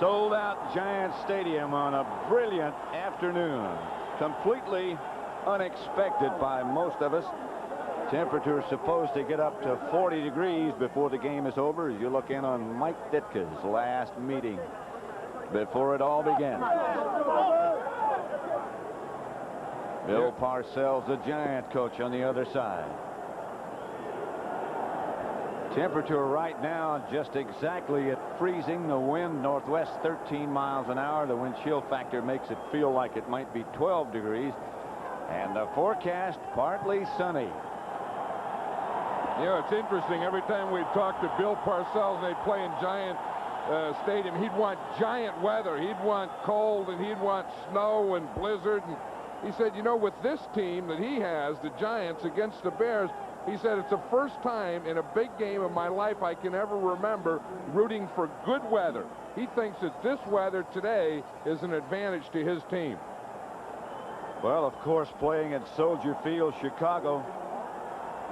Sold out Giant Stadium on a brilliant afternoon. Completely unexpected by most of us. Temperature is supposed to get up to 40 degrees before the game is over as you look in on Mike Ditka's last meeting before it all began. Bill Parcells, the Giant coach, on the other side. Temperature right now just exactly at freezing. The wind northwest 13 miles an hour. The wind chill factor makes it feel like it might be 12 degrees. And the forecast partly sunny. You know, it's interesting. Every time we talk to Bill Parcells and they'd play in Giant Stadium, he'd want giant weather. He'd want cold and he'd want snow and blizzard. And he said, you know, with this team that he has, the Giants against the Bears, he said it's the first time in a big game of my life I can ever remember rooting for good weather. He thinks that this weather today is an advantage to his team. Well, of course, playing at Soldier Field, Chicago,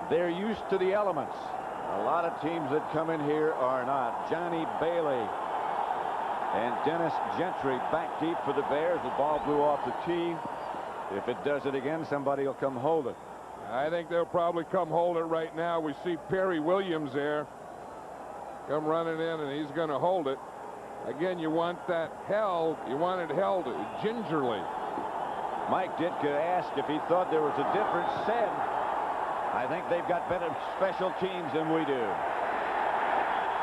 they're used to the elements. A lot of teams that come in here are not. Johnny Bailey and Dennis Gentry back deep for the Bears. The ball blew off the tee. If it does it again, somebody will come hold it. I think they'll probably come hold it right now. We see Perry Williams there come running in, and he's going to hold it. Again, you want that held. You want it held gingerly. Mike Ditka asked if he thought there was a difference. Said, I think they've got better special teams than we do.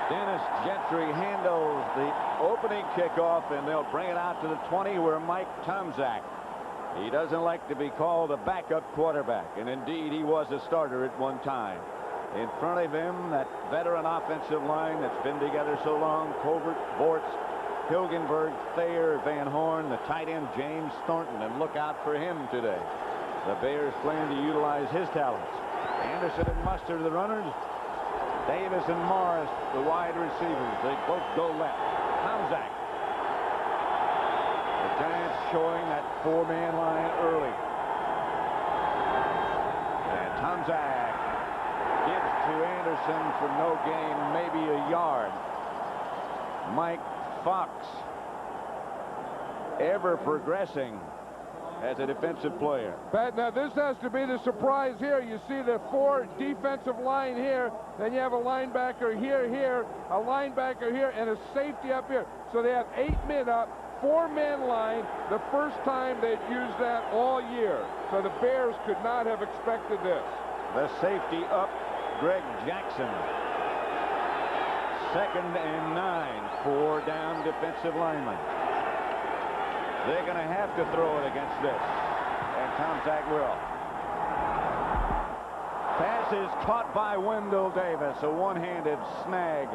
Dennis Gentry handles the opening kickoff, and they'll bring it out to the 20 where Mike Tomczak. He doesn't like to be called a backup quarterback, and indeed he was a starter at one time. In front of him, that veteran offensive line that's been together so long: Covert, Bortz, Hilgenberg, Thayer, Van Horn, the tight end James Thornton, and look out for him today. The Bears plan to utilize his talents. Anderson and Mustard, the runners. Davis and Morris, the wide receivers. They both go left. Tomczak. The Giants showing that four-man line early. And Tomczak gives to Anderson for no gain, maybe a yard. Mike Fox, ever progressing as a defensive player. Pat, now this has to be the surprise here. You see the four defensive line here, then you have a linebacker here, a linebacker here, and a safety up here. So they have 8 men up, 4-man line, the first time they'd used that all year. So the Bears could not have expected this. The safety up, Greg Jackson. 2nd and 9, 4 down defensive linemen. They're going to have to throw it against this, and Tomczak will. Pass is caught by Wendell Davis, a one-handed snag.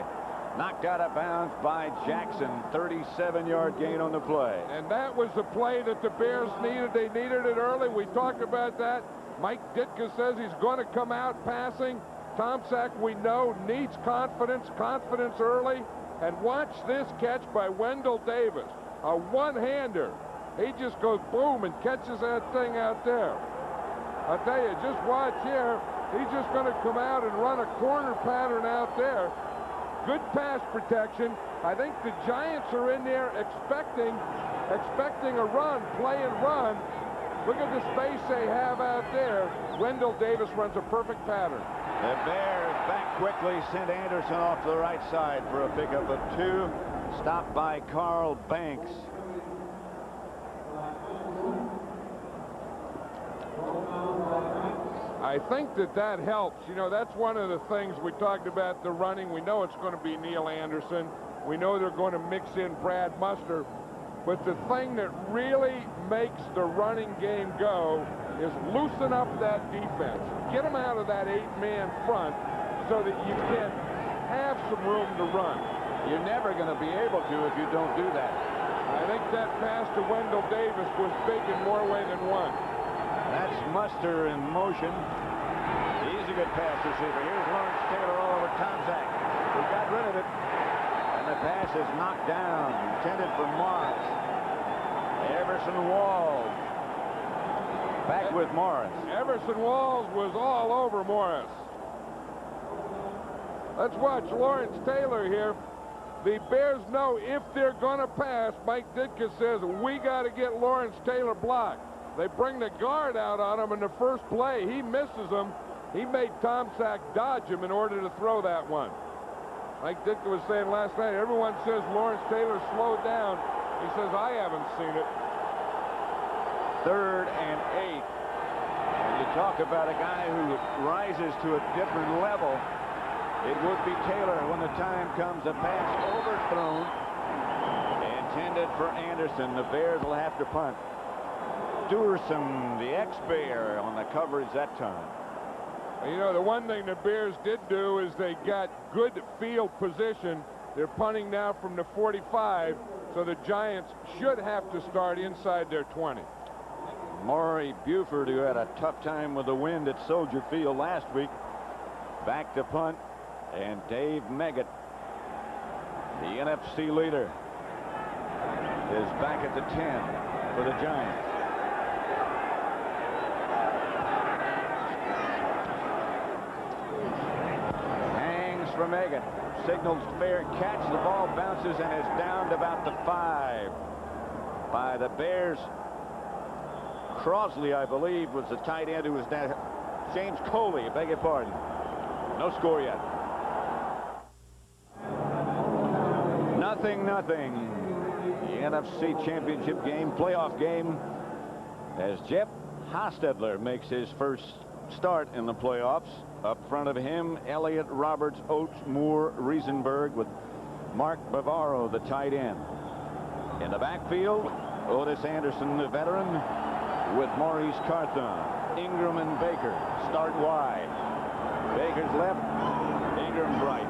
Knocked out of bounds by Jackson. 37-yard gain on the play. And that was the play that the Bears needed. They needed it early. We talked about that. Mike Ditka says he's going to come out passing. Tomczak, we know, needs confidence early. And watch this catch by Wendell Davis. A one-hander. He just goes boom and catches that thing out there. I'll tell you, just watch here. He's just going to come out and run a corner pattern out there. Good pass protection. I think the Giants are in there expecting a run, play and run. Look at the space they have out there. Wendell Davis runs a perfect pattern. The Bears back quickly, send Anderson off to the right side for a pickup of 2. Stopped by Carl Banks. I think that helps. You know, that's one of the things we talked about, the running. We know it's going to be Neil Anderson. We know they're going to mix in Brad Muster. But the thing that really makes the running game go is loosen up that defense. Get them out of that 8-man front so that you can have some room to run. You're never going to be able to if you don't do that. I think that pass to Wendell Davis was big in more way than one. That's Muster in motion. He's a good pass receiver. Here's Lawrence Taylor all over Tomczak. He got rid of it. And the pass is knocked down. Intended for Morris. Everson Walls. Back with Morris. Everson Walls was all over Morris. Let's watch Lawrence Taylor here. The Bears know if they're going to pass, Mike Ditka says, we got to get Lawrence Taylor blocked. They bring the guard out on him in the first play. He misses him. He made Tom Sack dodge him in order to throw that one. Like Ditka was saying last night, everyone says Lawrence Taylor slowed down. He says, I haven't seen it. 3rd and 8. And you talk about a guy who rises to a different level. It would be Taylor when the time comes. A pass overthrown. Intended for Anderson. The Bears will have to punt. Duerson, the ex-Bear, on the coverage that time. You know, the one thing the Bears did do is they got good field position. They're punting now from the 45, so the Giants should have to start inside their 20. Maury Buford, who had a tough time with the wind at Soldier Field last week, back to punt. And Dave Meggett, the NFC leader, is back at the 10 for the Giants. Hangs for Meggett. Signals fair catch. The ball bounces and is down to about the 5 by the Bears. Crosley, I believe, was the tight end who was down. James Coley, I beg your pardon. No score yet. Nothing. The NFC Championship game, playoff game, as Jeff Hostetler makes his first start in the playoffs. Up front of him, Elliott, Roberts, Oates, Moore, Riesenberg, with Mark Bavaro, the tight end. In the backfield, Otis Anderson, the veteran, with Maurice Carthon. Ingram and Baker start wide. Baker's left, Ingram's right.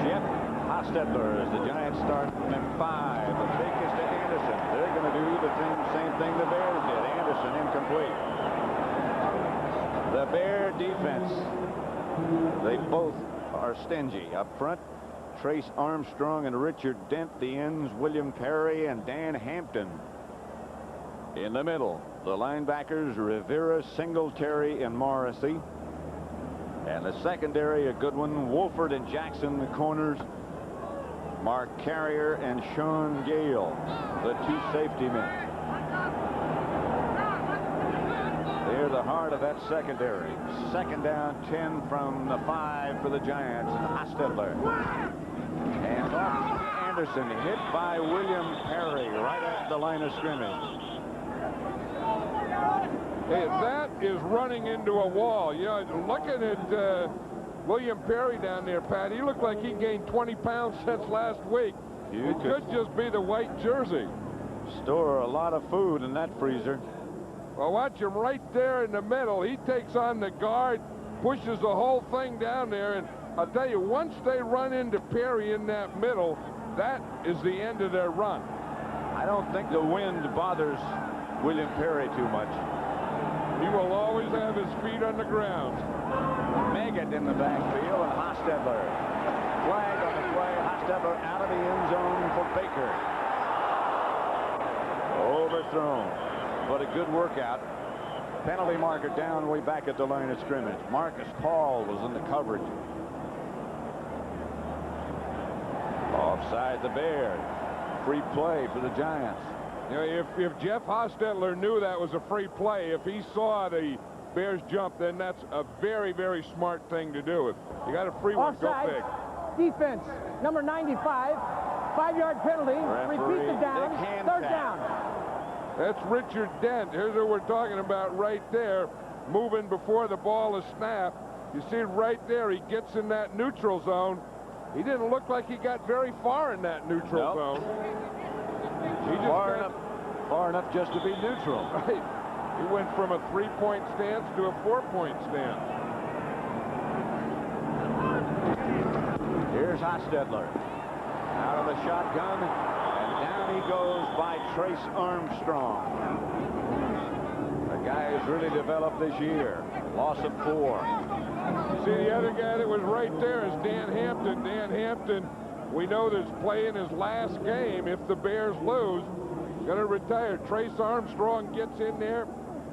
Jeff Hostetler as the Giants start from 5. The fake is to Anderson. They're going to do the same thing the Bears did. Anderson incomplete. The Bear defense, they both are stingy. Up front, Trace Armstrong and Richard Dent. The ends, William Perry and Dan Hampton. In the middle, the linebackers, Rivera, Singletary, and Morrissey. And the secondary, a good one, Wolford and Jackson, the corners. Mark Carrier and Sean Gale, the 2 safety men. They're the heart of that secondary. 2nd down, 10 from the 5 for the Giants. Hostetler. And off to Anderson, hit by William Perry right at the line of scrimmage. Hey, that is running into a wall. You know, looking at William Perry down there, Pat, he looked like he gained 20 pounds since last week. It could just be the white jersey. Store a lot of food in that freezer. Well, watch him right there in the middle. He takes on the guard, pushes the whole thing down there, and I'll tell you, once they run into Perry in that middle, that is the end of their run. I don't think the wind bothers William Perry too much. He will always have his feet on the ground. Meggett in the backfield and Hostetler. Flag on the play. Hostetler out of the end zone for Baker. Overthrown, but a good workout. Penalty marker down way back at the line of scrimmage. Marcus Paul was in the coverage. Offside the Bears. Free play for the Giants. You know, if Jeff Hostetler knew that was a free play, if he saw the Bears jump, then that's a very, very smart thing to do. If you got a free one, go big. Defense, number 95, 5-yard penalty. Repeat the down. 3rd down. That's Richard Dent. Here's what we're talking about right there. Moving before the ball is snapped. You see right there, he gets in that neutral zone. He didn't look like he got very far in that neutral zone. He just far enough just to be neutral. Right. He went from a 3-point stance to a 4-point stance. Here's Hostetler. Out of the shotgun, and down he goes by Trace Armstrong. The guy has really developed this year. Loss of 4. See, the other guy that was right there is Dan Hampton. Dan Hampton, we know that's playing his last game if the Bears lose. Going to retire. Trace Armstrong gets in there.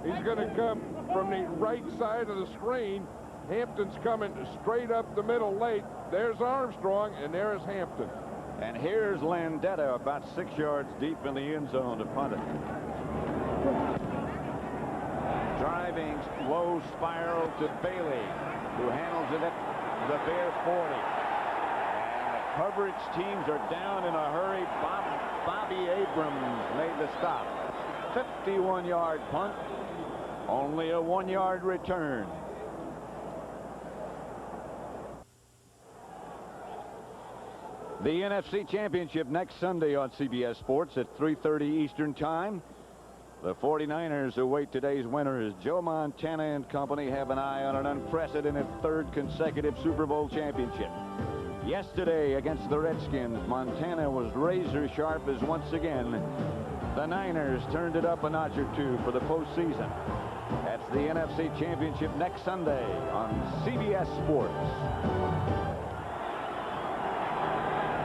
He's going to come from the right side of the screen. Hampton's coming straight up the middle late. There's Armstrong, and there's Hampton. And here's Landeta about 6 yards deep in the end zone to punt it. Driving low spiral to Bailey, who handles it at the Bear 40. And the coverage teams are down in a hurry. Bobby Abrams made the stop. 51-yard punt. Only a 1-yard return. The NFC Championship next Sunday on CBS Sports at 3:30 Eastern Time. The 49ers await today's winners. Joe Montana and company have an eye on an unprecedented third consecutive Super Bowl championship. Yesterday against the Redskins, Montana was razor sharp as once again the Niners turned it up a notch or two for the postseason. That's the NFC Championship next Sunday on CBS Sports.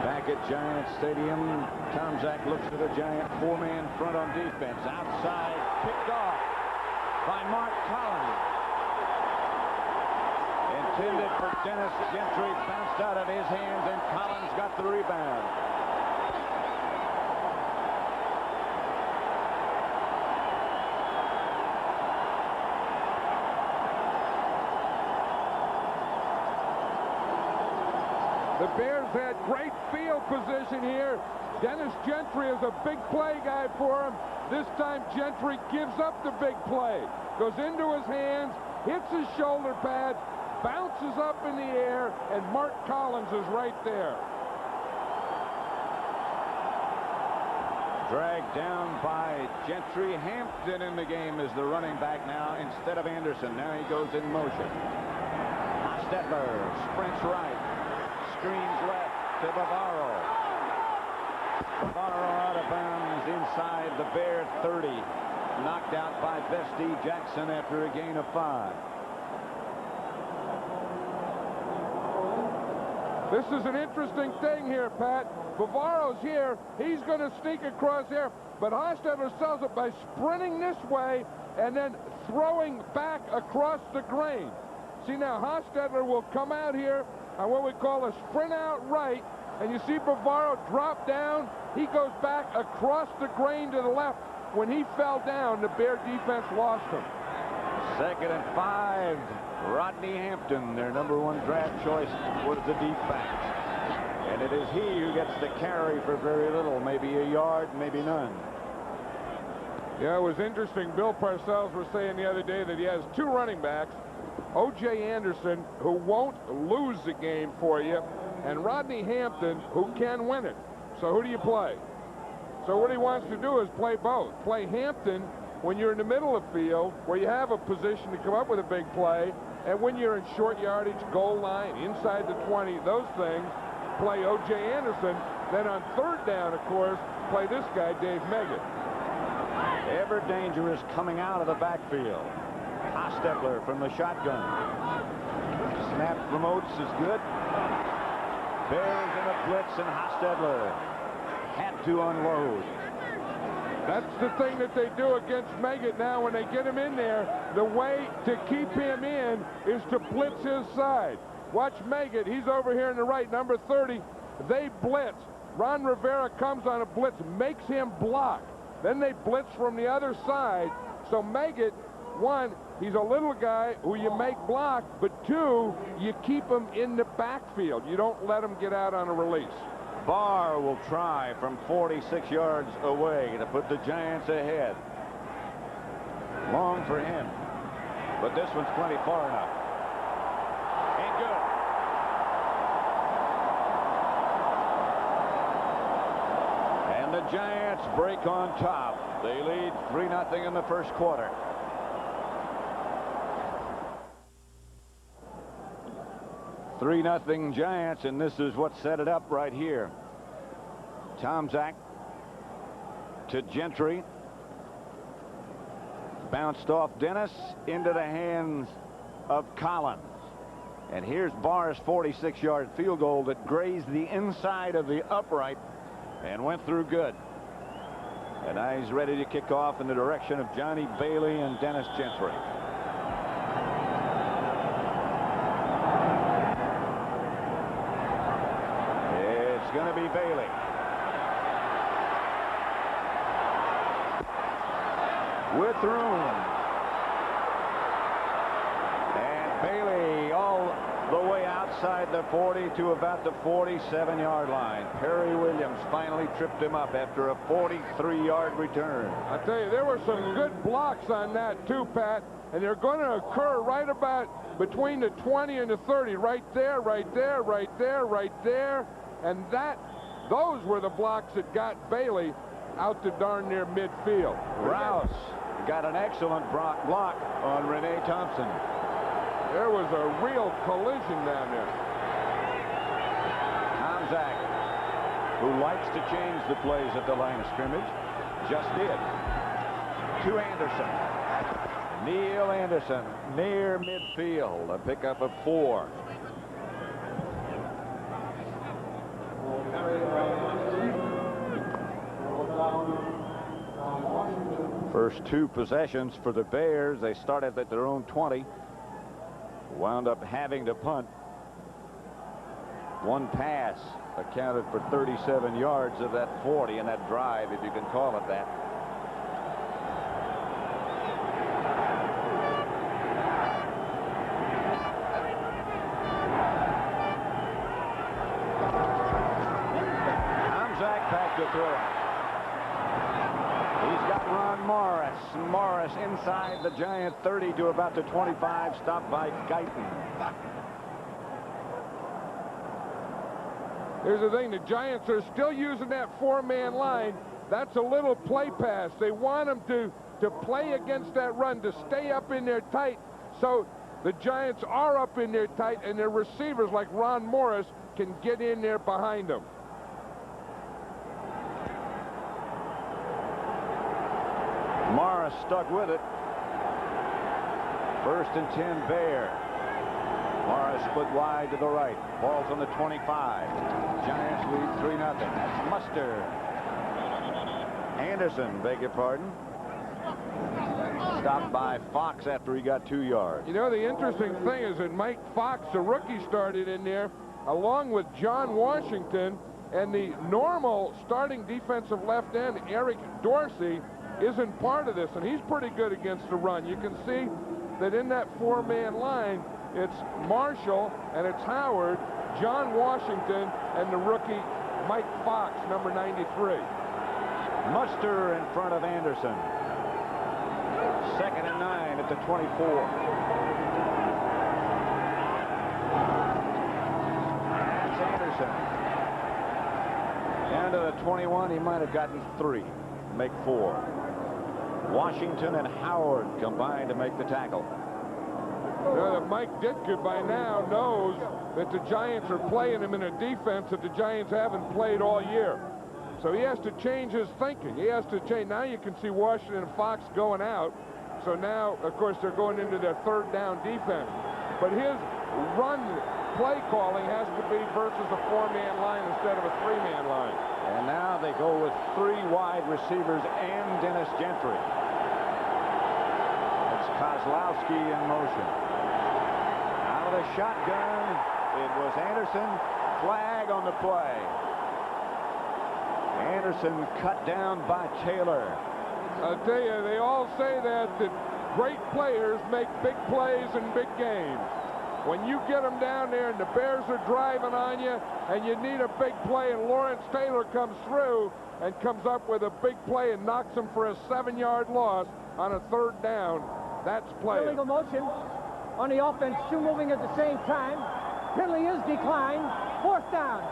Back at Giants Stadium, Tom Zach looks at a Giant four-man front on defense. Outside, picked off by Mark Collins. Intended for Dennis Gentry, bounced out of his hands, and Collins got the rebound. The Bears had great field position here. Dennis Gentry is a big play guy for him. This time Gentry gives up the big play. Goes into his hands, hits his shoulder pad, bounces up in the air, and Mark Collins is right there. Dragged down by Gentry. Hampton in the game is the running back now instead of Anderson. Now he goes in motion. Hostetler sprints right. Screens left to Bavaro. Bavaro out of bounds inside the Bear 30. Knocked out by Vestey Jackson after a gain of 5. This is an interesting thing here, Pat. Bavaro's here. He's going to sneak across there. But Hostetler sells it by sprinting this way and then throwing back across the grain. See, now Hostetler will come out here on what we call a sprint out right, and you see Bavaro drop down. He goes back across the grain to the left. When he fell down, the Bear defense lost him. 2nd and 5. Rodney Hampton, their #1 draft choice, was the deep back. And it is he who gets the carry for very little, maybe a yard, maybe none. Yeah, it was interesting. Bill Parcells was saying the other day that he has 2 running backs. O.J. Anderson, who won't lose the game for you, and Rodney Hampton, who can win it. So who do you play? So what he wants to do is play both. Play Hampton when you're in the middle of the field, where you have a position to come up with a big play, and when you're in short yardage, goal line, inside the 20, those things, play O.J. Anderson. Then on 3rd down, of course, play this guy, Dave Meggett. Ever dangerous coming out of the backfield. Hostetler from the shotgun. Snap from Oates is good. Bears in a blitz, and Hostetler had to unload. That's the thing that they do against Meggett now. When they get him in there, the way to keep him in is to blitz his side. Watch Meggett. He's over here on the right, number 30. They blitz. Ron Rivera comes on a blitz, makes him block. Then they blitz from the other side. So Meggett, 1, he's a little guy who you make block, but 2, you keep him in the backfield. You don't let him get out on a release. Barr will try from 46 yards away to put the Giants ahead. Long for him, but this one's plenty far enough. Ain't good. And the Giants break on top. They lead 3-0 in the first quarter. Three 3-0 Giants, and this is what set it up right here. Tom Zach to Gentry. Bounced off Dennis into the hands of Collins. And here's Barr's 46-yard field goal that grazed the inside of the upright and went through good. And now he's ready to kick off in the direction of Johnny Bailey and Dennis Gentry. Bailey. With room. And Bailey all the way outside the 40 to about the 47-yard line. Perry Williams finally tripped him up after a 43-yard return. I tell you, there were some good blocks on that too, Pat, and they're going to occur right about between the 20 and the 30. Right there, right there, right there, right there. And those were the blocks that got Bailey out to darn near midfield. Rouse got an excellent block on Renee Thompson. There was a real collision down there. Tomczak, who likes to change the plays at the line of scrimmage, just did. To Anderson. Neil Anderson near midfield. A pickup of 4. First 2 possessions for the Bears. They started at their own 20. Wound up having to punt. 1 pass accounted for 37 yards of that 40 in that drive, if you can call it that. Tomczak back to throw. He's got Ron Morris. Morris inside the Giant 30 to about the 25, stopped by Guyton. Here's the thing, the Giants are still using that 4-man line. That's a little play pass. They want them to play against that run, to stay up in there tight. So the Giants are up in there tight, and their receivers like Ron Morris can get in there behind them. Morris stuck with it. 1st and 10 Bear. Morris split wide to the right. Ball's on the 25. Giants lead 3-0. That's Mustard. Anderson, beg your pardon. Stopped by Fox after he got 2 yards. You know, the interesting thing is that Mike Fox, the rookie, started in there along with John Washington, and the normal starting defensive left end, Eric Dorsey, isn't part of this, and he's pretty good against the run. You can see that in that 4-man line, it's Marshall and it's Howard, John Washington, and the rookie Mike Fox, number 93. Muster in front of Anderson. 2nd and 9 at the 24. That's Anderson. Down to the 21. He might have gotten 3. Make 4. Washington and Howard combined to make the tackle. You know that Mike Ditka by now knows that the Giants are playing him in a defense that the Giants haven't played all year. So he has to change his thinking. He has to change. Now you can see Washington and Fox going out. So now, of course, they're going into their 3rd down defense. But his run play calling has to be versus a 4-man line instead of a 3-man line. And now they go with 3 wide receivers and Dennis Gentry. It's Kozlowski in motion. Out of the shotgun, it was Anderson. Flag on the play. Anderson cut down by Taylor. I'll tell you, they all say that great players make big plays in big games. When you get them down there and the Bears are driving on you and you need a big play, and Lawrence Taylor comes through and comes up with a big play and knocks him for a 7-yard loss on a 3rd down, that's play. Illegal motion on the offense, 2 moving at the same time. Penalty is declined. 4th down.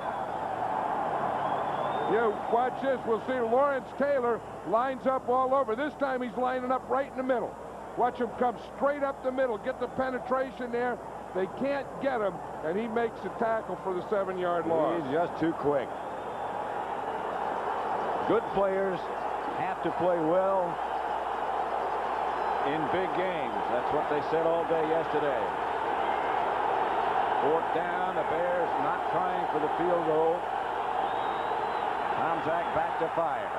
You watch this. We'll see Lawrence Taylor lines up all over. This time he's lining up right in the middle. Watch him come straight up the middle, get the penetration there. They can't get him, and he makes the tackle for the 7-yard loss. He's just too quick. Good players have to play well in big games. That's what they said all day yesterday. 4th down, the Bears not trying for the field goal. Tomczak back to fire.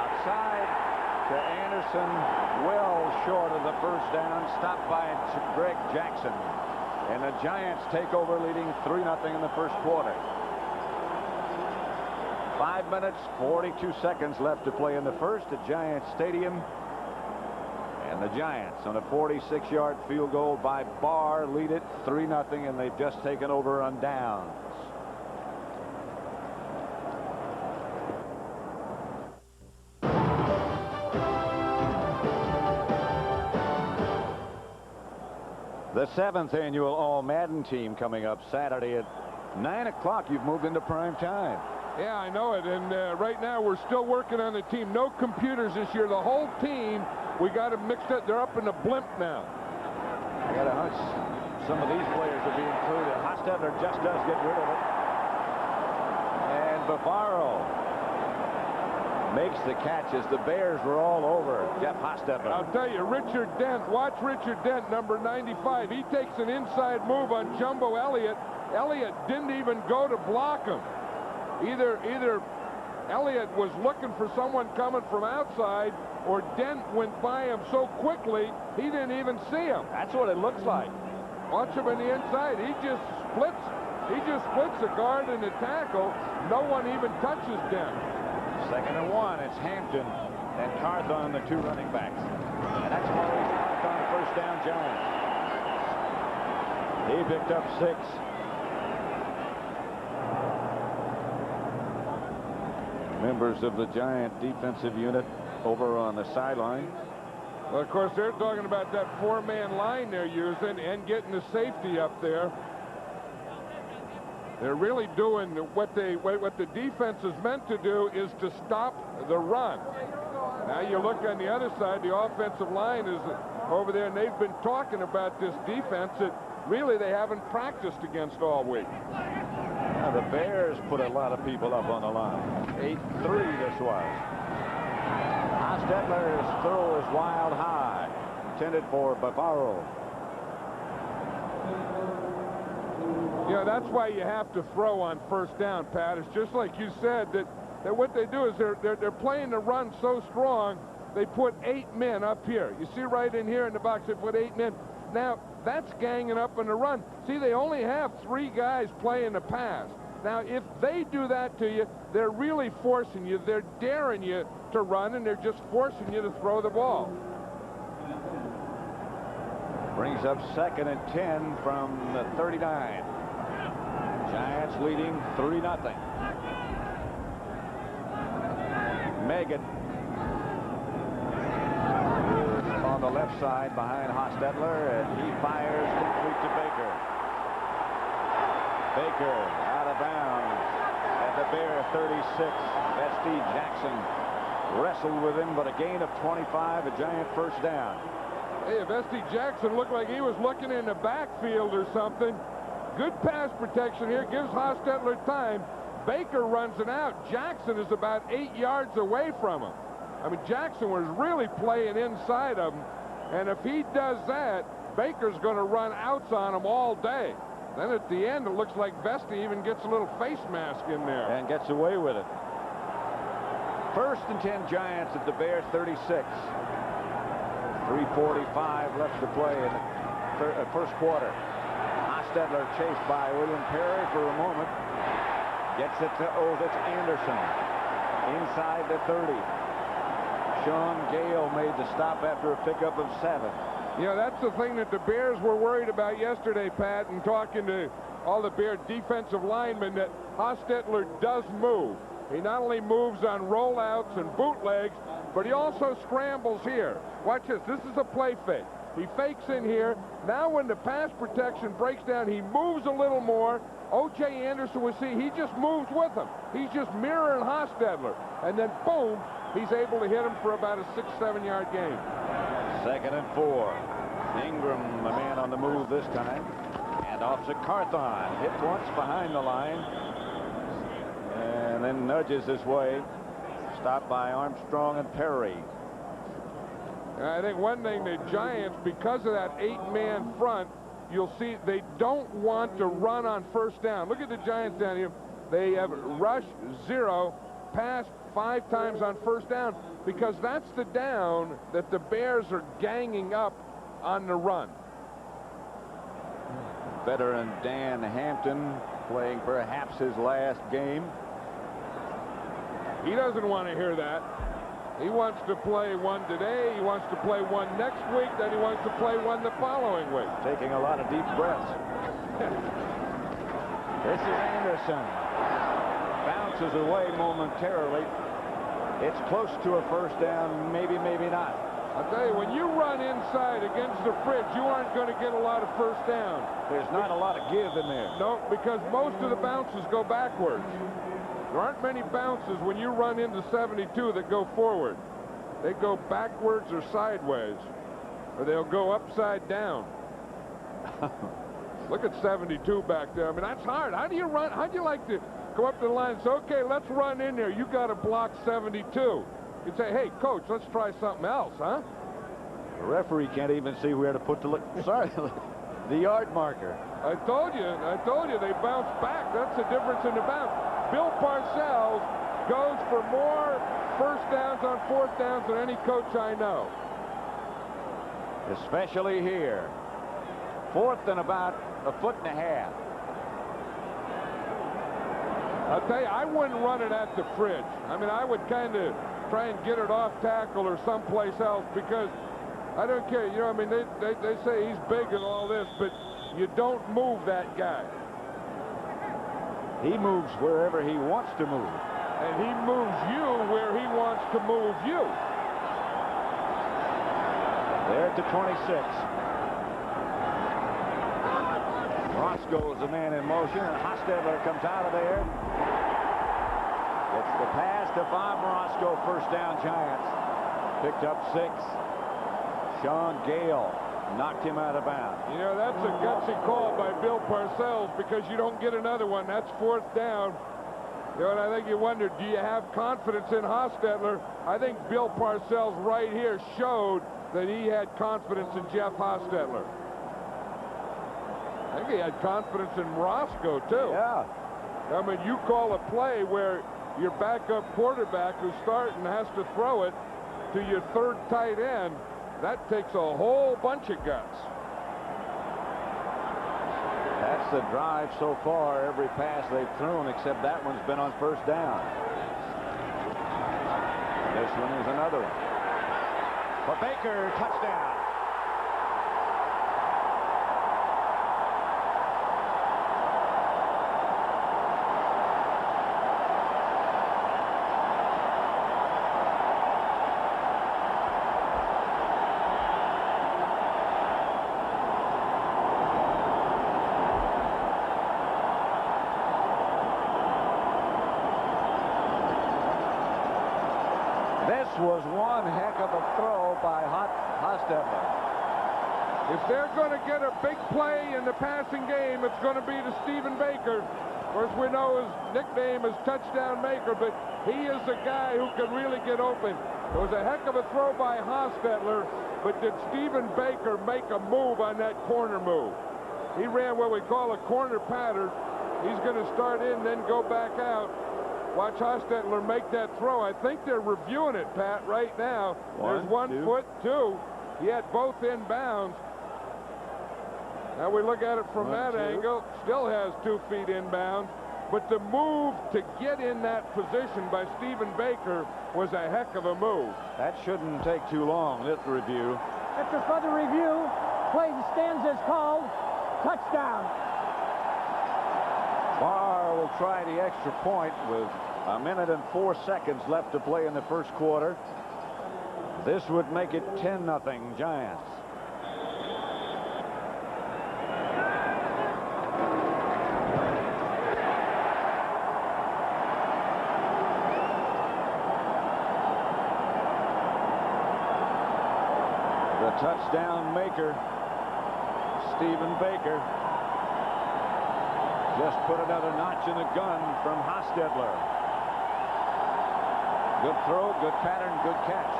Outside to Anderson, well short of the 1st down, stopped by Greg Jackson. And the Giants take over, leading 3-0 in the 1st quarter. 5 minutes, 42 seconds left to play in the first at Giants Stadium. And the Giants on a 46-yard field goal by Barr lead it 3-0, and they've just taken over on downs. The 7th annual All-Madden team coming up Saturday at 9 o'clock. You've moved into prime time. Yeah, I know it. And right now we're still working on the team. No computers this year. The whole team, we got them mixed up. They're up in the blimp now. I got a hunch some of these players will be included. Hostetler just does get rid of it. And Bavaro makes the catch as the Bears were all over Jeff Hostetler. I'll tell you, Richard Dent, watch Richard Dent, number 95. He takes an inside move on Jumbo Elliott. Elliott didn't even go to block him. Either Elliott was looking for someone coming from outside, or Dent went by him so quickly he didn't even see him. That's what it looks like. Watch him on the inside. He just splits the guard and the tackle. No one even touches Dent. 2nd and 1. It's Hampton and Carthon, the 2 running backs. And that's Maurice Carthon, first down Giants. He picked up 6. Members of the Giant defensive unit over on the sideline. Well, of course, they're talking about that 4-man line they're using and getting the safety up there. They're really doing what the defense is meant to do, is to stop the run. Now you look on the other side, the offensive line is over there, and they've been talking about this defense that really they haven't practiced against all week. Now the Bears put a lot of people up on the line. 8-3 this was. Hostetler's throw is wild high, intended for Bavaro. Yeah, that's why you have to throw on first down, Pat. It's just like you said, that what they do is they're playing the run so strong, they put 8 men up here. You see right in here in the box, they put 8 men. Now, that's ganging up on the run. See, they only have 3 guys playing the pass. Now, if they do that to you, they're really forcing you. They're daring you to run, and they're just forcing you to throw the ball. Brings up 2nd and 10 from the 39. Giants leading 3-0. Megan on the left side behind Hostetler, and he fires complete to Baker. Baker out of bounds at the Bear 36. Bestie Jackson wrestled with him, but a gain of 25, a Giant first down. Hey, Bestie Jackson looked like he was looking in the backfield or something. Good pass protection here, gives Hostetler time. Baker runs it out. Jackson is about 8 yards away from him. I mean, Jackson was really playing inside of him, and if he does that, Baker's going to run outs on him all day. Then at the end, it looks like Bestie even gets a little face mask in there. And gets away with it. 1st and 10 Giants at the Bears 36. 3:45 left to play in the first quarter. Hostetler chased by William Perry for a moment. Gets it to Ovitz Anderson. Inside the 30. Sean Gale made the stop after a pickup of 7. You know, that's the thing that the Bears were worried about yesterday, Pat, and talking to all the Bear defensive linemen, that Hostetler does move. He not only moves on rollouts and bootlegs, but he also scrambles here. Watch this. This is a play fake. He fakes in here. Now when the pass protection breaks down, he moves a little more. O.J. Anderson will see he just moves with him. He's just mirroring Hostetler. And then, boom, he's able to hit him for about a 6-7 yard gain. 2nd and 4. Ingram, a man on the move this time. And off to Carthon. Hit once behind the line. And then nudges his way. Stopped by Armstrong and Perry. And I think one thing, the Giants, because of that 8-man front, you'll see they don't want to run on first down. Look at the Giants down here. They have rush 0, pass 5 times on first down, because that's the down that the Bears are ganging up on the run. Veteran Dan Hampton playing perhaps his last game. He doesn't want to hear that. He wants to play one today, he wants to play one next week, then he wants to play one the following week. Taking a lot of deep breaths. This is Anderson. Bounces away momentarily. It's close to a first down, maybe, maybe not. I'll tell you, when you run inside against the fridge, you aren't going to get a lot of first down. There's not a lot of give in there. No, because most of the bounces go backwards. There aren't many bounces when you run into 72 that go forward. They go backwards or sideways, or they'll go upside down. Look at 72 back there. I mean, that's hard. How do you run? How do you like to go up to the line and say, okay, let's run in there. You got to block 72. You'd say, hey, coach, let's try something else, huh? The referee can't even see where to put the the yard marker. I told you they bounce back. That's the difference in the bounce. Bill Parcells goes for more first downs on fourth downs than any coach I know. Especially here. Fourth and about a foot and a half. I'll tell you, I wouldn't run it at the fridge. I mean, I would kind of try and get it off tackle or someplace else because I don't care. You know, I mean, they say he's big and all this, but you don't move that guy. He moves wherever he wants to move. And he moves you where he wants to move you. There at the 26. Roscoe is the man in motion, and Hostetler comes out of there. It's the pass to Bob Roscoe, first down Giants. Picked up 6. Sean Gale knocked him out of bounds. You know, that's a gutsy call by Bill Parcells because you don't get another one. That's fourth down. You know, and I think you wonder, do you have confidence in Hostetler? I think Bill Parcells right here showed that he had confidence in Jeff Hostetler. I think he had confidence in Roscoe, too. Yeah. I mean, you call a play where your backup quarterback who's starting has to throw it to your third tight end. That takes a whole bunch of guts. That's the drive so far. Every pass they've thrown except that one's been on first down. This one is another one. For Baker, touchdown. Was one heck of a throw by Hostetler. If they're going to get a big play in the passing game, it's going to be to Stephen Baker. Of course, we know his nickname is Touchdown Maker, but he is the guy who can really get open. It was a heck of a throw by Hostetler, but did Stephen Baker make a move on that corner move? He ran what we call a corner pattern. He's going to start in, then go back out. Watch Hostetler make that throw. I think they're reviewing it, Pat, right now. There's 1 foot, 2. He had both inbounds. Now we look at it from that angle. Still has 2 feet inbounds. But the move to get in that position by Stephen Baker was a heck of a move. That shouldn't take too long, this review. After further review, play stands as called. Touchdown. Barr will try the extra point with 1 minute and 4 seconds left to play in the first quarter. This would make it 10-0 Giants. The touchdown maker, Stephen Baker. Just put another notch in the gun from Hostetler. Good throw, good pattern, good catch.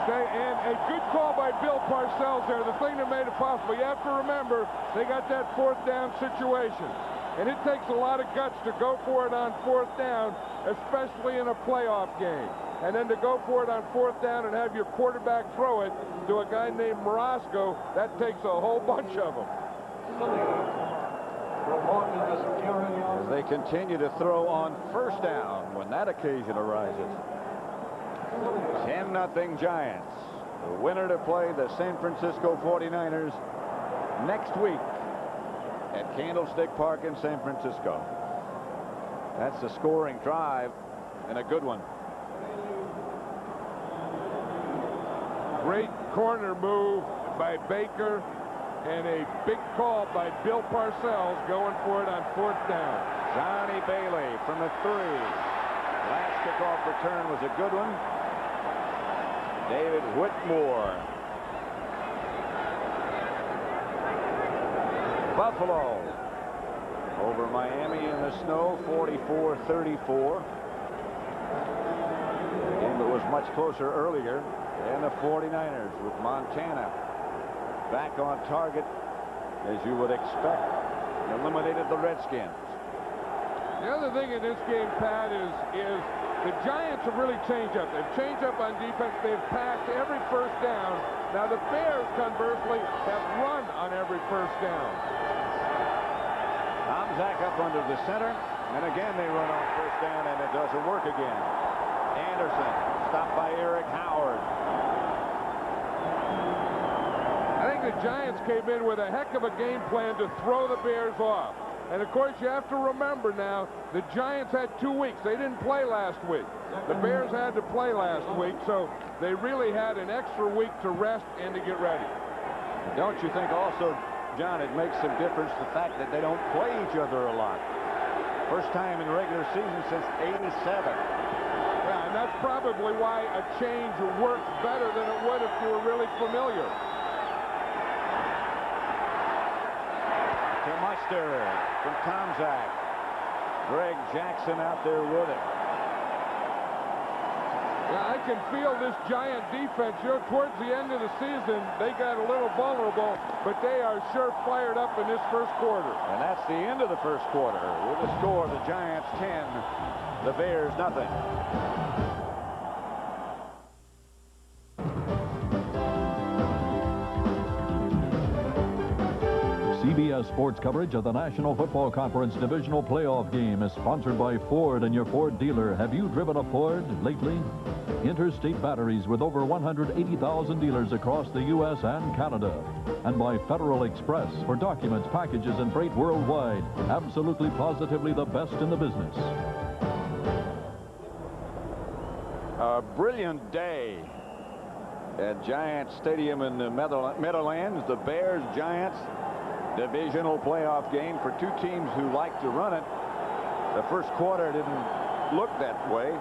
Okay, and a good call by Bill Parcells there. The thing that made it possible, you have to remember, they got that fourth down situation. And it takes a lot of guts to go for it on fourth down, especially in a playoff game. And then to go for it on fourth down and have your quarterback throw it to a guy named Roscoe, that takes a whole bunch of them. as they continue to throw on first down when that occasion arises. 10-0 Giants. The winner to play the San Francisco 49ers next week at Candlestick Park in San Francisco. That's a scoring drive and a good one. Great corner move by Baker and a big call by Bill Parcells going for it on fourth down. Johnny Bailey from the 3. Last kickoff return was a good one. David Whitmore. Buffalo over Miami in the snow, 44-34. The game that was much closer earlier. And the 49ers with Montana back on target, as you would expect. Eliminated the Redskins. The other thing in this game, Pat, is the Giants have really changed up. They've changed up on defense. They've passed every first down. Now the Bears, conversely, have run on every first down. Tomczak up under the center, and again they run on first down, and it doesn't work again. Anderson stopped by Eric Howard. I think the Giants came in with a heck of a game plan to throw the Bears off. And of course, you have to remember now, the Giants had 2 weeks. They didn't play last week. The Bears had to play last week, so they really had an extra week to rest and to get ready. Don't you think also, John, it makes some difference the fact that they don't play each other a lot? First time in regular season since '87. Yeah, and that's probably why a change works better than it would if you were really familiar. To Mustard from Tomczak. Greg Jackson out there with it. Yeah, I can feel this Giant defense. You know, towards the end of the season, they got a little vulnerable, but they are sure fired up in this first quarter. And that's the end of the first quarter. With the score, the Giants 10, the Bears nothing. CBS Sports coverage of the National Football Conference Divisional Playoff game is sponsored by Ford and your Ford dealer. Have you driven a Ford lately? Interstate Batteries with over 180,000 dealers across the U.S. and Canada. And by Federal Express for documents, packages, and freight worldwide. Absolutely positively the best in the business. A brilliant day at Giants Stadium in the Meadowlands. The Bears Giants divisional playoff game for two teams who like to run it. The first quarter didn't look that way.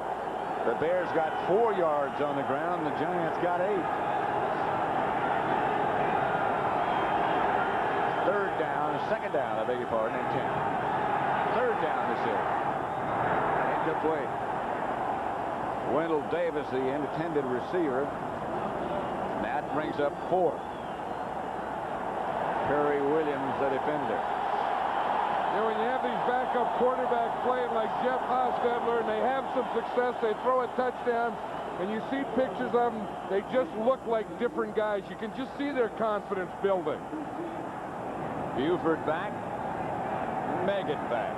The Bears got 4 yards on the ground. The Giants got 8. Second down, I beg your pardon, and 10. Third down this is. Incomplete. Wendell Davis, the intended receiver. And that brings up 4. Perry Williams, the defender. You know, when you have these backup quarterbacks playing like Jeff Hostetler and they have some success, they throw a touchdown, and you see pictures of them, they just look like different guys. You can just see their confidence building. Buford back. Meggett back.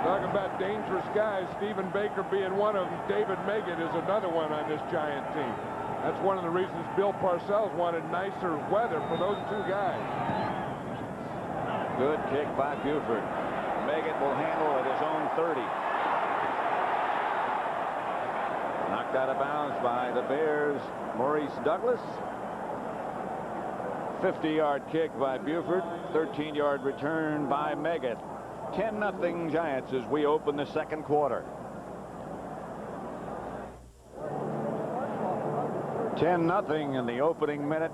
Talking about dangerous guys, Stephen Baker being one of them. David Meggett is another one on this Giant team. That's one of the reasons Bill Parcells wanted nicer weather for those two guys. Good kick by Buford. Meggett will handle at his own 30. Knocked out of bounds by the Bears, Maurice Douglas. 50-yard kick by Buford. 13-yard return by Meggett. 10-0 Giants as we open the second quarter. 10-0 in the opening minute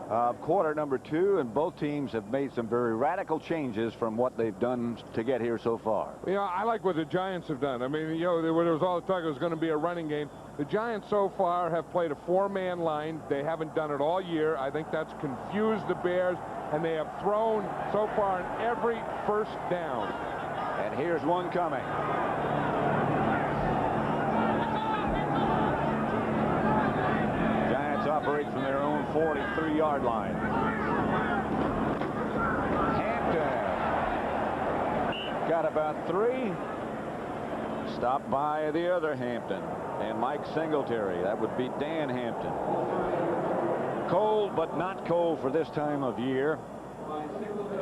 of quarter number 2, and both teams have made some very radical changes from what they've done to get here so far. You know, I like what the Giants have done. I mean, you know, there was all the talk it was going to be a running game. The Giants so far have played a 4-man line. They haven't done it all year. I think that's confused the Bears, and they have thrown so far in every first down. And here's one coming. Giants operate from their own 43-yard line. Hampton got about 3. Stopped by the other Hampton and Mike Singletary. That would be Dan Hampton. Cold, but not cold for this time of year.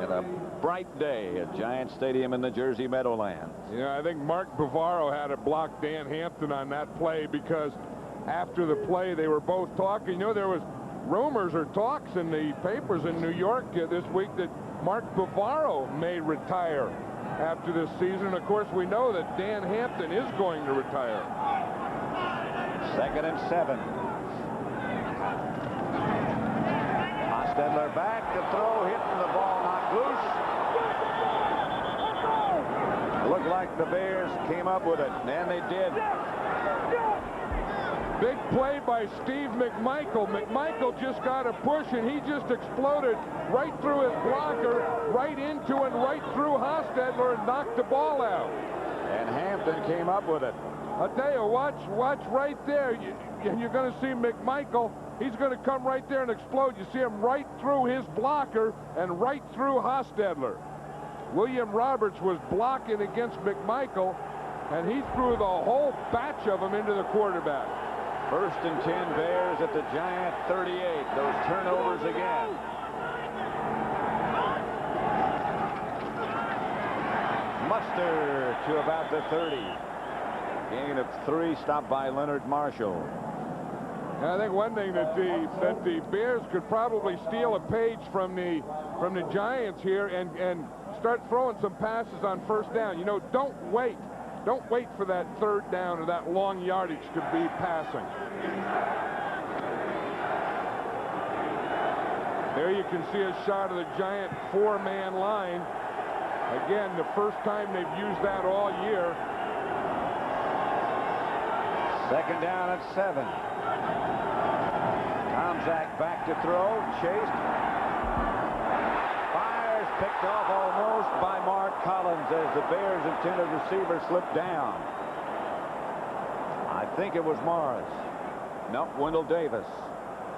And a bright day at Giant Stadium in the Jersey Meadowlands. Yeah, I think Mark Bavaro had to block Dan Hampton on that play, because after the play they were both talking. You know, there was rumors or talks in the papers in New York this week that Mark Bavaro may retire after this season. Of course, we know that Dan Hampton is going to retire. 2nd and 7. Hostetler back to throw, hitting the ball knocked loose. Looked like the Bears came up with it, and they did. Big play by Steve McMichael. McMichael just got a push, and he just exploded right through his blocker, right into and right through Hostetler, and knocked the ball out. And Hampton came up with it. I'll tell you, watch right there. And you're going to see McMichael. He's going to come right there and explode. You see him right through his blocker and right through Hostetler. William Roberts was blocking against McMichael, and he threw the whole batch of them into the quarterback. 1st and 10, Bears at the Giant 38. Those turnovers again. Muster to about the 30. Gain of 3, stopped by Leonard Marshall. I think one thing that the Bears could probably steal a page from the Giants here and start throwing some passes on 1st down. You know, don't wait. Don't wait for that 3rd down or that long yardage to be passing. There you can see a shot of the Giant 4-man line. Again, the first time they've used that all year. 2nd down at 7. Tomczak back to throw, chased. Fires, picked off almost by Mark Collins as the Bears' intended receiver slipped down. I think it was Morris. Nope, Wendell Davis.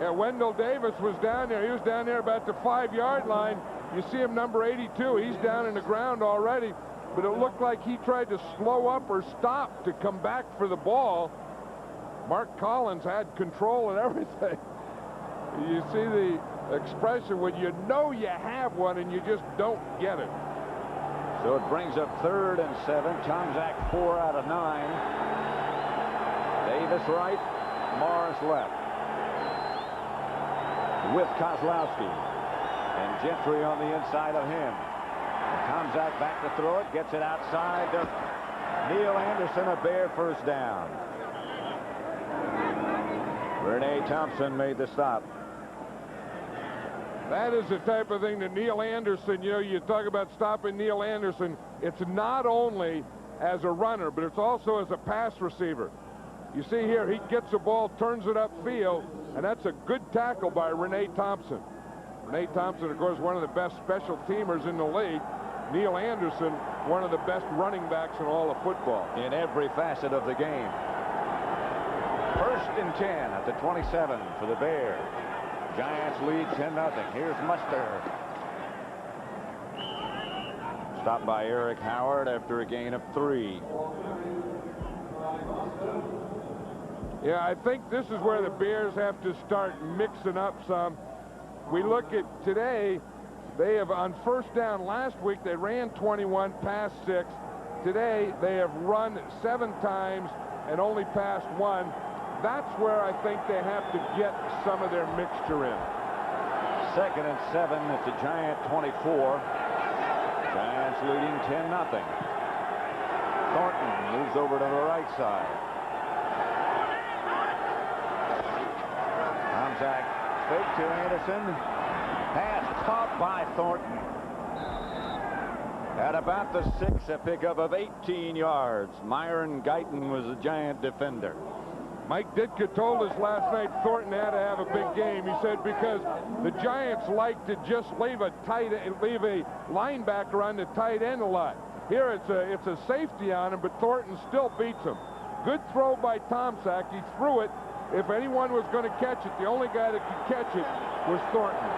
Yeah, Wendell Davis was down there. He was down there about the 5-yard line. You see him, number 82. He's down in the ground already. But it looked like he tried to slow up or stop to come back for the ball. Mark Collins had control and everything. You see the expression when you know you have one and you just don't get it. So it brings up 3rd and 7. Tomczak 4 out of 9. Davis right, Morris left. With Kozlowski. And Gentry on the inside of him. Tomczak back to throw it, gets it outside to Neil Anderson, a Bear 1st down. Rene Thompson made the stop. That is the type of thing that Neil Anderson, you know, you talk about stopping Neil Anderson. It's not only as a runner, but it's also as a pass receiver. You see here, he gets the ball, turns it upfield, and that's a good tackle by Rene Thompson. Rene Thompson, of course, one of the best special teamers in the league. Neil Anderson, one of the best running backs in all of football. In every facet of the game. 1st and 10 at the 27 for the Bears. Giants lead 10-0. Here's Muster. Stopped by Eric Howard after a gain of 3. Yeah, I think this is where the Bears have to start mixing up some. We look at today, they have on 1st down last week, they ran 21, passed 6. Today, they have run 7 times and only passed 1. That's where I think they have to get some of their mixture in. 2nd and 7 at the Giant 24. Giants leading 10-0. Thornton moves over to the right side. Tomczak fake to Anderson. Pass caught by Thornton. At about the 6, a pickup of 18 yards. Myron Guyton was the Giant defender. Mike Ditka told us last night Thornton had to have a big game. He said because the Giants like to just leave a linebacker on the tight end a lot. Here it's a safety on him, but Thornton still beats him. Good throw by Tomczak. He threw it. If anyone was going to catch it, the only guy that could catch it was Thornton.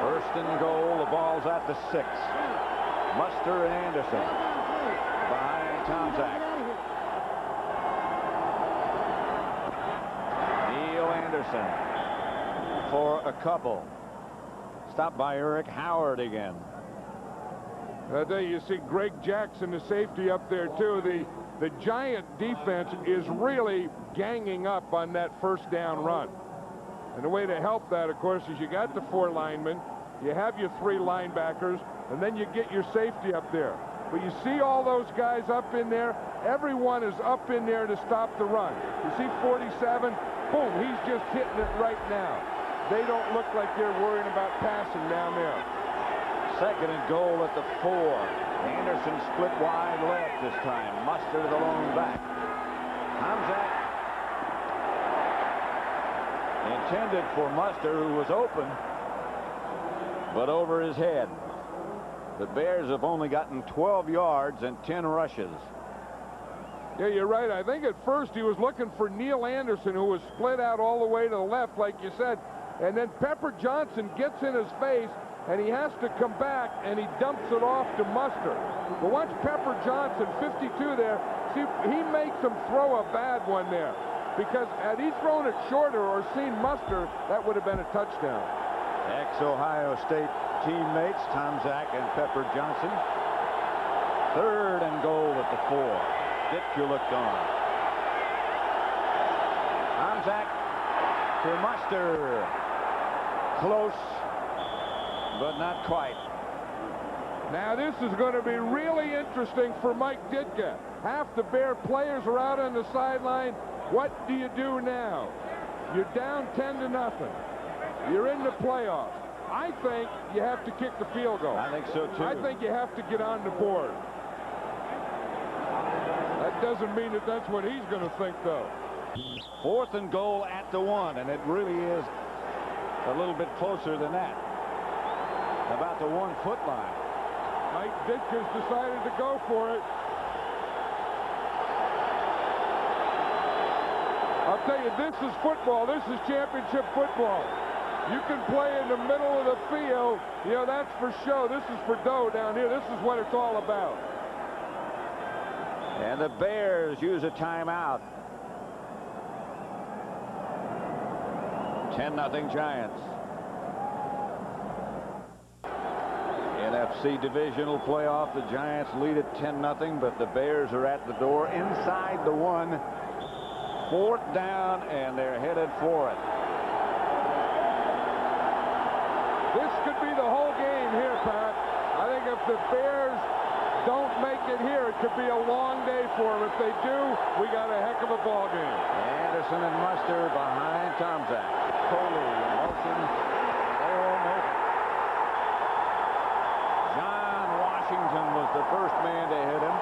1st and goal. The ball's at the 6. Muster and Anderson behind Tomczak. Neil Anderson for a couple. Stopped by Eric Howard again. I tell you see Greg Jackson, the safety, up there too. The Giant defense is really ganging up on that first down run. And the way to help that, of course, is you got the 4 linemen, you have your 3 linebackers, and then you get your safety up there. But you see all those guys up in there, everyone is up in there to stop the run. You see 47, boom, he's just hitting it right now. They don't look like they're worrying about passing down there. 2nd and goal at the 4. Anderson split wide left this time. Muster the lone back. Tomczak intended for Muster, who was open, but over his head. The Bears have only gotten 12 yards and 10 rushes. Yeah, you're right. I think at first he was looking for Neil Anderson, who was split out all the way to the left, like you said. And then Pepper Johnson gets in his face, and he has to come back, and he dumps it off to Muster. But watch Pepper Johnson, 52 there. See, he makes him throw a bad one there. Because had he thrown it shorter or seen Muster, that would have been a touchdown. Ex-Ohio State teammates, Tomczak and Pepper Johnson. 3rd and goal at the 4. Ditka looked on. Tomczak to Muster. Close, but not quite. Now this is going to be really interesting for Mike Ditka. Half the Bear players are out on the sideline. What do you do now? You're down 10-0. You're in the playoffs. I think you have to kick the field goal. I think so too. I think you have to get on the board. That doesn't mean that that's what he's going to think, though. 4th and goal at the 1, and it really is a little bit closer than that. About the 1-foot line. Mike Ditka's decided to go for it. I'll tell you, this is football. This is championship football. You can play in the middle of the field. You know, that's for show. This is for dough down here. This is what it's all about. And the Bears use a timeout. 10-0 Giants. NFC Divisional playoff. The Giants lead at 10-0, but the Bears are at the door inside the 1. 4th down, and they're headed for it. This could be the whole game here, Pat. I think if the Bears don't make it here, it could be a long day for them. If they do, we got a heck of a ball game. Anderson and Muster behind Tomczak. Coley in motion. They all make it. John Washington was the first man to hit him.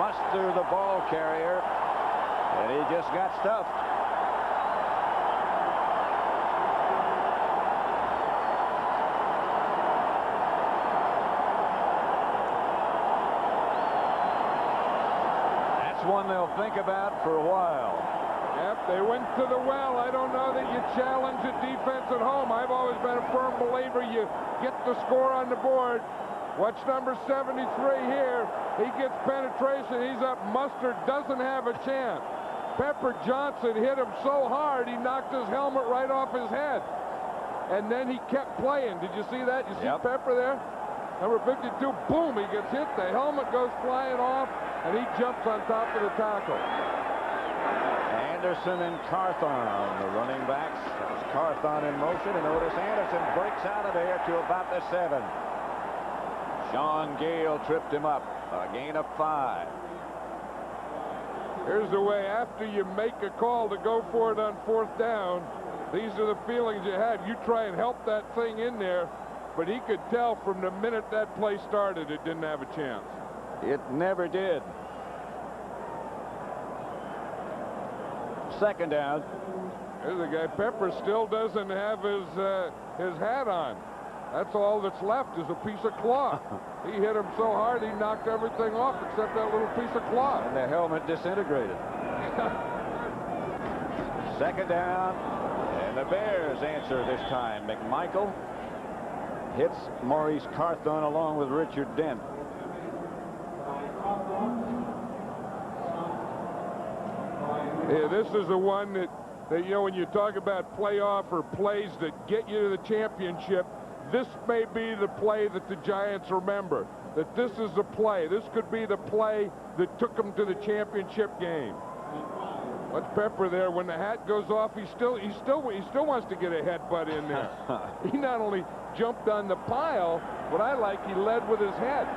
Muster the ball carrier, and he just got stuffed. One they'll think about for a while. Yep, they went to the well. I don't know that you challenge a defense at home. I've always been a firm believer you get the score on the board. Watch number 73 here. He gets penetration. He's up. Muster doesn't have a chance. Pepper Johnson hit him so hard he knocked his helmet right off his head. And then he kept playing. Did you see that? You see Pepper there? Number 52, boom, he gets hit. The helmet goes flying off, and he jumps on top of the tackle. Anderson and Carthon, the running backs. That's Carthon in motion, and notice Anderson breaks out of there to about the 7. Sean Gale tripped him up. A gain of 5. Here's the way, after you make a call to go for it on 4th down, these are the feelings you have. You try and help that thing in there, but he could tell from the minute that play started it didn't have a chance. It never did. 2nd down. There's a guy. Pepper still doesn't have his hat on. That's all that's left is a piece of cloth. He hit him so hard he knocked everything off except that little piece of cloth. And the helmet disintegrated. 2nd down, and the Bears answer this time. McMichael hits Maurice Carthon along with Richard Dent. Yeah, this is the one that you know, when you talk about playoff or plays that get you to the championship, this may be the play that the Giants remember. That this is the play. This could be the play that took them to the championship game. Watch Pepper there. When the hat goes off, he still wants to get a headbutt in there. He not only jumped on the pile, but I like he led with his head.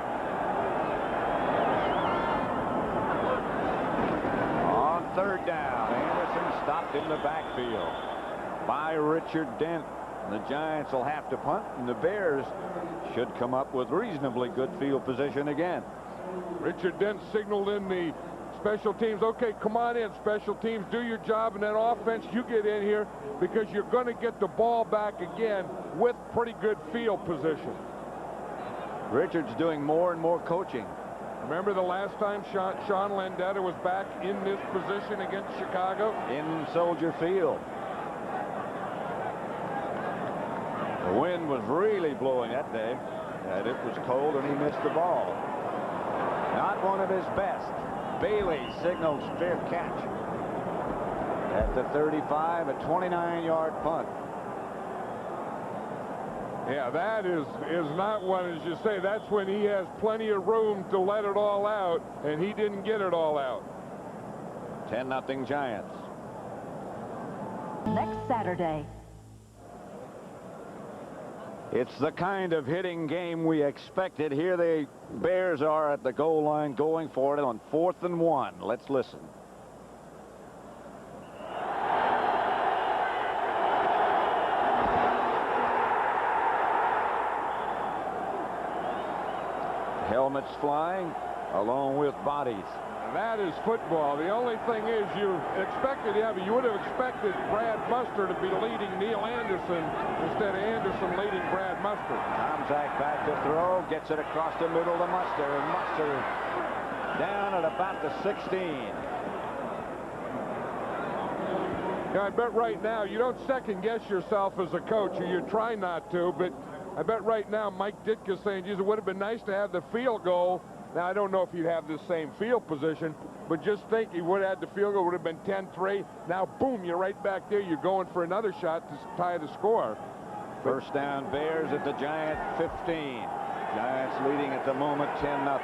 On third down, Anderson stopped in the backfield by Richard Dent. The Giants will have to punt, and the Bears should come up with reasonably good field position again. Richard Dent signaled in the special teams, okay, come on in, special teams, do your job, and then offense, you get in here because you're going to get the ball back again with pretty good field position. Richard's doing more and more coaching. Remember the last time Sean Landeta was back in this position against Chicago? In Soldier Field. The wind was really blowing that day, and it was cold, and he missed the ball. Not one of his best. Bailey signals fair catch at the 35, a 29-yard punt. Yeah, that is not one, as you say, that's when he has plenty of room to let it all out, and he didn't get it all out. 10-0 Giants. Next Saturday. It's the kind of hitting game we expected. Here the Bears are at the goal line going for it on 4th and 1. Let's listen. Helmets flying along with bodies. That is football. The only thing is you would have expected Brad Muster to be leading Neil Anderson instead of Anderson leading Brad Muster. Tomczak back to throw, gets it across the middle to Muster, and Muster down at about the 16. Yeah, I bet right now you don't second guess yourself as a coach, or you try not to, but I bet right now Mike Ditka's saying, geez, it would have been nice to have the field goal. Now, I don't know if he'd have the same field position, but just think he would have had the field goal, would have been 10-3. Now, boom, you're right back there. You're going for another shot to tie the score. First down, Bears at the Giant 15. Giants leading at the moment 10-0.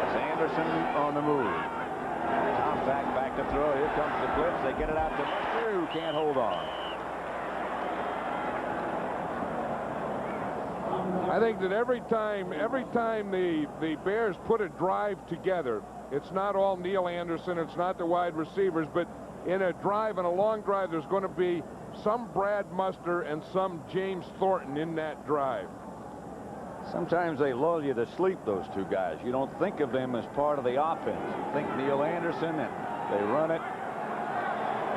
It's Anderson on the move. Tomczak back to throw. Here comes the blitz. They get it out to Muster, who can't hold on. I think that every time the Bears put a drive together, it's not all Neil Anderson, it's not the wide receivers, but in a drive, in a long drive, there's going to be some Brad Muster and some James Thornton in that drive. Sometimes they lull you to sleep, those two guys. You don't think of them as part of the offense. You think Neil Anderson, and they run it.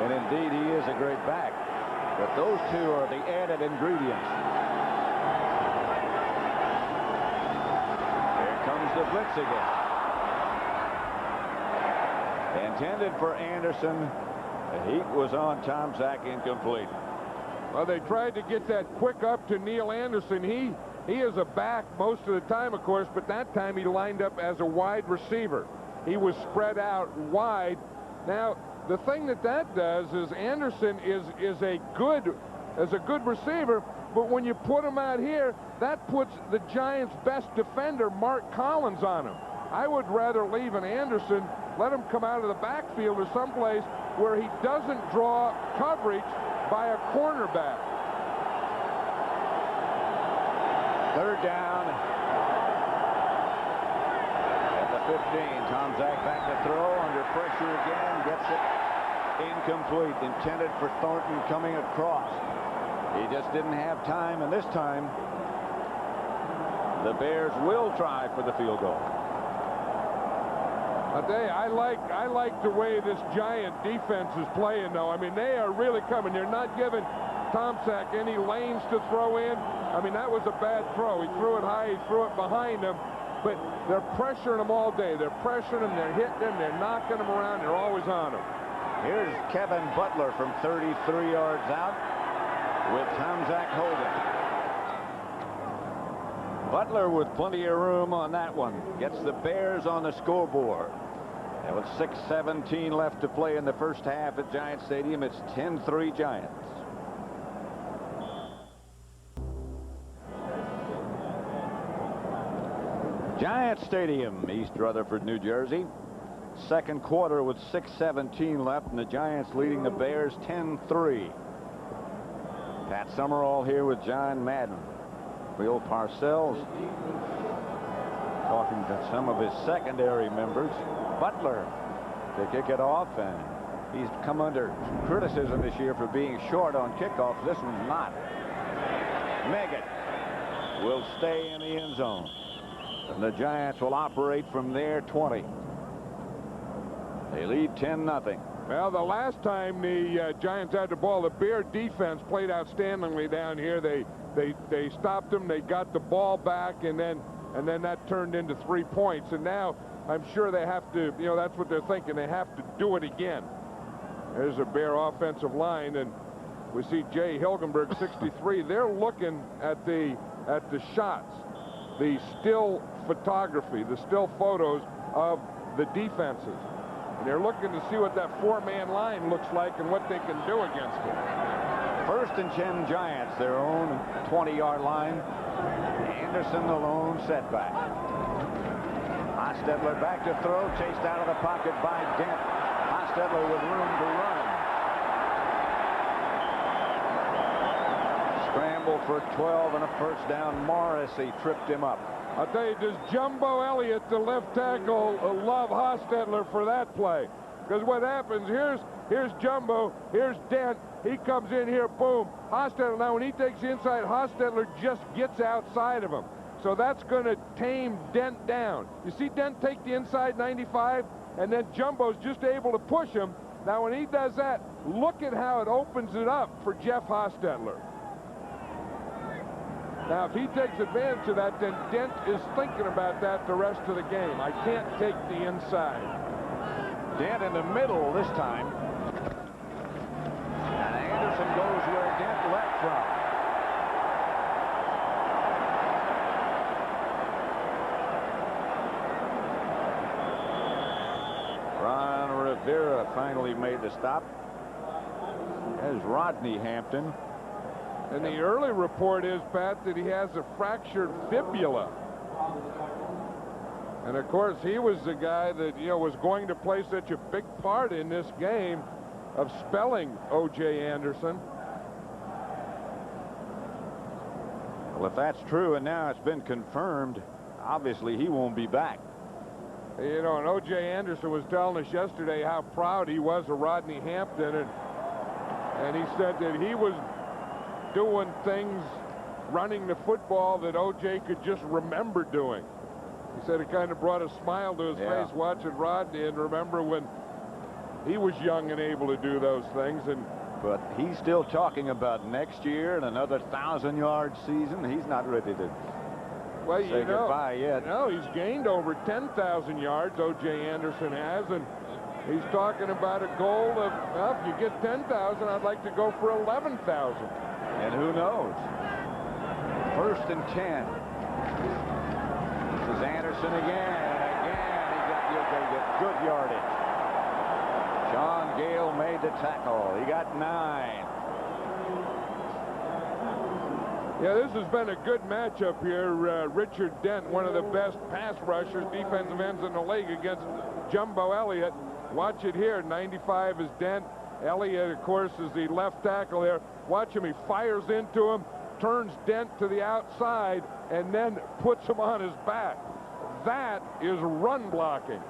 And indeed, he is a great back. But those two are the added ingredients. Here comes the blitz again. Intended for Anderson. The heat was on Tomczak, incomplete. Well, they tried to get that quick up to Neil Anderson. He is a back most of the time, of course, but that time he lined up as a wide receiver. He was spread out wide. Now, the thing that does is Anderson is a good receiver, but when you put him out here, that puts the Giants' best defender, Mark Collins, on him. I would rather leave an Anderson, let him come out of the backfield or someplace where he doesn't draw coverage by a cornerback. Third down at the 15. Tomczak back to throw, under pressure again, gets it incomplete. Intended for Thornton coming across. He just didn't have time, and this time the Bears will try for the field goal. I tell you, I like the way this Giant defense is playing, though. I mean, they are really coming. They're not giving Tomczak any lanes to throw in. I mean, that was a bad throw. He threw it high, he threw it behind him, but they're pressuring him all day. They're pressuring him, they're hitting him, they're knocking him around, they're always on him. Here's Kevin Butler from 33 yards out with Tomczak holding. Butler with plenty of room on that one. Gets the Bears on the scoreboard. And with 6:17 left to play in the first half at Giant Stadium, it's 10-3 Giants. Giant Stadium, East Rutherford, New Jersey. Second quarter with 6:17 left, and the Giants leading the Bears 10-3. Pat Summerall here with John Madden. Bill Parcells talking to some of his secondary members. Butler to kick it off, and he's come under criticism this year for being short on kickoffs. This one's not. Meggett will stay in the end zone, and the Giants will operate from their 20. They lead 10-0. Well, the last time the Giants had the ball, the Bear defense played outstandingly down here. They stopped them. They got the ball back, and then that turned into 3 points. And now I'm sure they have to, that's what they're thinking. They have to do it again. There's a Bear offensive line, and we see Jay Hilgenberg, 63. They're looking at the shots, the still photography, the still photos of the defenses. And they're looking to see what that 4-man line looks like and what they can do against it. First and 10 Giants, their own 20-yard line. Anderson, the lone setback. Hostetler back to throw, chased out of the pocket by Dent. Hostetler with room to run. Scramble for 12 and a first down. Morrissey tripped him up. I'll tell you, does Jumbo Elliott, the left tackle, love Hostetler for that play? Because what happens, here's Jumbo, here's Dent. He comes in here, boom. Hostetler, now when he takes the inside, Hostetler just gets outside of him. So that's going to tame Dent down. You see Dent take the inside 95, and then Jumbo's just able to push him. Now when he does that, look at how it opens it up for Jeff Hostetler. Now, if he takes advantage of that, then Dent is thinking about that the rest of the game. I can't take the inside. Dent in the middle this time. And Anderson goes where Dent left from. Ron Rivera finally made the stop. There's Rodney Hampton. And the early report is, Pat, that he has a fractured fibula. And of course, he was the guy that, was going to play such a big part in this game of spelling O.J. Anderson. Well, if that's true, and now it's been confirmed, obviously he won't be back. And O.J. Anderson was telling us yesterday how proud he was of Rodney Hampton, and he said that he was doing things, running the football that O.J. could just remember doing. He said it kind of brought a smile to his face watching Rodney and remember when he was young and able to do those things. But he's still talking about next year and another 1,000-yard season. He's not ready to say goodbye yet. No, he's gained over 10,000 yards, O.J. Anderson has, and he's talking about a goal of, well, if you get 10,000, I'd like to go for 11,000. And who knows? First and 10. This is Anderson again. And again, he got good yardage. Sean Gale made the tackle. He got 9. Yeah, this has been a good matchup here. Richard Dent, one of the best pass rushers, defensive ends in the league, against Jumbo Elliott. Watch it here. 95 is Dent. Elliott, of course, is the left tackle there. Watch him. He fires into him, turns Dent to the outside, and then puts him on his back. That is run blocking.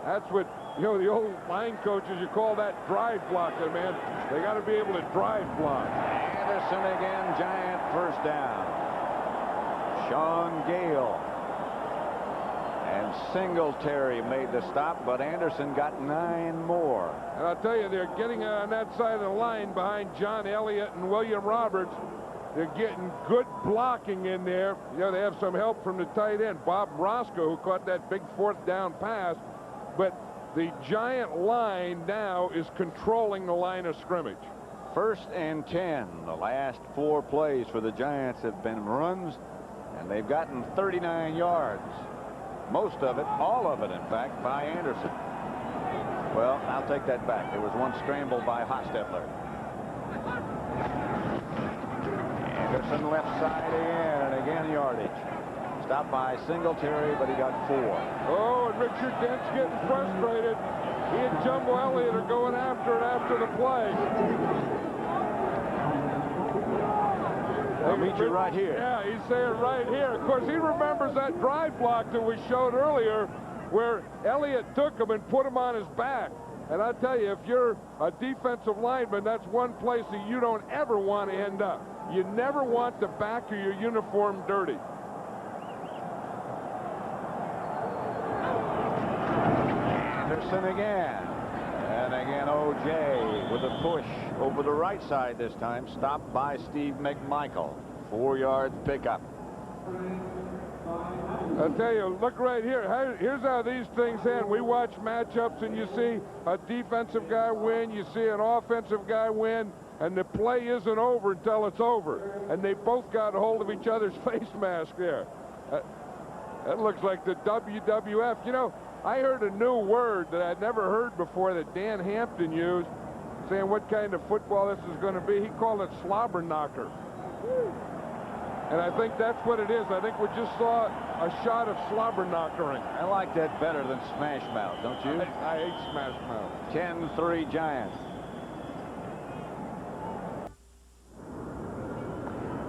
That's what, the old line coaches, you call that drive blocking, man. They got to be able to drive block. Anderson again, Giant first down. Sean Gale and Singletary made the stop, but Anderson got 9 more. And I'll tell you, they're getting on that side of the line behind John Elliott and William Roberts. They're getting good blocking in there. They have some help from the tight end, Bob Roscoe, who caught that big 4th down pass. But the Giant line now is controlling the line of scrimmage. First and 10. The last 4 plays for the Giants have been runs, And they've gotten 39 yards. Most of it, all of it, in fact, by Anderson. Well, I'll take that back. There was one scramble by Hostetler. Anderson left side again, and again yardage. Stopped by Singletary, but he got 4. Oh, and Richard Dent's getting frustrated. He and Jumbo Elliott are going after it after the play. I'll meet you right here. Yeah, he's saying right here. Of course, he remembers that drive block that we showed earlier where Elliott took him and put him on his back. And I tell you, if you're a defensive lineman, that's one place that you don't ever want to end up. You never want the back of your uniform dirty. Anderson again. And again, O.J. with a push over the right side this time. Stopped by Steve McMichael. 4-yard pickup. I'll tell you, look right here. Here's how these things end. We watch matchups, and you see a defensive guy win. You see an offensive guy win. And the play isn't over until it's over. And they both got a hold of each other's face mask there. That looks like the WWF. You know, I heard a new word that I'd never heard before that Dan Hampton used, saying what kind of football this is going to be. He called it slobber knocker. And I think that's what it is. I think we just saw a shot of slobber knockering. I like that better than smash mouth, don't you? I hate smash mouth. 10-3 Giants.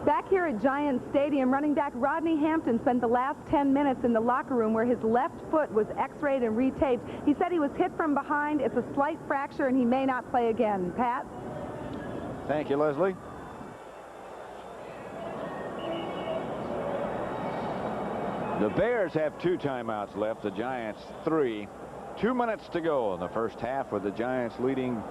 Back here at Giants Stadium, running back Rodney Hampton spent the last 10 minutes in the locker room where his left foot was x-rayed and retaped. He said he was hit from behind. It's a slight fracture, and he may not play again. Pat? Thank you, Leslie. The Bears have 2 timeouts left. The Giants 3. 2 minutes to go in the first half with the Giants leading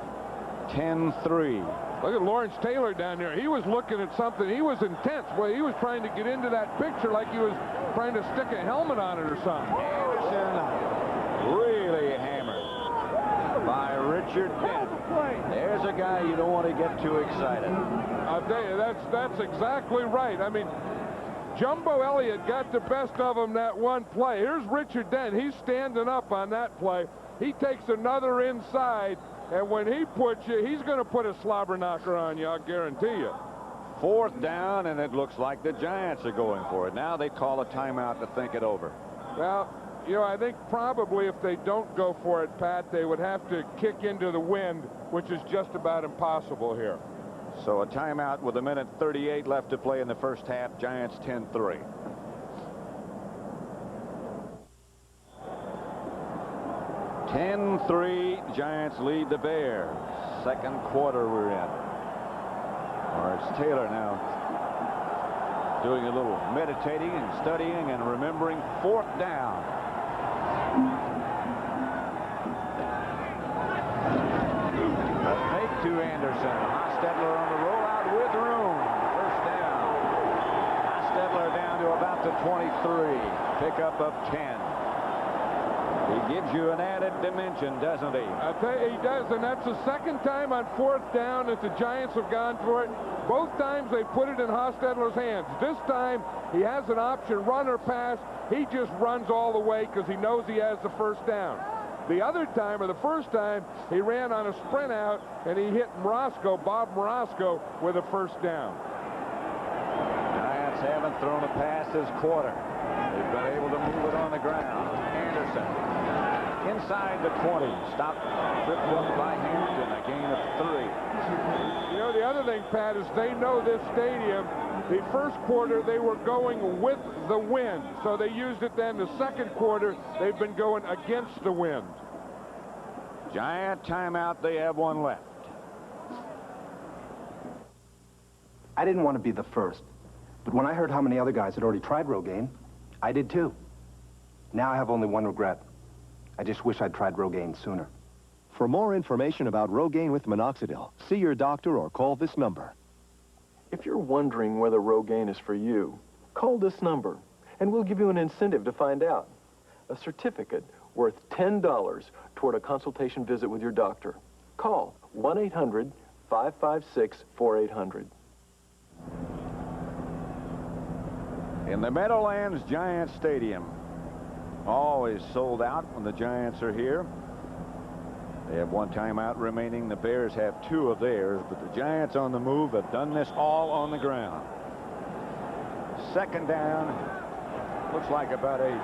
10-3. Look at Lawrence Taylor down there. He was looking at something. He was intense. Well, he was trying to get into that picture like he was trying to stick a helmet on it or something. Anderson really hammered by Richard Dent. There's a guy you don't want to get too excited. I'll tell you, that's exactly right. I mean, Jumbo Elliott got the best of him that one play. Here's Richard Dent. He's standing up on that play. He takes another inside. And when he puts you, he's going to put a slobber knocker on you, I'll guarantee you. 4th down, and it looks like the Giants are going for it. Now they call a timeout to think it over. Well, you know, I think probably if they don't go for it, Pat, they would have to kick into the wind, which is just about impossible here. So a timeout with 1:38 left to play in the first half. Giants 10-3. Giants lead the Bears. Second quarter we're in. Lawrence Taylor now doing a little meditating and studying and remembering 4th down. A fake to Anderson. Hostetler on the rollout with room. First down. Hostetler down to about the 23. Pickup of 10. He gives you an added dimension, doesn't he? I tell you, he does, and that's the second time on 4th down that the Giants have gone for it. Both times they put it in Hostetler's hands. This time he has an option, run or pass. He just runs all the way because he knows he has the first down. The other time, or the first time, he ran on a sprint out and he hit Bob Morosco with a first down. Giants haven't thrown a pass this quarter. They've been able to move it on the ground. Anderson inside the 20. Stopped, tripped up by Hampton. A gain of 3. You know, the other thing, Pat, is they know this stadium. The first quarter, they were going with the wind. So they used it then. The second quarter, they've been going against the wind. Giant timeout. They have 1 left. I didn't want to be the first. But when I heard how many other guys had already tried Rogaine, I did too. Now I have only one regret. I just wish I'd tried Rogaine sooner. For more information about Rogaine with minoxidil, see your doctor or call this number. If you're wondering whether Rogaine is for you, call this number, and we'll give you an incentive to find out. A certificate worth $10 toward a consultation visit with your doctor. Call 1-800-556-4800. In the Meadowlands Giants Stadium. Always sold out when the Giants are here. They have one timeout remaining. The Bears have 2 of theirs, but the Giants on the move have done this all on the ground. Second down. Looks like about 80.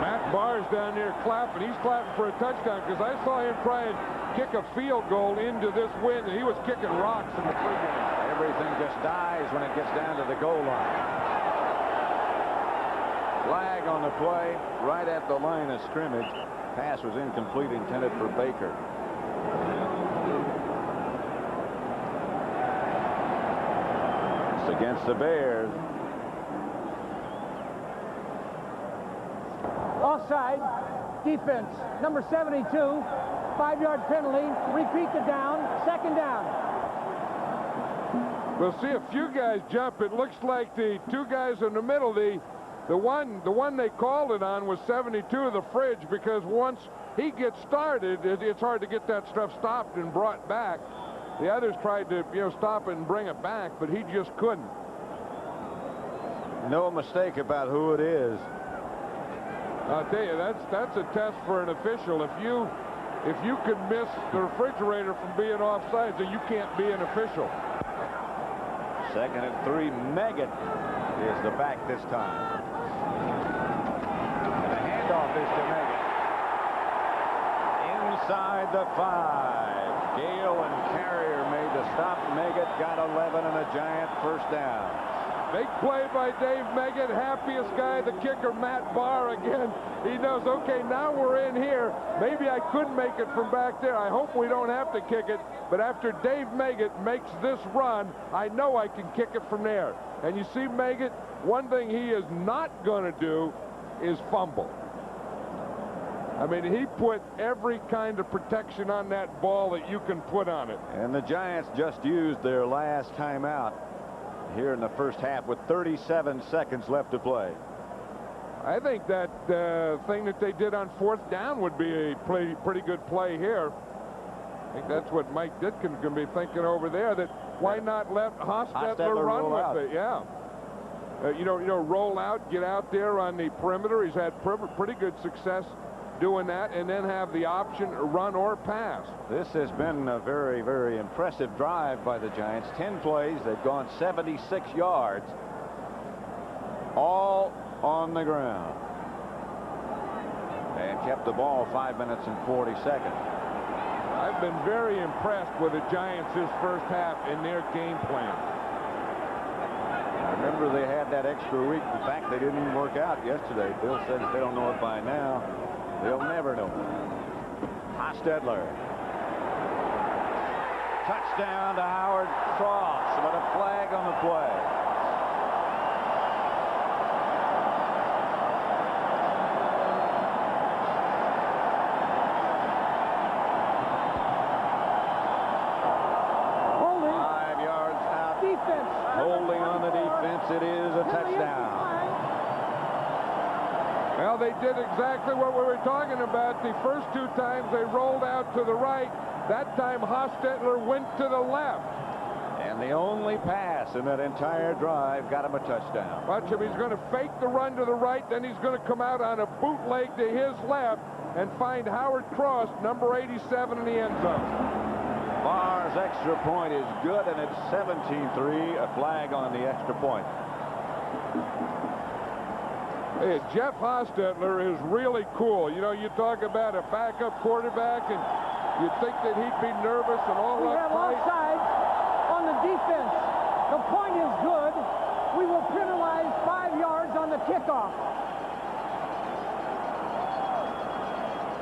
Matt Barr's down there clapping. He's clapping for a touchdown because I saw him try and kick a field goal into this wind, and he was kicking rocks in the pregame. Everything just dies when it gets down to the goal line. Flag on the play right at the line of scrimmage. Pass was incomplete, intended for Baker. It's against the Bears. Offside. Defense. Number 72. 5-yard penalty. Repeat the down. Second down. We'll see a few guys jump. It looks like the 2 guys in the middle, the one they called it on was 72 of the Fridge, because once he gets started, it's hard to get that stuff stopped and brought back. The others tried to, stop it and bring it back, but he just couldn't. No mistake about who it is. I'll tell you, that's a test for an official. If you could miss the refrigerator from being offside, then you can't be an official. Second and 3. Meggett is the back this time. And the handoff is to Meggett. Inside the 5. Gale and Carrier made the stop. Meggett got 11 and a Giant first down. Big play by Dave Meggett. Happiest guy, the kicker, Matt Barr again. He knows, okay, now we're in here. Maybe I couldn't make it from back there. I hope we don't have to kick it. But after Dave Meggett makes this run, I know I can kick it from there. And you see Meggett, one thing he is not going to do is fumble. I mean, he put every kind of protection on that ball that you can put on it. And the Giants just used their last timeout here in the first half with 37 seconds left to play. I think that thing that they did on 4th down would be a pretty good play here. I think that's what Mike Ditkin's going to be thinking over there, that why not let Hostetler run with it? Yeah. Roll out, get out there on the perimeter. He's had pretty good success doing that, and then have the option to run or pass. This has been a very, very impressive drive by the Giants. 10 plays. They've gone 76 yards. All on the ground. And kept the ball 5 minutes and 40 seconds. I've been very impressed with the Giants this first half in their game plan. I remember they had that extra week. In fact, they didn't even work out yesterday. Bill says if they don't know it by now, they'll never know. Hostetler. Touchdown to Howard Cross, but a flag on the play. Holding. 5 yards out. Defense. Holding on the defense. It is a touchdown. Well, they did exactly what we were talking about. The first 2 times they rolled out to the right. That time Hostetler went to the left. And the only pass in that entire drive got him a touchdown. Watch him. He's going to fake the run to the right. Then he's going to come out on a bootleg to his left and find Howard Cross, number 87, in the end zone. Barr's extra point is good, and it's 17-3. A flag on the extra point. Hey, Jeff Hostetler is really cool. You talk about a backup quarterback, and you'd think that he'd be nervous and all We that have fight. offside on the defense. The point is good. We will penalize 5 yards on the kickoff.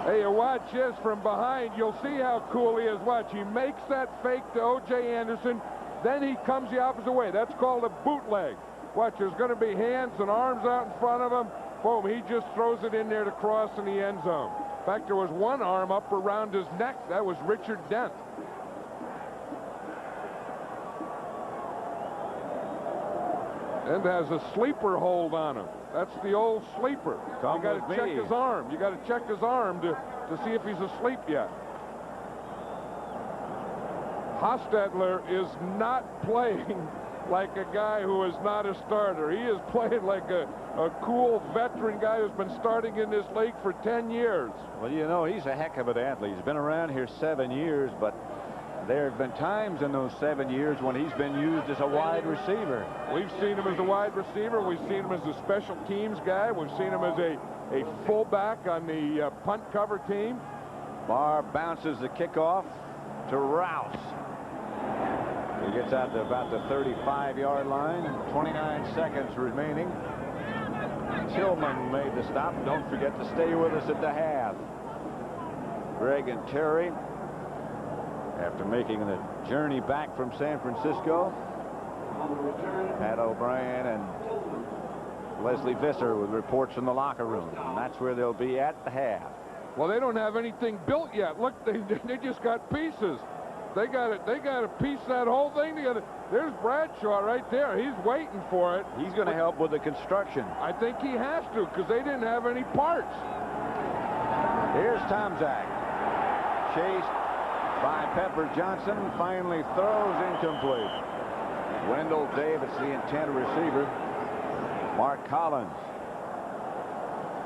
Hey, you watch this from behind. You'll see how cool he is. Watch, he makes that fake to O.J. Anderson. Then he comes the opposite way. That's called a bootleg. Watch, there's going to be hands and arms out in front of him. Boom, he just throws it in there to cross in the end zone. In fact, there was one arm up around his neck. That was Richard Dent. And has a sleeper hold on him. That's the old sleeper. You got to check his arm. You got to check his arm to see if he's asleep yet. Hostetler is not playing like a guy who is not a starter. He is playing like a cool veteran guy who's been starting in this league for 10 years. Well, you know, he's a heck of an athlete. He's been around here 7 years, but there have been times in those 7 years when he's been used as a wide receiver. We've seen him as a wide receiver. We've seen him as a special teams guy. We've seen him as a fullback on the punt cover team. Barr bounces the kickoff to Rouse. He gets out to about the 35-yard line. 29 seconds remaining. Tillman made the stop. Don't forget to stay with us at the half. Greg and Terry, after making the journey back from San Francisco, Pat O'Brien and Leslie Visser with reports from the locker room. And that's where they'll be at the half. Well, they don't have anything built yet. Look, they just got pieces. They got to piece that whole thing together. There's Bradshaw right there. He's waiting for it. He's going to help with the construction. I think he has to, because they didn't have any parts. Here's Tomczak. Chased by Pepper Johnson. Finally throws incomplete. Wendell Davis, the intended receiver. Mark Collins.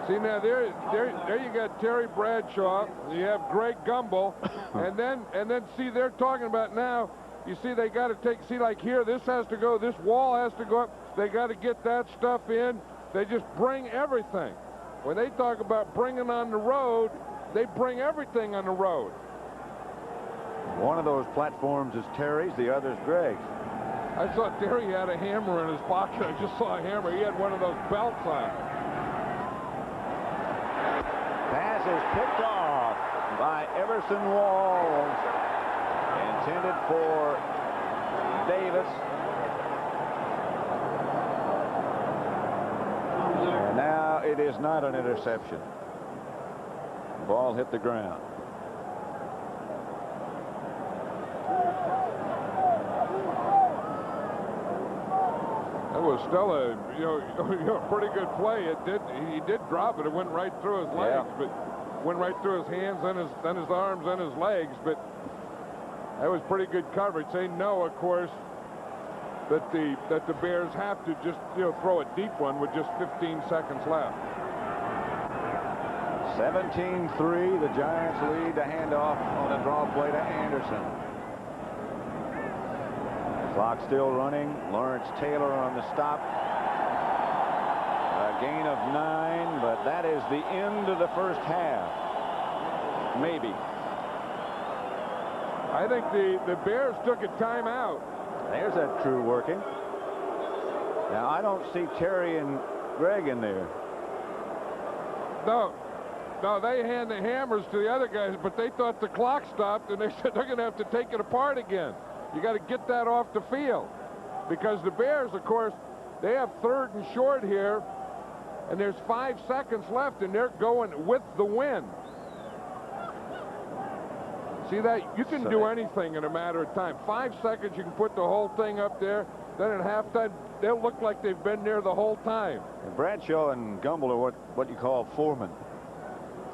See, now there you got Terry Bradshaw. You have Greg Gumbel, and then see, they're talking about now. You see, they got to take. See, like here, this has to go. This wall has to go up. They got to get that stuff in. They just bring everything. When they talk about bringing on the road, they bring everything on the road. One of those platforms is Terry's. The other's Greg's. I saw Terry had a hammer in his pocket. I just saw a hammer. He had one of those belts on. Pass is picked off by Everson Walls. Intended for Davis. And now it is not an interception. The ball hit the ground. That was still a pretty good play. He did drop it. It went right through his legs, but went right through his hands, then his arms, and his legs. But that was pretty good coverage. They know, of course, that the Bears have to just throw a deep one with just 15 seconds left. 17-3. The Giants lead the handoff on a draw play to Anderson. Clock still running. Lawrence Taylor on the stop. A gain of 9, but that is the end of the first half. Maybe. I think the Bears took a timeout. There's that true working. Now, I don't see Terry and Greg in there. No, they hand the hammers to the other guys, but they thought the clock stopped, and they said they're going to have to take it apart again. You got to get that off the field, because the Bears, of course, they have 3rd and short here, and there's 5 seconds left, and they're going with the wind. See that? You can do anything in a matter of time. 5 seconds, you can put the whole thing up there. Then at halftime, they'll look like they've been there the whole time. And Bradshaw and Gumbel are what you call foremen.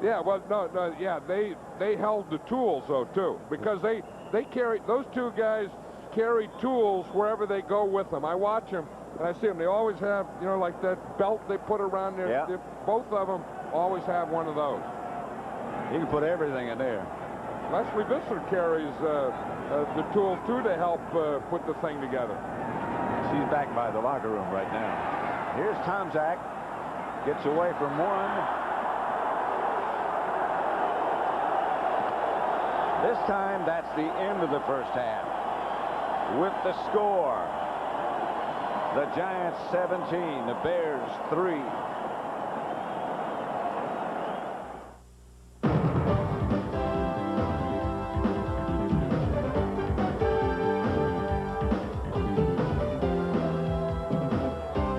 Yeah, well, no, yeah, they held the tools though too, because they carry, those two guys carry tools wherever they go with them. I watch them and I see them. They always have, like that belt they put around their. Yeah. Both of them always have one of those. You can put everything in there. Leslie Visser carries the tools too to help put the thing together. She's back by the locker room right now. Here's Tomczak. Gets away from one. This time, that's the end of the first half. With the score, the Giants 17, the Bears 3.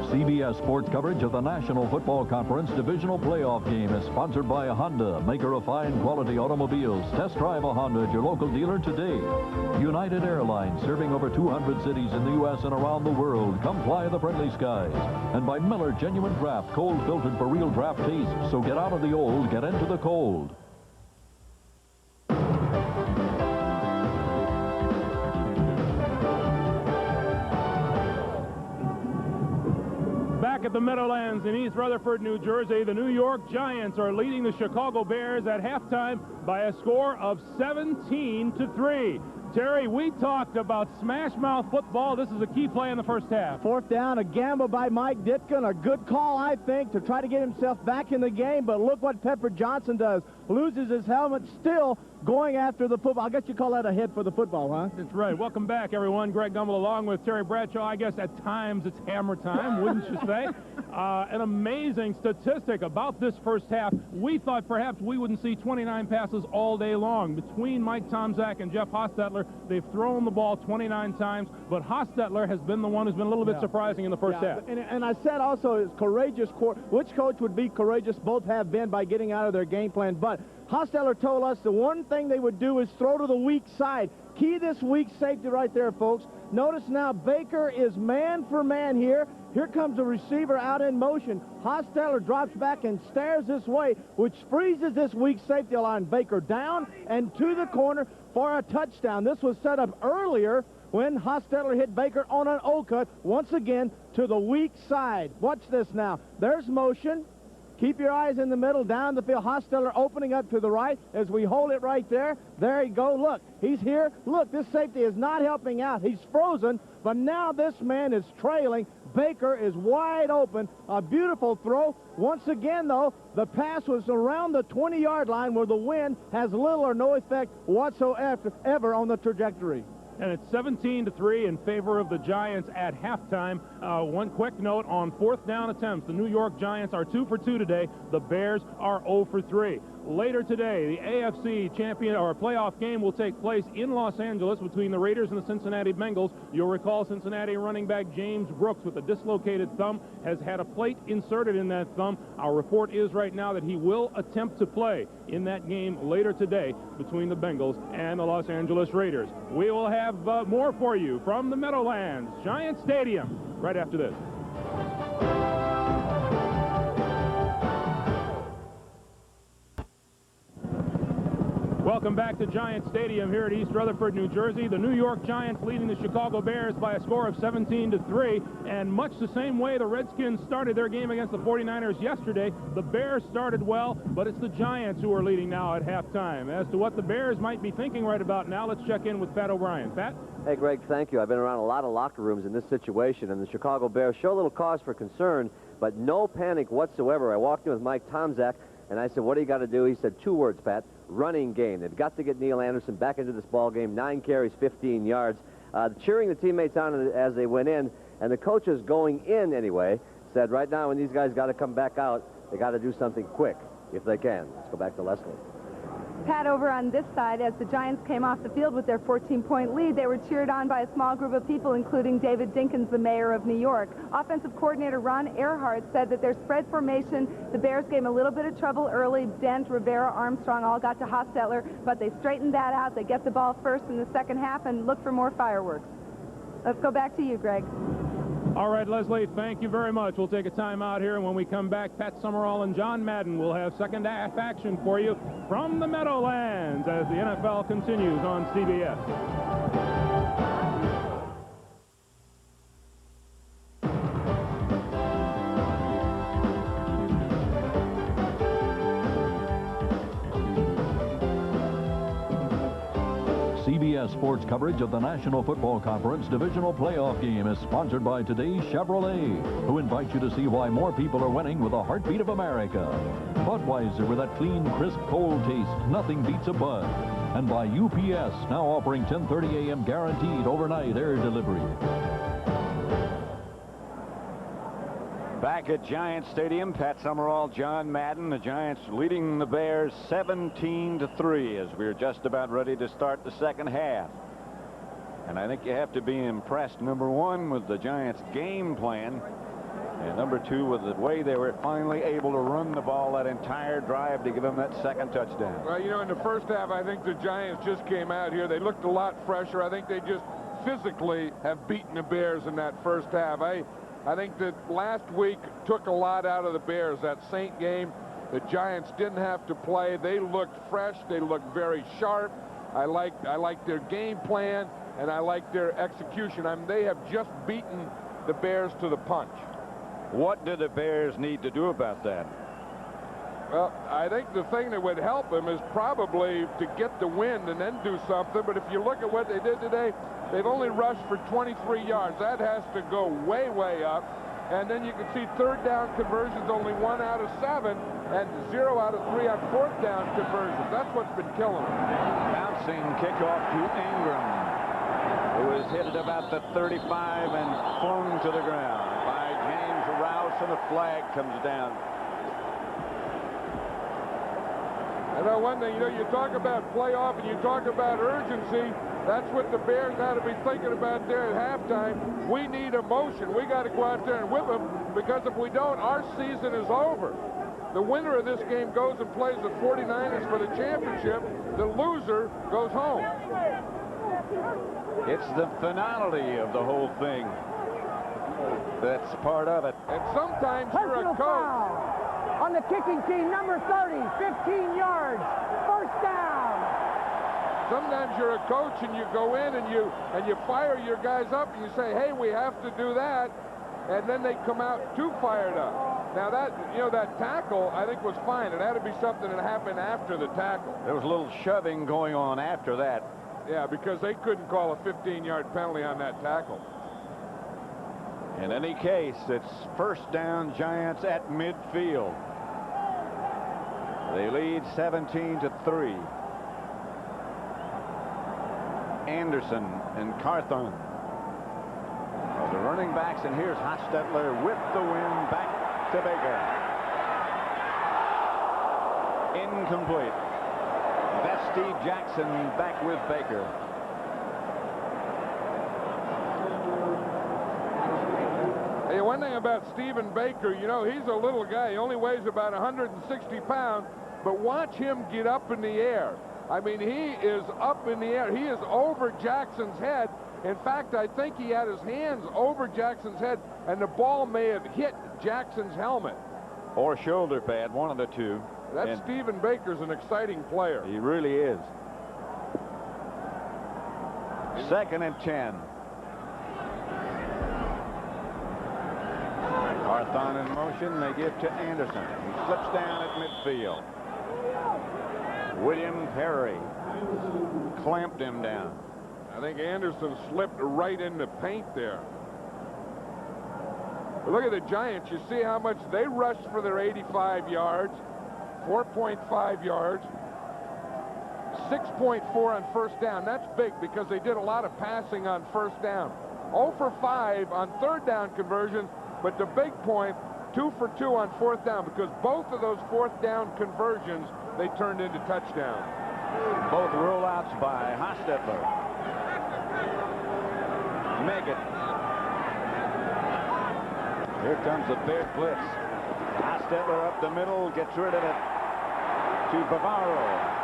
CBS Sports coverage of the National Football Conference Divisional Playoff game is sponsored by Honda, maker of fine quality automobiles. Test drive a Honda at your local dealer today. United Airlines, serving over 200 cities in the U.S. and around the world. Come fly the friendly skies. And by Miller Genuine Draft, cold filtered for real draft taste. So get out of the old, get into the cold. at the Meadowlands in East Rutherford, New Jersey. The New York Giants are leading the Chicago Bears at halftime by a score of 17-3. Terry, we talked about smash mouth football. This is a key play in the first half. Fourth down, a gamble by Mike Ditka. A good call, I think, to try to get himself back in the game. But look what Pepper Johnson does. Loses his helmet, still going after the football. I guess you call that a hit for the football, huh? That's right. Welcome back, everyone. Greg Gumbel along with Terry Bradshaw. I guess at times it's hammer time, wouldn't you say? An amazing statistic about this first half. We thought perhaps we wouldn't see 29 passes all day long. Between Mike Tomczak and Jeff Hostetler, they've thrown the ball 29 times, but Hostetler has been the one who's been a little bit surprising in the first half. And I said also, is courageous. Which coach would be courageous? Both have been by getting out of their game plan. But Hostetler told us the one thing they would do is throw to the weak side. Key this weak safety right there, folks. Notice now Baker is man for man here. Here comes the receiver out in motion. Hostetler drops back and stares this way, which freezes this weak safety line. Baker down and to the corner for a touchdown. This was set up earlier when Hostetler hit Baker on an O-cut, once again to the weak side. Watch this now. There's motion. Keep your eyes in the middle, down the field. Hostetler opening up to the right as we hold it right there. There you go. Look, he's here. Look, this safety is not helping out. He's frozen, but now this man is trailing. Baker is wide open. A beautiful throw. Once again, though, the pass was around the 20-yard line where the wind has little or no effect whatsoever on the trajectory. And it's 17-3 in favor of the Giants at halftime. One quick note on fourth down attempts. The New York Giants are 2 for 2 today. The Bears are 0 for 3. Later today, the AFC champion or playoff game will take place in Los Angeles between the Raiders and the Cincinnati Bengals. You'll recall Cincinnati running back James Brooks with a dislocated thumb has had a plate inserted in that thumb. Our report is right now that he will attempt to play in that game later today between the Bengals and the Los Angeles Raiders. We will have more for you from the Meadowlands Giant Stadium right after this. Welcome back to Giant Stadium here at East Rutherford, New Jersey. The New York Giants leading the Chicago Bears by a score of 17-3, and much the same way the Redskins started their game against the 49ers yesterday. The Bears started well, but it's the Giants who are leading now at halftime. As to what the Bears might be thinking right about now, let's check in with Pat O'Brien. Pat? Hey, Greg, thank you. I've been around a lot of locker rooms in this situation, and the Chicago Bears show a little cause for concern, but no panic whatsoever. I walked in with Mike Tomczak, and I said, what do you got to do? He said 2 words, Pat. Running game. They've got to get Neil Anderson back into this ball game. 9 carries, 15 yards. Cheering the teammates on as they went in, and the coaches going in anyway said right now when these guys got to come back out, they got to do something quick if they can. Let's go back to Leslie. Pat, over on this side, as the Giants came off the field with their 14-point lead, they were cheered on by a small group of people, including David Dinkins, the mayor of New York. Offensive coordinator Ron Earhart said that their spread formation, the Bears gave them a little bit of trouble early. Dent, Rivera, Armstrong all got to Hostetler, but they straightened that out. They get the ball first in the second half and look for more fireworks. Let's go back to you, Greg. All right, Leslie, thank you very much. We'll take a time out here, and when we come back, Pat Summerall and John Madden will have second half action for you from the Meadowlands as the NFL continues on CBS. CBS Sports coverage of the National Football Conference Divisional Playoff game is sponsored by today's Chevrolet, who invites you to see why more people are winning with the heartbeat of America. Budweiser, with that clean, crisp, cold taste, nothing beats a Bud. And by UPS, now offering 10:30 a.m. guaranteed overnight air delivery. Back at Giant Stadium, Pat Summerall, John Madden, the Giants leading the Bears 17-3 as we're just about ready to start the second half. And I think you have to be impressed, number one, with the Giants' game plan, and number two, with the way they were finally able to run the ball that entire drive to give them that second touchdown. Well, you know, in the first half, I think the Giants just came out here. They looked a lot fresher. I think they just physically have beaten the Bears in that first half. I think that last week took a lot out of the Bears. That Saint game, the Giants didn't have to play. They looked fresh. They looked very sharp. I like their game plan, and I like their execution. I mean, they have just beaten the Bears to the punch. What do the Bears need to do about that? Well, I think the thing that would help them is probably to get the win and then do something. But if you look at what they did today, they've only rushed for 23 yards. That has to go way, way up. And then you can see third down conversions, only 1 out of 7, and 0 out of 3 on fourth down conversions. That's what's been killing them. Bouncing kickoff to Ingram, who is hit at about the 35 and flung to the ground by James Rouse, and a flag comes down. You know, one thing, you talk about playoff and you talk about urgency. That's what the Bears ought to be thinking about there at halftime. We need emotion. We got to go out there and whip them, because if we don't, our season is over. The winner of this game goes and plays the 49ers for the championship. The loser goes home. It's the finality of the whole thing that's part of it. And sometimes you're a coach. On the kicking team, number 30, 15 yards, first down. Sometimes you're a coach and you go in and you fire your guys up and you say, hey, we have to do that, and then they come out too fired up. Now that tackle I think was fine. It had to be something that happened after the tackle. There was a little shoving going on after that. Yeah, because they couldn't call a 15-yard penalty on that tackle. In any case, it's first down, Giants at midfield. They lead 17-3. Anderson and Carthon are the running backs, and here's Hostetler with the win, back to Baker. Incomplete. That's Steve Jackson back with Baker. Hey, one thing about Stephen Baker, he's a little guy. He only weighs about 160 pounds, but watch him get up in the air. I mean, he is up in the air. He is over Jackson's head. In fact, I think he had his hands over Jackson's head, and the ball may have hit Jackson's helmet. Or shoulder pad, one of the two. That Stephen Baker's an exciting player. He really is. 2nd and 10. Carthon in motion. They give to Anderson. He slips down at midfield. William Perry clamped him down. I think Anderson slipped right in the paint there. But look at the Giants. You see how much they rushed for their 85 yards, 4.5 yards, 6.4 on first down. That's big because they did a lot of passing on first down. 0 for 5 on third down conversions, but the big point, 2 for 2 on fourth down, because both of those fourth down conversions they turned into touchdowns. Both rollouts by Hostetler. Meggett. Here comes the Bear blitz. Hostetler up the middle, gets rid of it to Bavaro.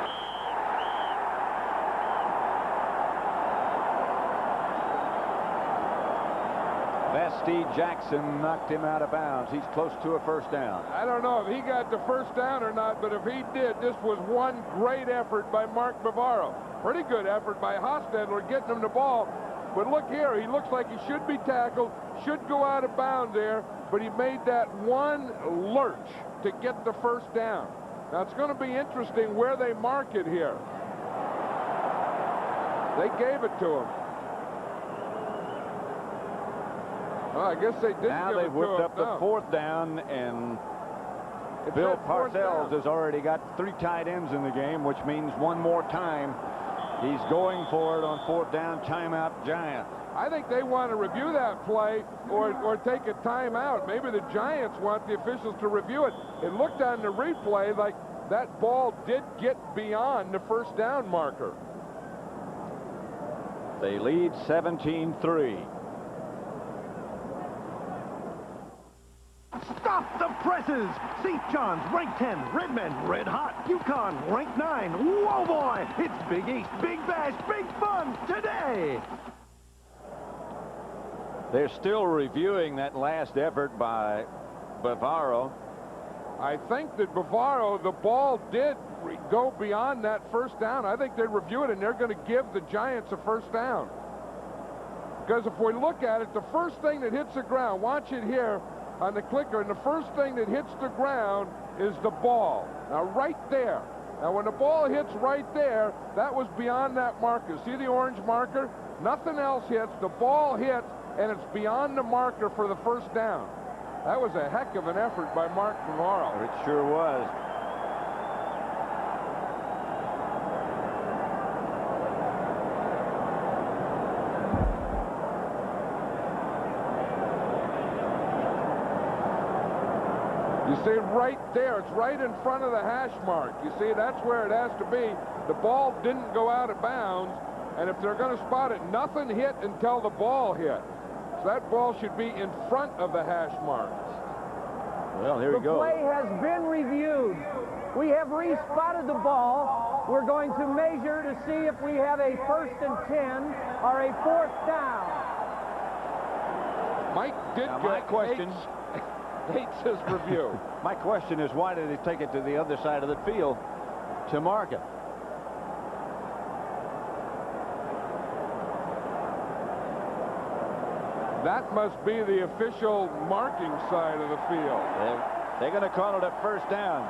Steve Jackson knocked him out of bounds. He's close to a first down. I don't know if he got the first down or not, but if he did, this was one great effort by Mark Bavaro. Pretty good effort by Hostetler getting him the ball. But look here, he looks like he should be tackled, should go out of bounds there, but he made that one lurch to get the first down. Now, it's going to be interesting where they mark it here. They gave it to him. Well, I guess they did. Now they've whipped up the fourth down, and Bill Parcells has already got 3 tight ends in the game, which means one more time he's going for it on fourth down. Timeout, Giants. I think they want to review that play or take a timeout. Maybe the Giants want the officials to review it. It looked on the replay like that ball did get beyond the first down marker. They lead 17-3. Stop the presses! St. John's ranked 10, Redmond red hot, Yukon ranked 9. Whoa, boy! It's Big East, Big Bash, Big Fun today! They're still reviewing that last effort by Bavaro. I think that Bavaro, the ball did go beyond that first down. I think they review it, and they're going to give the Giants a first down. Because if we look at it, the first thing that hits the ground, watch it here, on the clicker, and the first thing that hits the ground is the ball. Now, right there. Now, when the ball hits right there, that was beyond that marker. See the orange marker? Nothing else hits. The ball hits, and it's beyond the marker for the first down. That was a heck of an effort by Mark Bavaro. It sure was. You see right there, it's right in front of the hash mark. You see, that's where it has to be. The ball didn't go out of bounds, and if they're going to spot it, nothing hit until the ball hit. So that ball should be in front of the hash mark. Well, here we go. The play has been reviewed. We have re-spotted the ball. We're going to measure to see if we have a 1st and 10 or a 4th down. Mike did now, my question hates his review. My question is, why did he take it to the other side of the field to mark it? That must be the official marking side of the field. They're going to call it a 1st down.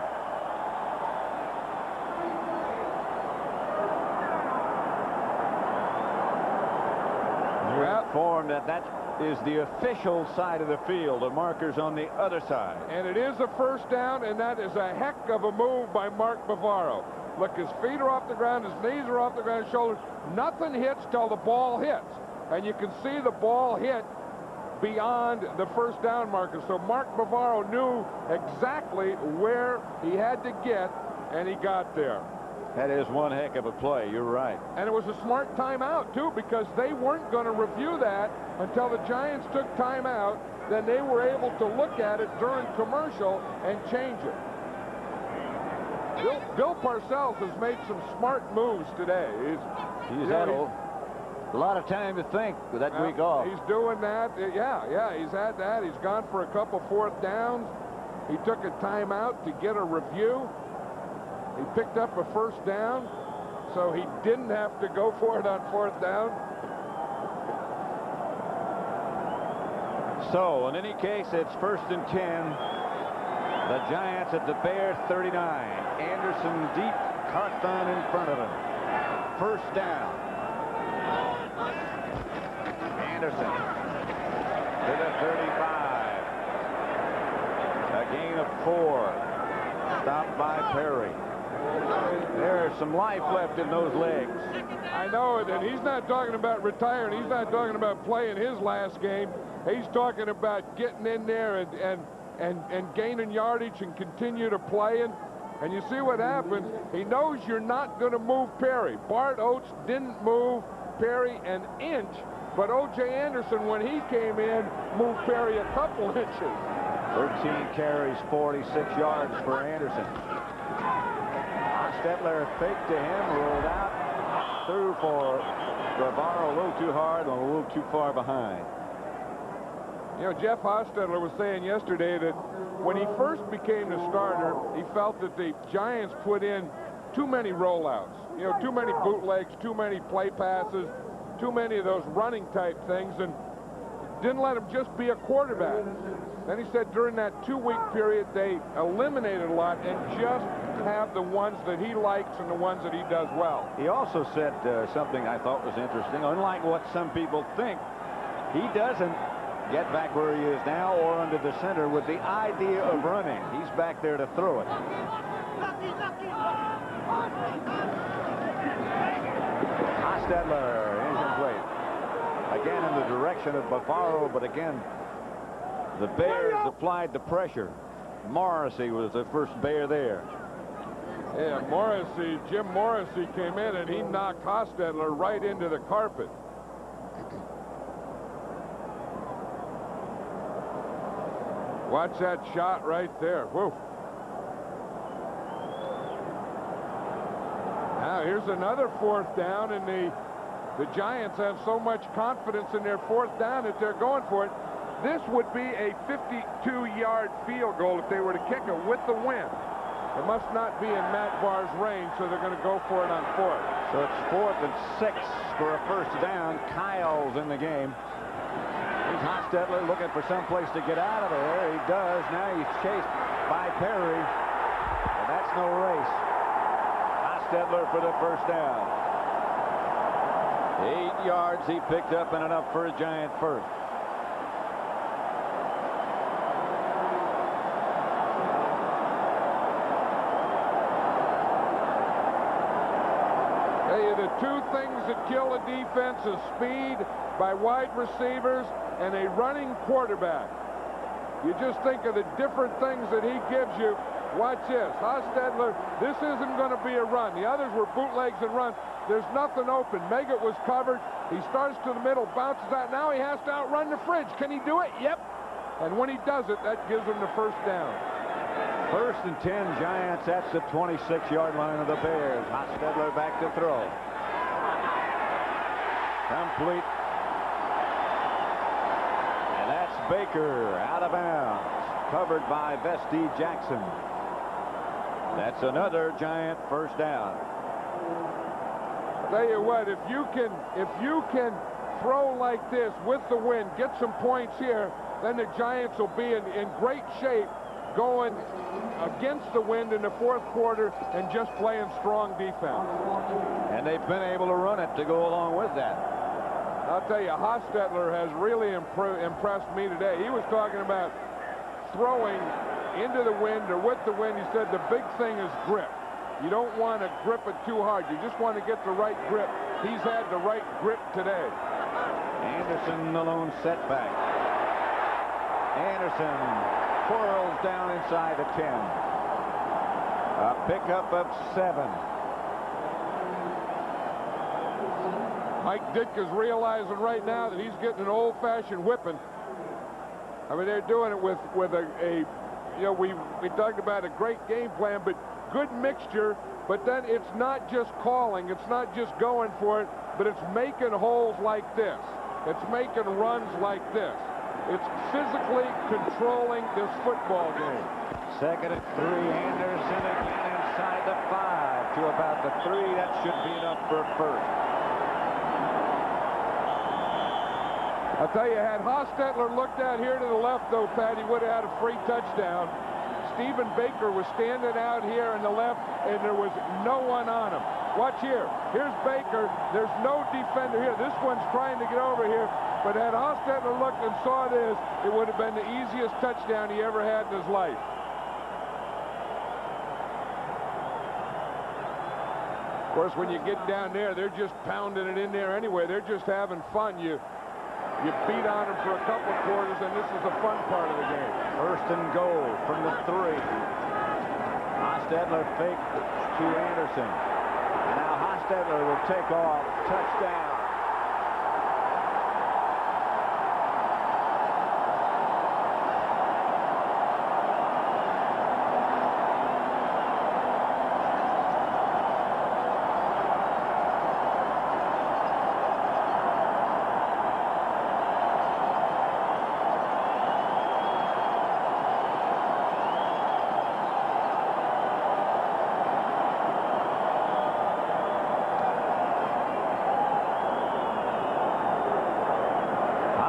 You're informed that that is the official side of the field. The marker's on the other side. And it is a 1st down, and that is a heck of a move by Mark Bavaro. Look, his feet are off the ground, his knees are off the ground, his shoulders. Nothing hits till the ball hits. And you can see the ball hit beyond the 1st down marker. So Mark Bavaro knew exactly where he had to get, and he got there. That is one heck of a play. You're right. And it was a smart timeout, too, because they weren't going to review that until the Giants took timeout. Then they were able to look at it during commercial and change it. Bill Parcells has made some smart moves today. He's had a lot of time to think with that week off. He's doing that. Yeah, he's had that. He's gone for a couple 4th downs. He took a timeout to get a review. He picked up a 1st down, so he didn't have to go for it on 4th down. So, in any case, it's 1st and 10. The Giants at the Bears 39. Anderson deep, Carthon in front of him. 1st down. Anderson to the 35. A gain of 4. Stopped by Perry. There's some life left in those legs. I know it, and he's not talking about retiring. He's not talking about playing his last game. He's talking about getting in there and gaining yardage and continue to play. And you see what happens. He knows you're not going to move Perry. Bart Oates didn't move Perry an inch, but O.J. Anderson, when he came in, moved Perry a couple inches. 13 carries, 46 yards for Anderson. Stetler faked to him, rolled out, threw for Bavaro a little too hard and a little too far behind. You know, Jeff Hostetler was saying yesterday that when he first became the starter, he felt that the Giants put in too many rollouts. You know, too many bootlegs, too many play passes, too many of those running type things, and didn't let him just be a quarterback. Then he said during that 2-week period, they eliminated a lot and just have the ones that he likes and the ones that he does well. He also said something I thought was interesting. Unlike what some people think, he doesn't get back where he is now or under the center with the idea of running. He's back there to throw it. Hostetler is in place. Again in the direction of Bavaro, but again, the Bears applied the pressure. Morrissey was the first Bear there. Yeah, Jim Morrissey came in and he knocked Hostetler right into the carpet. Watch that shot right there. Whoa. Now here's another 4th down, and the Giants have so much confidence in their 4th down that they're going for it. This would be a 52-yard field goal if they were to kick it with the wind. It must not be in Matt Barr's range, so they're going to go for it on 4th. So it's 4th and 6 for a 1st down. Kyle's in the game. Here's Hostetler looking for some place to get out of there. He does. Now he's chased by Perry. And that's no race. Hostetler for the first down. 8 yards he picked up and enough for a Giant first. The two things that kill a defense is speed by wide receivers and a running quarterback. You just think of the different things that he gives you. Watch this. Hostetler, this isn't going to be a run. The others were bootlegs and runs. There's nothing open. Meggett was covered. He starts to the middle, bounces out. Now he has to outrun the fridge. Can he do it? Yep. And when he does it, that gives him the first down. First and 10 Giants. That's the 26-yard line of the Bears. Hostetler back to throw. Complete. And that's Baker out of bounds. Covered by Vesti Jackson. That's another Giant first down. Tell you what, if you can throw like this with the wind, get some points here, then the Giants will be in great shape going against the wind in the fourth quarter and just playing strong defense. And they've been able to run it to go along with that. I'll tell you, Hostetler has really impressed me today. He was talking about throwing into the wind or with the wind. He said the big thing is grip. You don't want to grip it too hard. You just want to get the right grip. He's had the right grip today. Anderson, the lone setback. Anderson twirls down inside the 10. A pickup of 7. Mike Ditka's realizing right now that he's getting an old-fashioned whipping. I mean, they're doing it with a you know, we talked about a great game plan, but good mixture. But then it's not just calling, it's not just going for it, but it's making holes like this. It's making runs like this. It's physically controlling this football game. Second and 3. Anderson again inside the 5 to about the 3. That should be enough for a first. I'll tell you, had Hostetler looked out here to the left, though, Pat, he would have had a free touchdown. Stephen Baker was standing out here on the left, and there was no one on him. Watch here. Here's Baker. There's no defender here. This one's trying to get over here. But had Hostetler looked and saw this, it would have been the easiest touchdown he ever had in his life. Of course, when you get down there, they're just pounding it in there anyway. They're just having fun. You beat on them for a couple of quarters, and this is the fun part of the game. First and goal from the 3. Hostetler fake to Anderson. And now Hostetler will take off. Touchdown.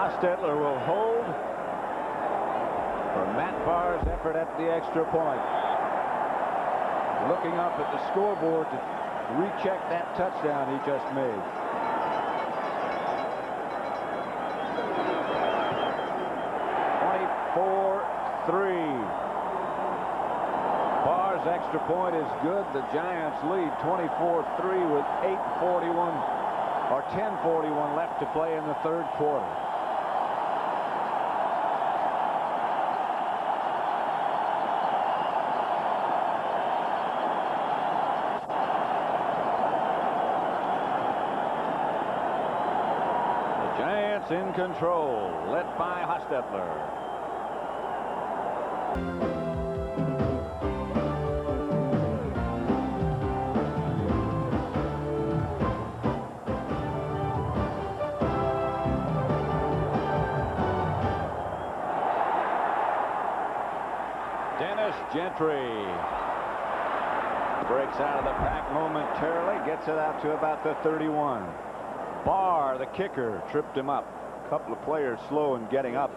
Hostetler will hold for Matt Barr's effort at the extra point. Looking up at the scoreboard to recheck that touchdown he just made. Barr's extra point is good. The Giants lead 24-3 with 8:41 or 10:41 left to play in the third quarter. In control, led by Hostetler. Dennis Gentry breaks out of the pack momentarily, gets it out to about the 31. Barr, the kicker, tripped him up. A couple of players slow in getting up.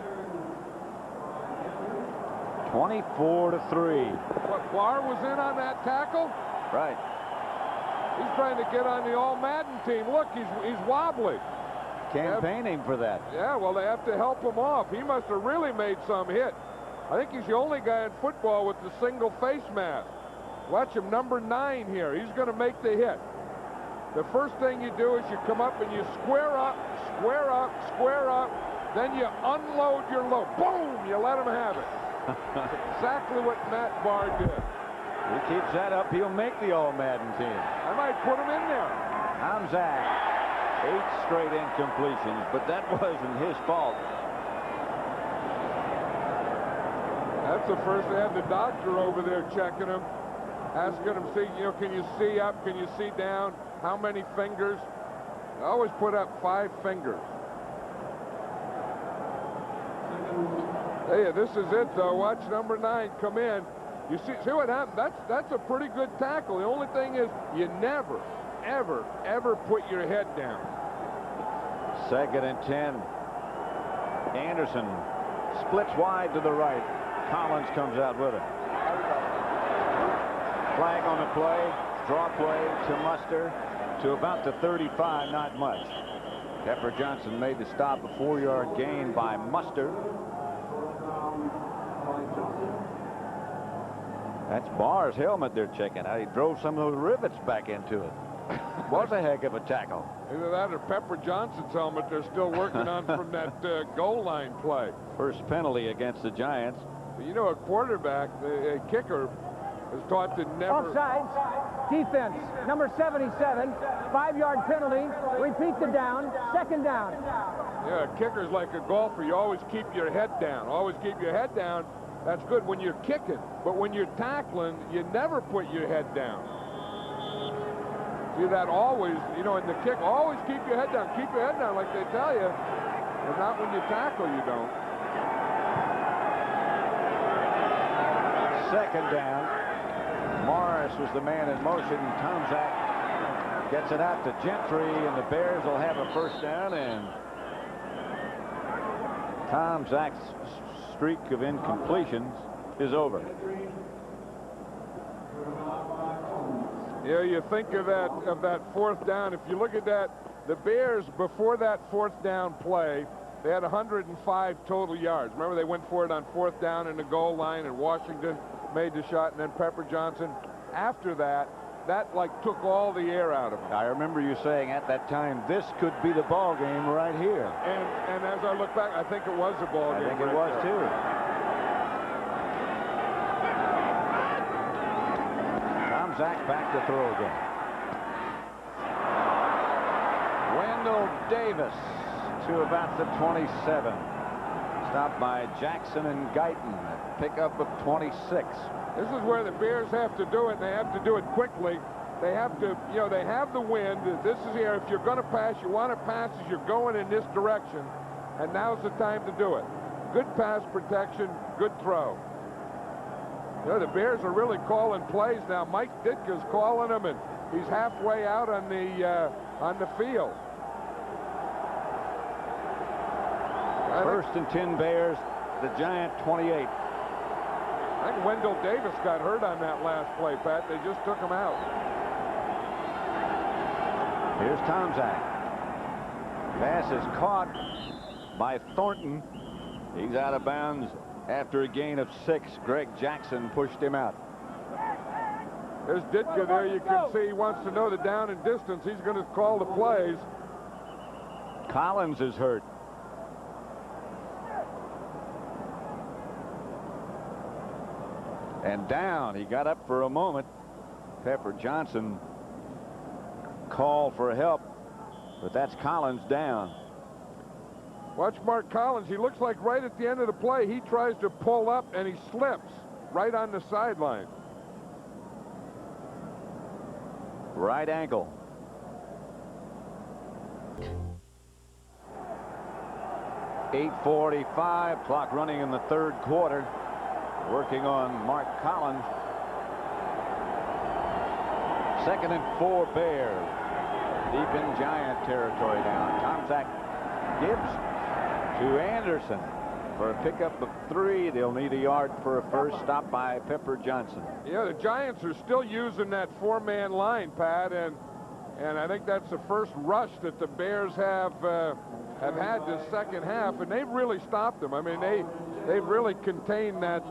24-3. What, Barr was in on that tackle? Right. He's trying to get on the All-Madden team. Look, he's wobbly. Campaigning for that. Yeah, well, they have to help him off. He must have really made some hit. I think he's the only guy in football with the single face mask. Watch him, number 9 here. He's going to make the hit. The first thing you do is you come up and you square up, square up, square up. Then you unload your load. Boom! You let him have it. That's exactly what Matt Barr did. He keeps that up, he'll make the All-Madden team. I might put him in there. Tomczak, 8 straight incompletions, but that wasn't his fault. That's the first. They had the doctor over there checking him, asking him, see, you know, can you see up? Can you see down? How many fingers? I always put up 5 fingers. Hey, this is it, though. Watch number 9 come in. You see what happened? That's a pretty good tackle. The only thing is you never, ever, ever put your head down. 2nd and 10. Anderson splits wide to the right. Collins comes out with it. Flag on the play. Draw play to Muster to about the 35, not much. Pepper Johnson made the stop, a 4-yard gain by Muster. That's Barr's helmet they're checking out. He drove some of those rivets back into it. Was a heck of a tackle. Either that or Pepper Johnson's helmet they're still working on from that goal line play. First penalty against the Giants. You know, a quarterback, a kicker, is taught to never... Offsides. Defense, number 77, 5-yard penalty. Repeat the down, 2nd down. Yeah, a kicker's like a golfer. You always keep your head down. Always keep your head down. That's good when you're kicking. But when you're tackling, you never put your head down. See that always, you know, in the kick, always keep your head down. Keep your head down like they tell you. But not when you tackle, you don't. 2nd down. Morris was the man in motion. Tomczak gets it out to Gentry, and the Bears will have a 1st down, and Tomczak's streak of incompletions is over. Yeah, you think of that 4th down. If you look at that, the Bears, before that 4th down play, they had 105 total yards. Remember, they went for it on 4th down in the goal line, and Washington made the shot, and then Pepper Johnson. After that like took all the air out of him. I remember you saying at that time, this could be the ball game right here. And as I look back, I think it was a ball game. I think it was too. Tomczak back to throw again. Wendell Davis to about the 27. Stopped by Jackson and Guyton. Pickup of 26. This is where the Bears have to do it, and they have to do it quickly. They have to, you know, they have the wind. This is here. If you're going to pass, you want to pass as you're going in this direction, and now's the time to do it. Good pass protection, good throw. You know, the Bears are really calling plays now. Mike Ditka's calling them, and he's halfway out on the field. 1st and 10 Bears, the Giant 28. I think Wendell Davis got hurt on that last play, Pat. They just took him out. Here's Tomczak. Pass is caught by Thornton. He's out of bounds after a gain of 6. Greg Jackson pushed him out. There's Ditka there. You can see he wants to know the down and distance. He's going to call the plays. Collins is hurt. And down. He got up for a moment. Pepper Johnson called for help, but that's Collins down. Watch Mark Collins. He looks like right at the end of the play, he tries to pull up and he slips right on the sideline. Right ankle. .8:45, clock running in the 3rd quarter. Working on Mark Collins. 2nd and 4 Bears. Deep in Giant territory now. Tomczak gives to Anderson for a pickup of 3. They'll need a yard for a first. Stop by Pepper Johnson. Yeah, the Giants are still using that 4-man line, Pat, and I think that's the first rush that the Bears have had this second half, and they've really stopped them. I mean, they've really contained that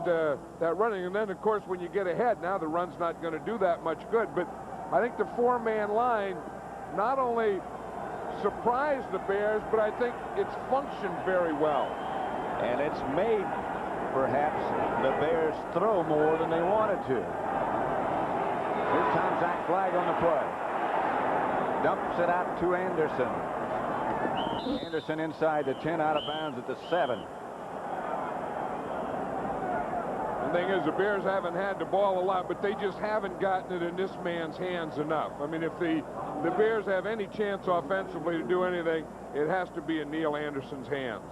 running, and then of course when you get ahead, now the run's not going to do that much good. But I think the 4-man line not only surprised the Bears, but I think it's functioned very well. And it's made, perhaps, the Bears throw more than they wanted to. Here's Tom Zach, flag on the play. Dumps it out to Anderson. Anderson inside the 10, out of bounds at the 7. The thing is, the Bears haven't had the ball a lot, but they just haven't gotten it in this man's hands enough. I mean, if the Bears have any chance offensively to do anything, it has to be in Neil Anderson's hands.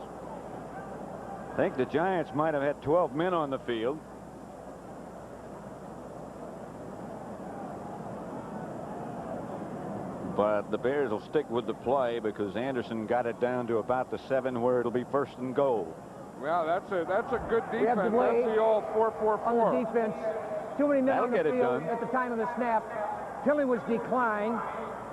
I think the Giants might have had 12 men on the field. But the Bears will stick with the play because Anderson got it down to about the 7 where it'll be 1st and goal. Well, that's a good defense. That's the all 4-4-4. On the defense. Too many men on the field done at the time of the snap. Tilly was declined.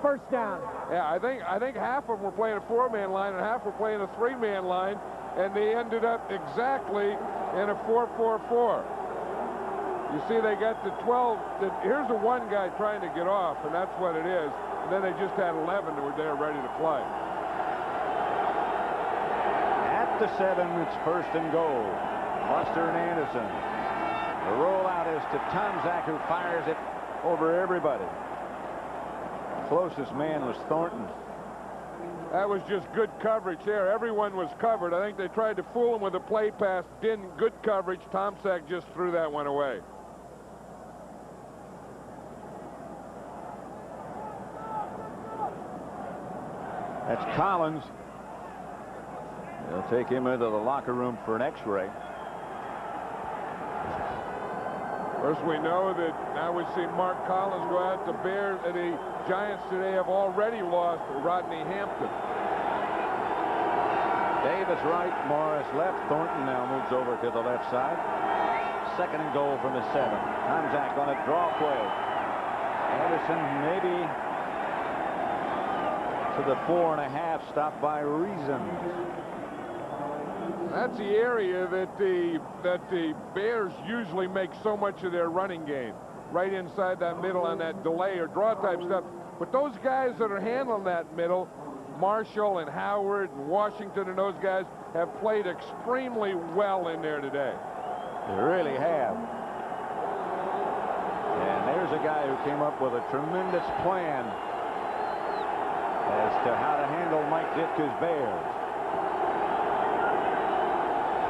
First down. Yeah, I think half of them were playing a 4-man line and half were playing a 3-man line, and they ended up exactly in a 4-4-4. You see, they got the 12. Here's the one guy trying to get off, and that's what it is. And then they just had 11 that were there ready to play. At the 7, it's 1st and goal. Muster and Anderson. The rollout is to Tom Zach, who fires it over everybody. Closest man was Thornton. That was just good coverage there. Everyone was covered. I think they tried to fool him with a play pass. Didn't. Good coverage. Tom Zach just threw that one away. That's Collins. They'll take him into the locker room for an X-ray. First, we know that now we see Mark Collins go out. The Bears, the Giants today have already lost Rodney Hampton. Davis right, Morris left. Thornton now moves over to the left side. 2nd and goal from the 7. Tom Zach on a draw play. Anderson maybe to the 4.5, stopped by Reason. That's the area that the Bears usually make so much of their running game, right inside that middle on that delay or draw type stuff. But those guys that are handling that middle, Marshall and Howard and Washington and those guys, have played extremely well in there today. They really have. And there's a guy who came up with a tremendous plan as to how to handle Mike Ditka's Bears.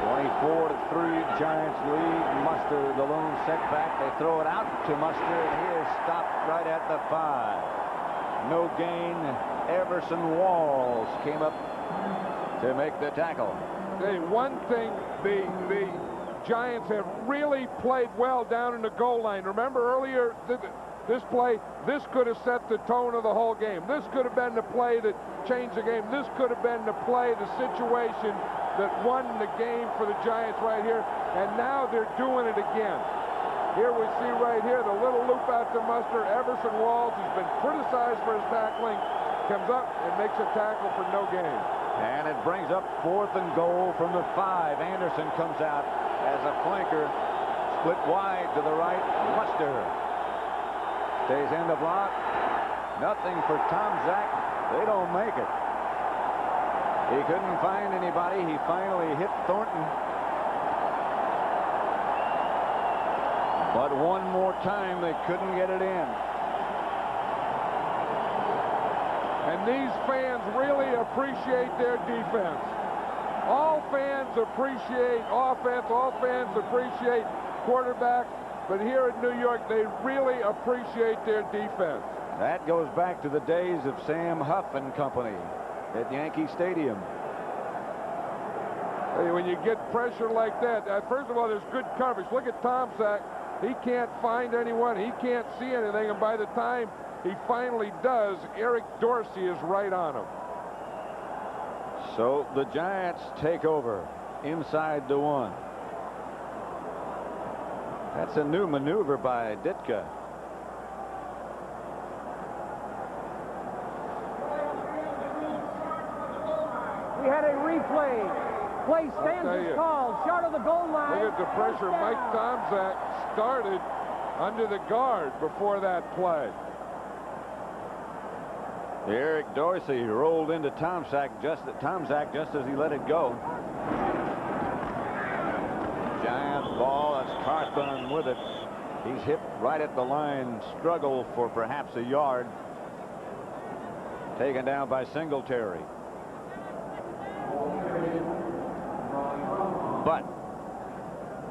24-3, Giants lead. Muster, the lone setback. They throw it out to Muster, and he is stopped right at the 5. No gain. Everson Walls came up to make the tackle. Hey, one thing, the Giants have really played well down in the goal line. Remember earlier, this play, this could have set the tone of the whole game. This could have been the play that changed the game. This could have been the play, the situation that won the game for the Giants right here. And now they're doing it again. Here we see right here the little loop out to Muster. Everson Walls has been criticized for his tackling. Comes up and makes a tackle for no gain. And it brings up 4th and goal from the 5. Anderson comes out as a flanker. Split wide to the right. Muster stays in the block. Nothing for Tom Zach. They don't make it. He couldn't find anybody. He finally hit Thornton. But one more time, they couldn't get it in. And these fans really appreciate their defense. All fans appreciate offense. All fans appreciate quarterback. But here in New York, they really appreciate their defense. That goes back to the days of Sam Huff and company at Yankee Stadium. Hey, when you get pressure like that, first of all, there's good coverage. Look at Tom Zach. He can't find anyone. He can't see anything. And by the time he finally does, Eric Dorsey is right on him. So the Giants take over inside the 1. That's a new maneuver by Ditka. We had a replay. Play stands is called. Short of the goal line. Look at the pressure Mike Tomczak started under the guard before that play. Eric Dorsey rolled into Tomczak just as he let it go. Giant ball. That's Carthon with it. He's hit right at the line. Struggle for perhaps a yard. Taken down by Singletary. But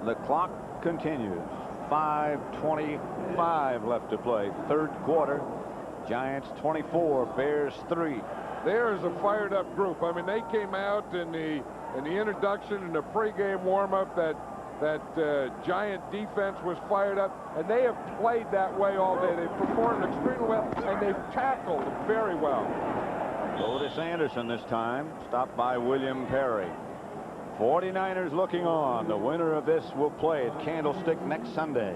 the clock continues. 5:25 left to play. Third quarter. Giants 24, Bears 3. There's a fired up group. I mean, they came out in the introduction and the pregame warm-up that Giant defense was fired up, and they have played that way all day. They've performed extremely well, and they've tackled very well. Otis Anderson this time, stopped by William Perry. 49ers looking on. The winner of this will play at Candlestick next Sunday.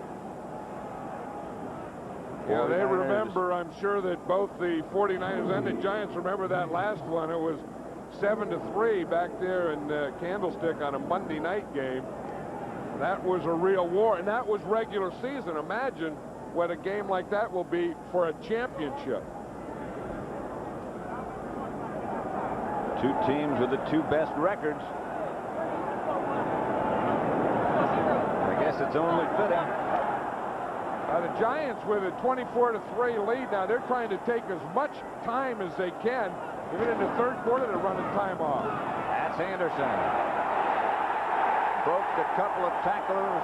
Yeah, they remember, I'm sure that both the 49ers and the Giants remember that last one. It was 7-3 back there in Candlestick on a Monday night game. That was a real war, and that was regular season. Imagine what a game like that will be for a championship. Two teams with the two best records. I guess it's only fitting. The Giants with a 24-3 lead. Now they're trying to take as much time as they can. Even in the third quarter, they're running time off. That's Anderson. Broke a couple of tacklers.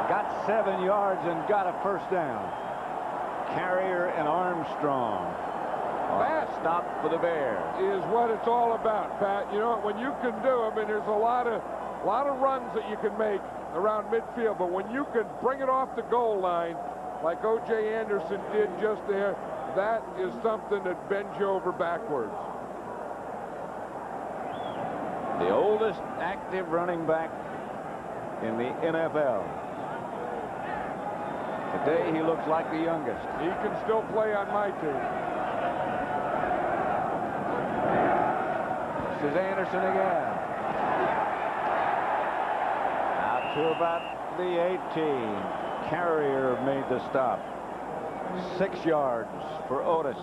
Got 7 yards and got a first down. Carrier and Armstrong. That stop for the Bears is what it's all about, Pat. You know, when you can do them, and there's a lot of runs that you can make around midfield, but when you can bring it off the goal line like O.J. Anderson did just there, that is something that bends you over backwards. The oldest active running back in the NFL. Today he looks like the youngest. He can still play on my team. This is Anderson again. Out to about the 18. Carrier made the stop. 6 yards for Otis.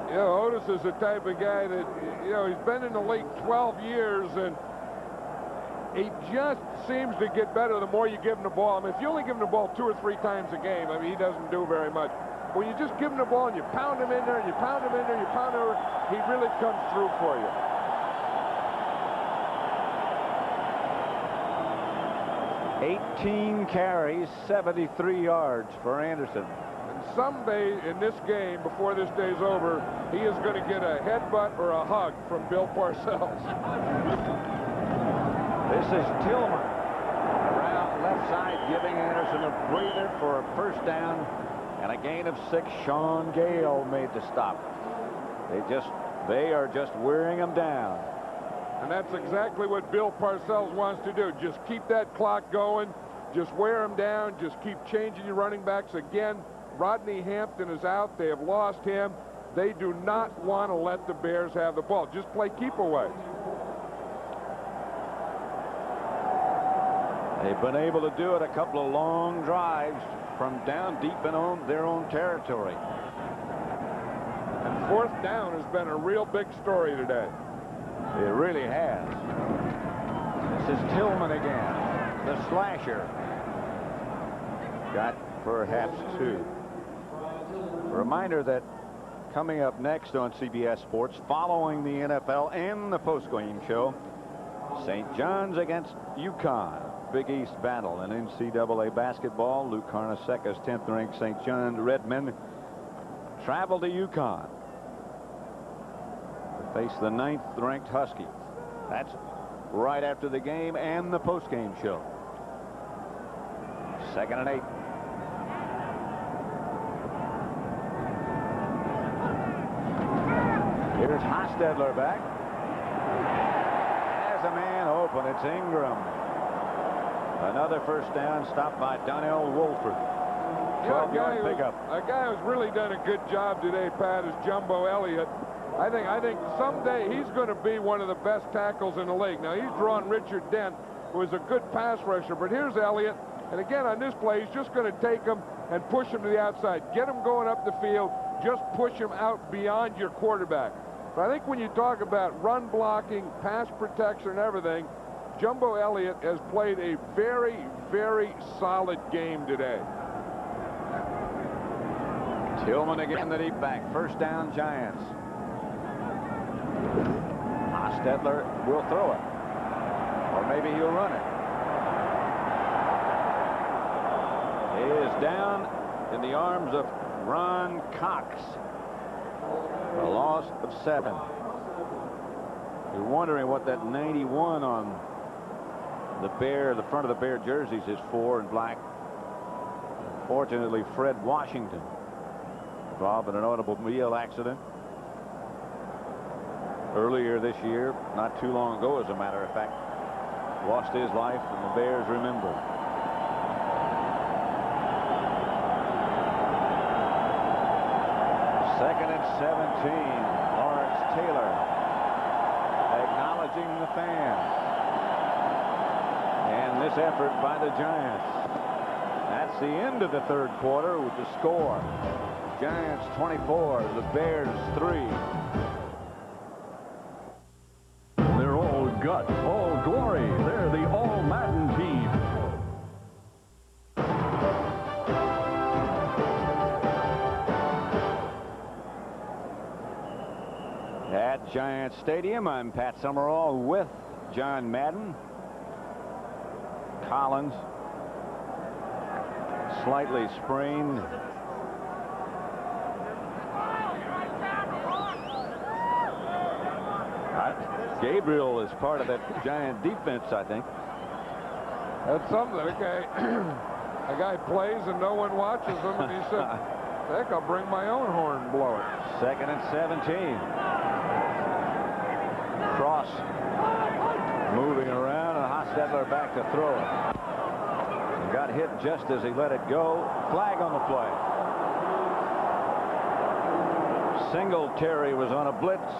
You know, Otis is the type of guy that, you know, he's been in the league 12 years, and he just seems to get better the more you give him the ball. I mean, if you only give him the ball 2 or 3 times a game, I mean, he doesn't do very much. When you just give him the ball and you pound him in there and you pound him in there and you pound him over, he really comes through for you. $18 carries, 73 yards for Anderson. And someday in this game, before this day's over, he is going to get a headbutt or a hug from Bill Parcells. This is Tillman around left side, giving Anderson a breather for a first down and a gain of 6. Sean Gale made the stop. They are just wearing him down. And that's exactly what Bill Parcells wants to do. Just keep that clock going. Just wear him down. Just keep changing your running backs. Again, Rodney Hampton is out. They have lost him. They do not want to let the Bears have the ball. Just play keep away. They've been able to do it a couple of long drives from down deep in their own territory. And fourth down has been a real big story today. It really has. This is Tillman again, the slasher. Got perhaps 2. A reminder that coming up next on CBS Sports, following the NFL and the postgame show, St. John's against UConn. Big East battle in NCAA basketball. Lou Carnesecca's 10th ranked St. John Redmen travel to UConn to face the 9th ranked Huskies. That's right after the game and the postgame show. 2nd and 8. Here's Hostetler. Hostetler back. Has a man open. It's Ingram. Another first down, stopped by Donnell Wolford. 12-yard pickup. A guy who's really done a good job today, Pat, is Jumbo Elliott. I think someday he's going to be one of the best tackles in the league. Now, he's drawn Richard Dent, who is a good pass rusher, but here's Elliott. And again, on this play, he's just going to take him and push him to the outside. Get him going up the field. Just push him out beyond your quarterback. But I think when you talk about run blocking, pass protection, and everything, Jumbo Elliott has played a very, very solid game today. Tillman again, the deep back. First down, Giants. Hostetler will throw it. Or maybe he'll run it. He is down in the arms of Ron Cox. A loss of 7. You're wondering what that 91 on the front of the Bear jerseys is for in black. Fortunately, Fred Washington involved in an automobile accident earlier this year, not too long ago, as a matter of fact. Lost his life, and the Bears remember. Second and 17. Lawrence Taylor acknowledging the fans. And this effort by the Giants. That's the end of the third quarter with the score. Giants 24, the Bears 3. They're all guts, all glory. They're the all-Madden team. At Giants Stadium, I'm Pat Summerall with John Madden. Collins slightly sprained. Gabriel is part of that Giant defense, I think. That's something. Okay. A guy plays and no one watches him, and he said, heck, I'll bring my own horn and blow it. Second and 17. Cross moving around, and Hostetler back to throw it. And got hit just as he let it go. Flag on the play. Singletary was on a blitz.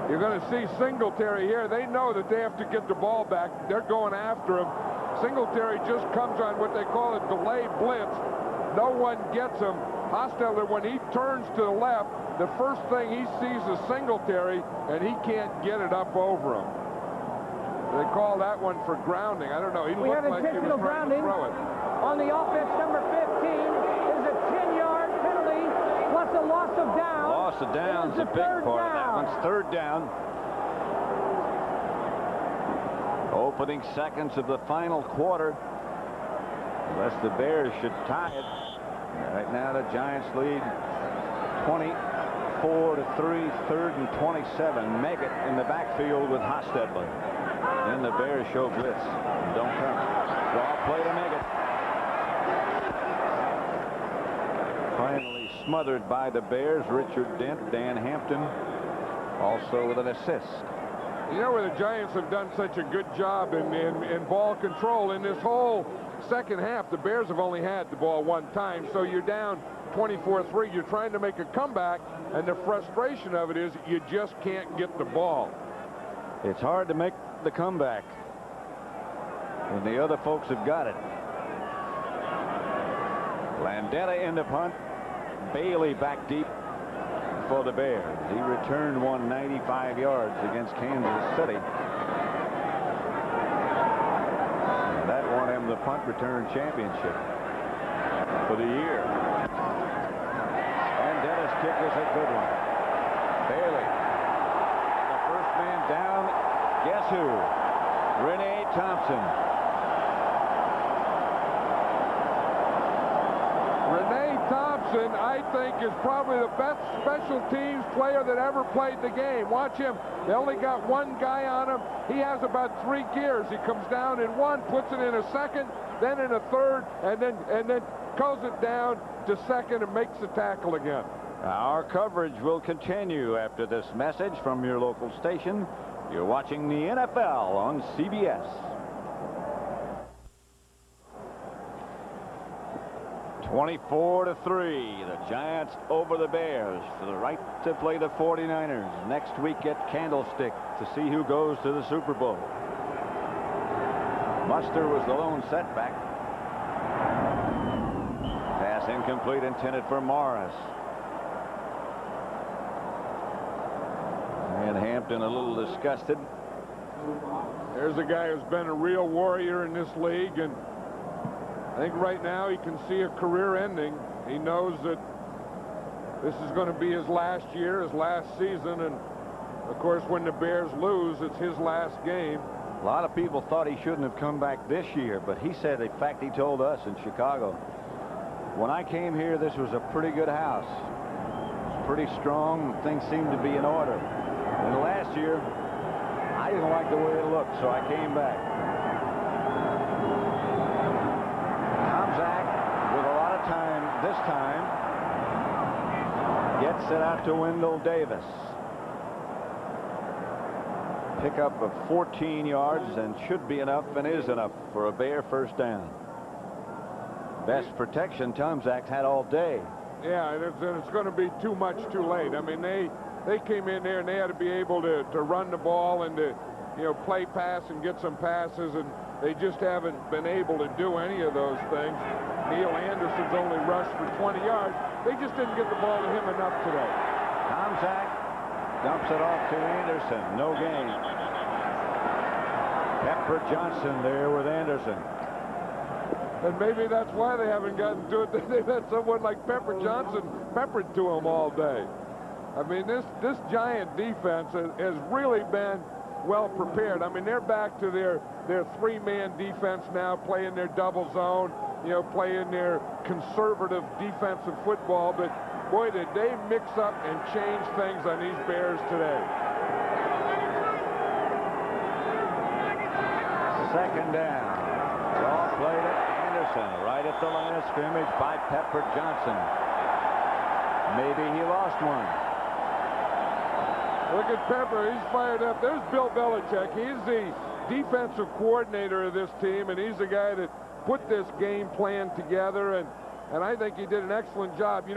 You're going to see Singletary here. They know that they have to get the ball back. They're going after him. Singletary just comes on what they call a delayed blitz. No one gets him. Hostetler, when he turns to the left, the first thing he sees is Singletary, and he can't get it up over him. They call that one for grounding. I don't know. He looked like he was trying to throw it. On the offense, number 15 is a 10-yard penalty plus a loss of down. Loss of down is a big part of that one's third down. Opening seconds of the final quarter. Unless the Bears should tie it. Right now the Giants lead 24-3, third and 27. Meggett in the backfield with Hostetler. Then the Bears show blitz. Don't come. Draw play to Meggett. Finally smothered by the Bears. Richard Dent, Dan Hampton also with an assist. You know where the Giants have done such a good job in ball control in this whole second half. The Bears have only had the ball one time, so you're down 24-3. You're trying to make a comeback, and the frustration of it is you just can't get the ball. It's hard to make the comeback when the other folks have got it. Landeta in the punt. Bailey back deep for the Bears. He returned 195 yards against Kansas City. And that won him the punt return championship for the year. And Dennis' kick is a good one. Bailey. The first man down. Guess who? Renee Thompson. Renee Thompson, I think, is probably the best special teams player that ever played the game. Watch him. They only got one guy on him. He has about 3 gears. He comes down in one, puts it in a second, then in a third, and then goes it down to second and makes the tackle again. Our coverage will continue after this message from your local station. You're watching the NFL on CBS. 24-3, the Giants over the Bears for the right to play the 49ers next week at Candlestick to see who goes to the Super Bowl. Buster was the lone setback. Pass incomplete, intended for Morris. And Hampton a little disgusted. There's a guy who's been a real warrior in this league, and I think right now he can see a career ending. He knows that this is going to be his last year, his last season, and of course when the Bears lose, it's his last game. A lot of people thought he shouldn't have come back this year, but he said, in fact, he told us in Chicago, when I came here, this was a pretty good house. It was pretty strong. Things seemed to be in order. And last year, I didn't like the way it looked, so I came back. Tomczak, with a lot of time this time, gets it out to Wendell Davis. Pickup of 14 yards and should be enough and is enough for a Bear first down. Best protection Tomczak's had all day. Yeah, and it's going to be too much too late. I mean, they came in there and they had to be able to run the ball and to, play pass and get some passes, and they just haven't been able to do any of those things. Neil Anderson's only rushed for 20 yards. They just didn't get the ball to him enough today. Tomczak dumps it off to Anderson. No gain. Pepper Johnson there with Anderson. And maybe that's why they haven't gotten to it. They've had someone like Pepper Johnson peppered to them all day. I mean, this Giant defense has really been well prepared. I mean, they're back to their three-man defense now, playing their double zone, playing their conservative defensive football. But boy, did they mix up and change things on these Bears today. Second down. Ball played at Anderson, right at the line of scrimmage by Pepper Johnson. Maybe he lost one. Look at Pepper. He's fired up. There's Bill Belichick. He's the defensive coordinator of this team, and he's the guy that put this game plan together, and I think he did an excellent job.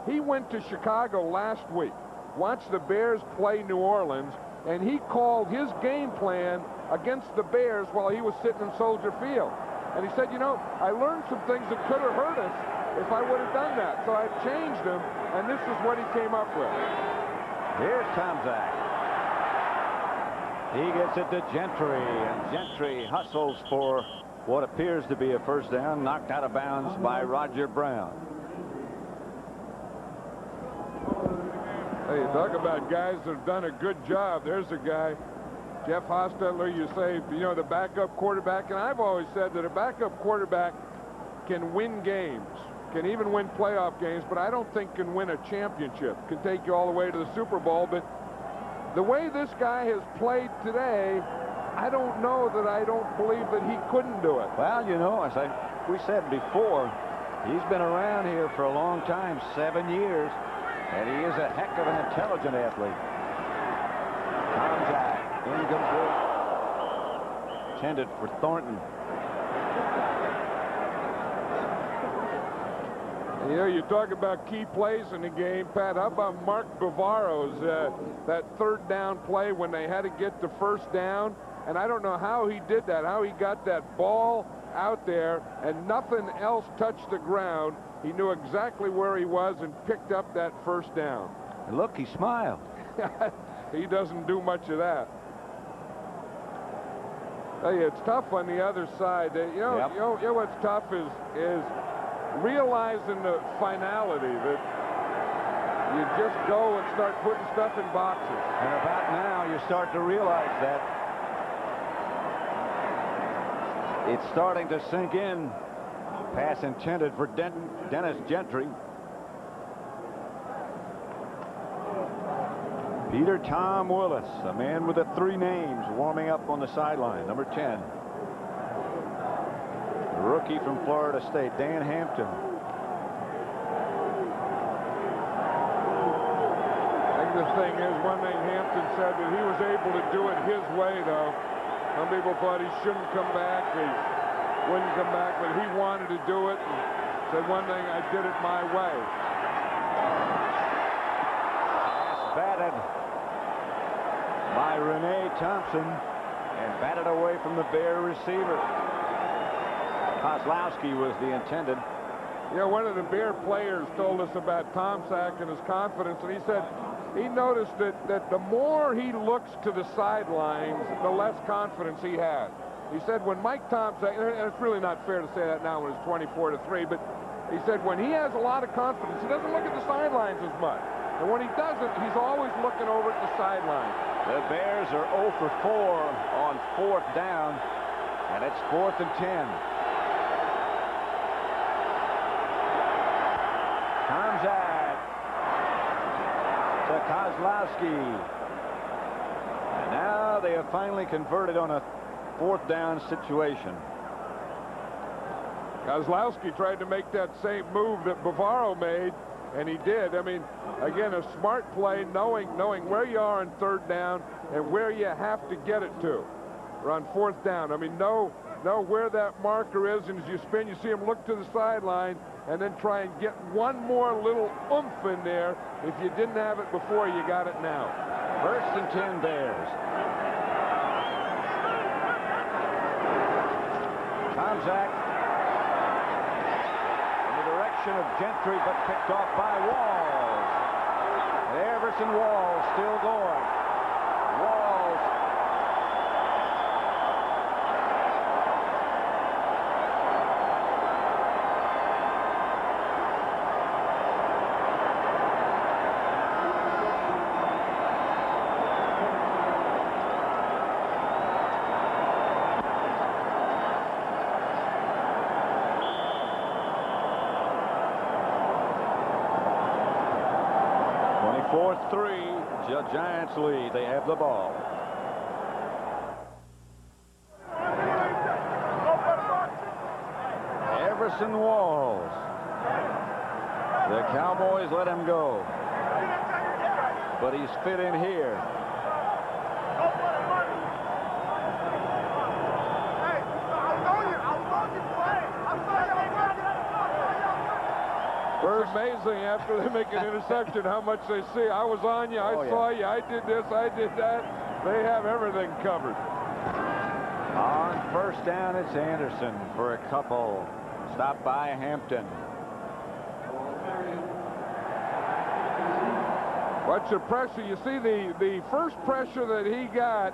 He went to Chicago last week, watched the Bears play New Orleans, and he called his game plan against the Bears while he was sitting in Soldier Field. And he said, I learned some things that could have hurt us if I would have done that. So I've changed them, and this is what he came up with. Here's Tomczak. He gets it to Gentry, and Gentry hustles for what appears to be a first down, knocked out of bounds by Roger Brown. Hey, you talk about guys that have done a good job. There's a guy, Jeff Hostetler, you say, the backup quarterback, and I've always said that a backup quarterback can win games, can even win playoff games, but I don't think can win a championship, can take you all the way to the Super Bowl. But the way this guy has played today, I don't know that I don't believe that he couldn't do it. Well, as we said before, he's been around here for a long time, 7 years, and he is a heck of an intelligent athlete. Tomczak, incomplete. Intended for Thornton. You talk about key plays in the game, Pat. How about Mark Bavaro's that third down play when they had to get the first down? And I don't know how he did that, how he got that ball out there and nothing else touched the ground. He knew exactly where he was and picked up that first down. And look, he smiled. He doesn't do much of that. Hey, it's tough on the other side. You know what's tough is realizing the finality that you just go and start putting stuff in boxes. And about now, you start to realize that it's starting to sink in. Pass intended for Dennis Gentry. Peter Tom Willis, a man with the 3 names, warming up on the sideline, number 10. The rookie from Florida State, Dan Hampton. the thing is, one thing Hampton said that he was able to do it his way, though. Some people thought he shouldn't come back, he wouldn't come back, but he wanted to do it. And said one thing, I did it my way. Pass batted by Renee Thompson and batted away from the Bear receiver. Kozlowski was the intended. Yeah, one of the Bear players told us about Tomczak and his confidence, and he said he noticed that the more he looks to the sidelines, the less confidence he has. He said when Mike Tomczak, and it's really not fair to say that now when it's 24-3, but he said when he has a lot of confidence, he doesn't look at the sidelines as much. And when he doesn't, he's always looking over at the sidelines. The Bears are 0 for 4 on 4th down, and it's 4th and 10. Tomczak to Kozlowski. And now they have finally converted on a 4th down situation. Kozlowski tried to make that same move that Bavaro made, and he did. I mean, again, a smart play, knowing where you are on 3rd down and where you have to get it to. Or on 4th down. I mean, know where that marker is, and as you spin, you see him look to the sideline and then try and get one more little oomph in there. If you didn't have it before, you got it now. 1st and 10 Bears. Tomczak in the direction of Gentry, but picked off by Walls. Everson Walls still going. Walls. The Giants lead. They have the ball. Everson Walls. The Cowboys let him go. But he's fit in here. It's amazing after they make an interception how much they see. I was on you, I saw you, I did this, I did that. They have everything covered. On 1st down, it's Anderson for a couple. Stopped by Hampton. Watch the pressure. You see the first pressure that he got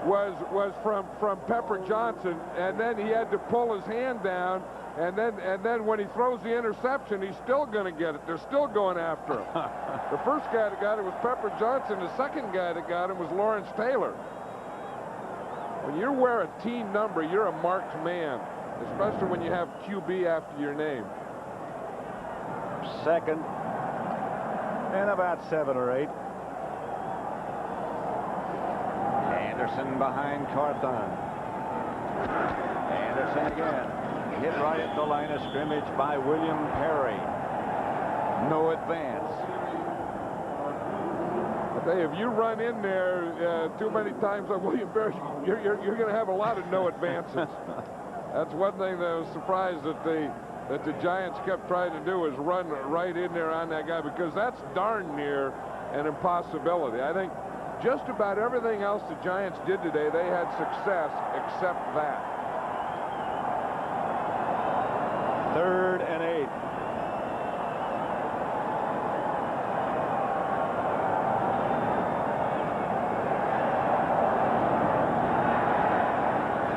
was from Pepper Johnson, and then he had to pull his hand down. And then when he throws the interception, he's still going to get it. They're still going after him. The first guy that got it was Pepper Johnson. The second guy that got him was Lawrence Taylor. When you wear a team number, you're a marked man, especially when you have QB after your name. 2nd and about 7 or 8. Anderson behind Carthon. Anderson again. Hit right at the line of scrimmage by William Perry. No advance. I tell you, if you run in there too many times on William Perry, you're going to have a lot of no advances. That's one thing that I was surprised that the Giants kept trying to do, is run right in there on that guy, because that's darn near an impossibility. I think just about everything else the Giants did today, they had success except that. 3rd and 8.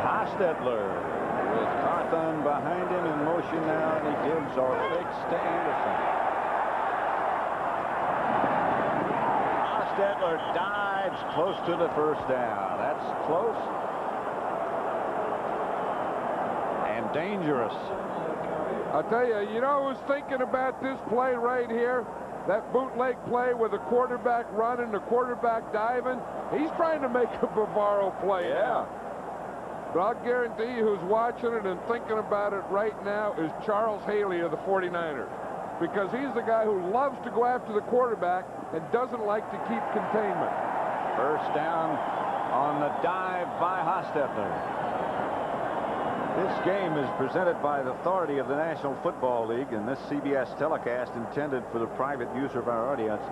Hostetler with Carthon behind him in motion now, and he gives our fix to Anderson. Hostetler dives close to the 1st down. That's close and dangerous. I'll tell you, you know who's thinking about this play right here? That bootleg play with the quarterback running, the quarterback diving. He's trying to make a Bavaro play now. But I'll guarantee you who's watching it and thinking about it right now is Charles Haley of the 49ers. Because he's the guy who loves to go after the quarterback and doesn't like to keep containment. First down on the dive by Hostetler. This game is presented by the authority of the National Football League, and this CBS telecast intended for the private use of our audience.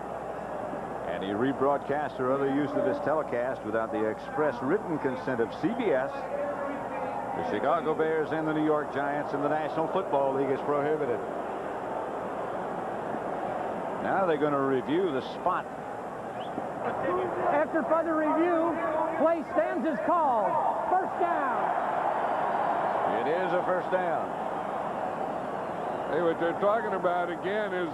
Any rebroadcast or other use of this telecast without the express written consent of CBS, the Chicago Bears, and the New York Giants in the National Football League is prohibited. Now they're going to review the spot. After further review, play stands as called. First down. It is a first down. Hey, what they're talking about again is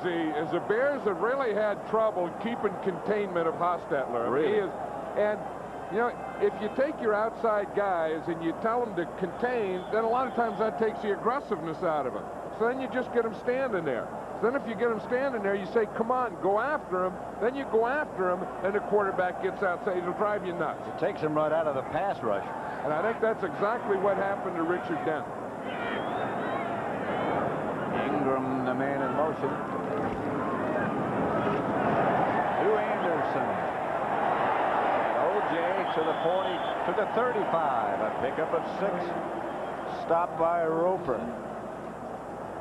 the Bears have really had trouble keeping containment of Hostetler. Really? He is, and you know, if you take your outside guys and you tell them to contain, then a lot of times that takes the aggressiveness out of them. So then you just get them standing there. Then if you get them standing there, you say, come on, go after him. Then you go after him, and the quarterback gets outside. It'll drive you nuts. It takes him right out of the pass rush. And I think that's exactly what happened to Richard Dent. Ingram, the man in motion. To Anderson. O.J. to the 40, to the 35. A pickup of 6. Stopped by Roper.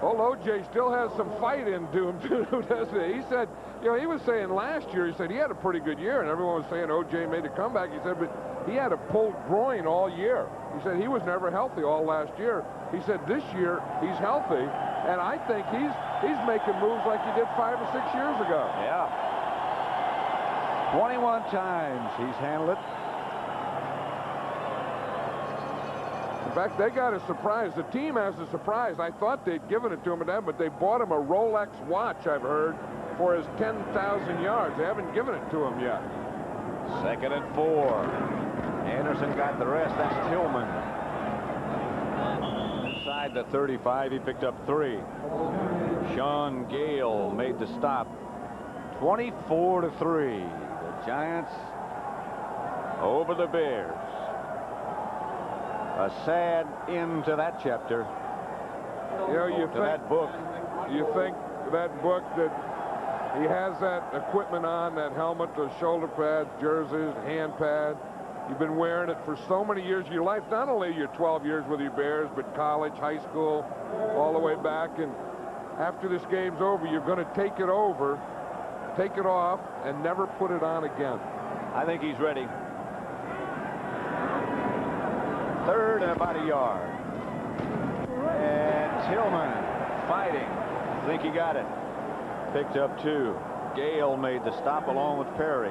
Well, O.J. still has some fight into him, too, doesn't he? He said, you know, he was saying last year, he said he had a pretty good year, and everyone was saying O.J. made a comeback. He said, but he had a pulled groin all year. He said he was never healthy all last year. He said this year he's healthy, and I think he's making moves like he did 5 or 6 years ago. Yeah. 21 times he's handled it. In fact, they got a surprise. The team has a surprise. I thought they'd given it to him, but they bought him a Rolex watch, I've heard, for his 10,000 yards. They haven't given it to him yet. 2nd and 4. Anderson got the rest. That's Tillman. Inside the 35, he picked up 3. Sean Gale made the stop. 24-3. The Giants over the Bears. A sad end to that chapter. You know, you think that book. You think that book that he has that equipment on, that helmet, the shoulder pads, jerseys, hand pad. You've been wearing it for so many years of your life. Not only your 12 years with your Bears, but college, high school, all the way back. And after this game's over, you're going to take it off, and never put it on again. I think he's ready. 3rd and about a yard. And Tillman fighting. I think he got it. Picked up 2. Gale made the stop along with Perry.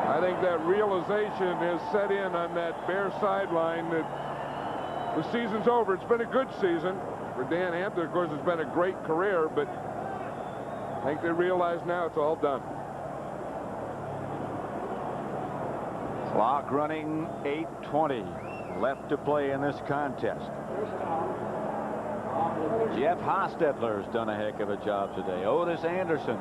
I think that realization has set in on that Bear sideline that the season's over. It's been a good season. For Dan Hampton, of course, it's been a great career, but I think they realize now it's all done. Clock running, 8:20 left to play in this contest. Jeff Hostetler's done a heck of a job today. Otis Anderson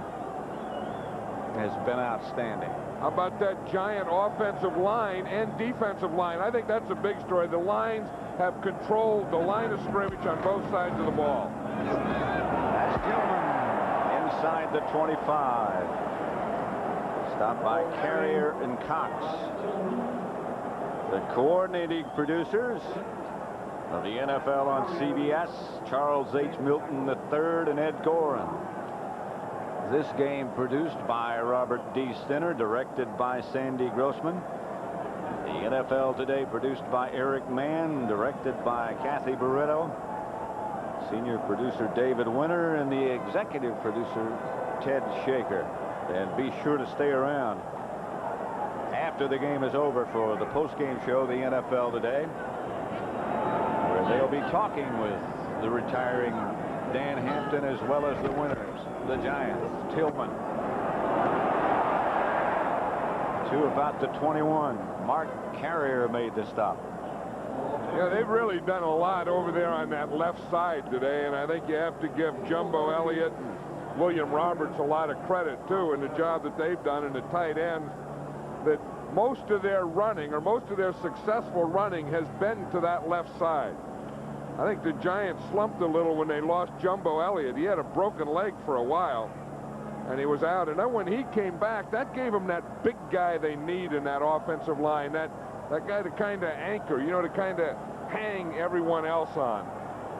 has been outstanding. How about that Giant offensive line and defensive line? I think that's a big story. The lines have controlled the line of scrimmage on both sides of the ball. That's Tillman inside the 25. Stopped by Carrier and Cox. The coordinating producers of the NFL on CBS, Charles H. Milton III and Ed Gorin. This game produced by Robert D. Stinner, directed by Sandy Grossman. The NFL Today produced by Eric Mann, directed by Kathy Barretto. Senior producer David Winter, and the executive producer Ted Shaker. And be sure to stay around after the game is over for the post-game show, the NFL Today, where they'll be talking with the retiring Dan Hampton as well as the winners, the Giants. Tillman to about the 21. Mark Carrier made the stop. Yeah, they've really done a lot over there on that left side today, and I think you have to give Jumbo Elliott and William Roberts a lot of credit, too, in the job that they've done in the tight end, that most of their running, or most of their successful running, has been to that left side. I think the Giants slumped a little when they lost Jumbo Elliott. He had a broken leg for a while, and he was out. And then when he came back, that gave him that big guy they need in that offensive line, that guy to kind of anchor, you know, to kind of hang everyone else on.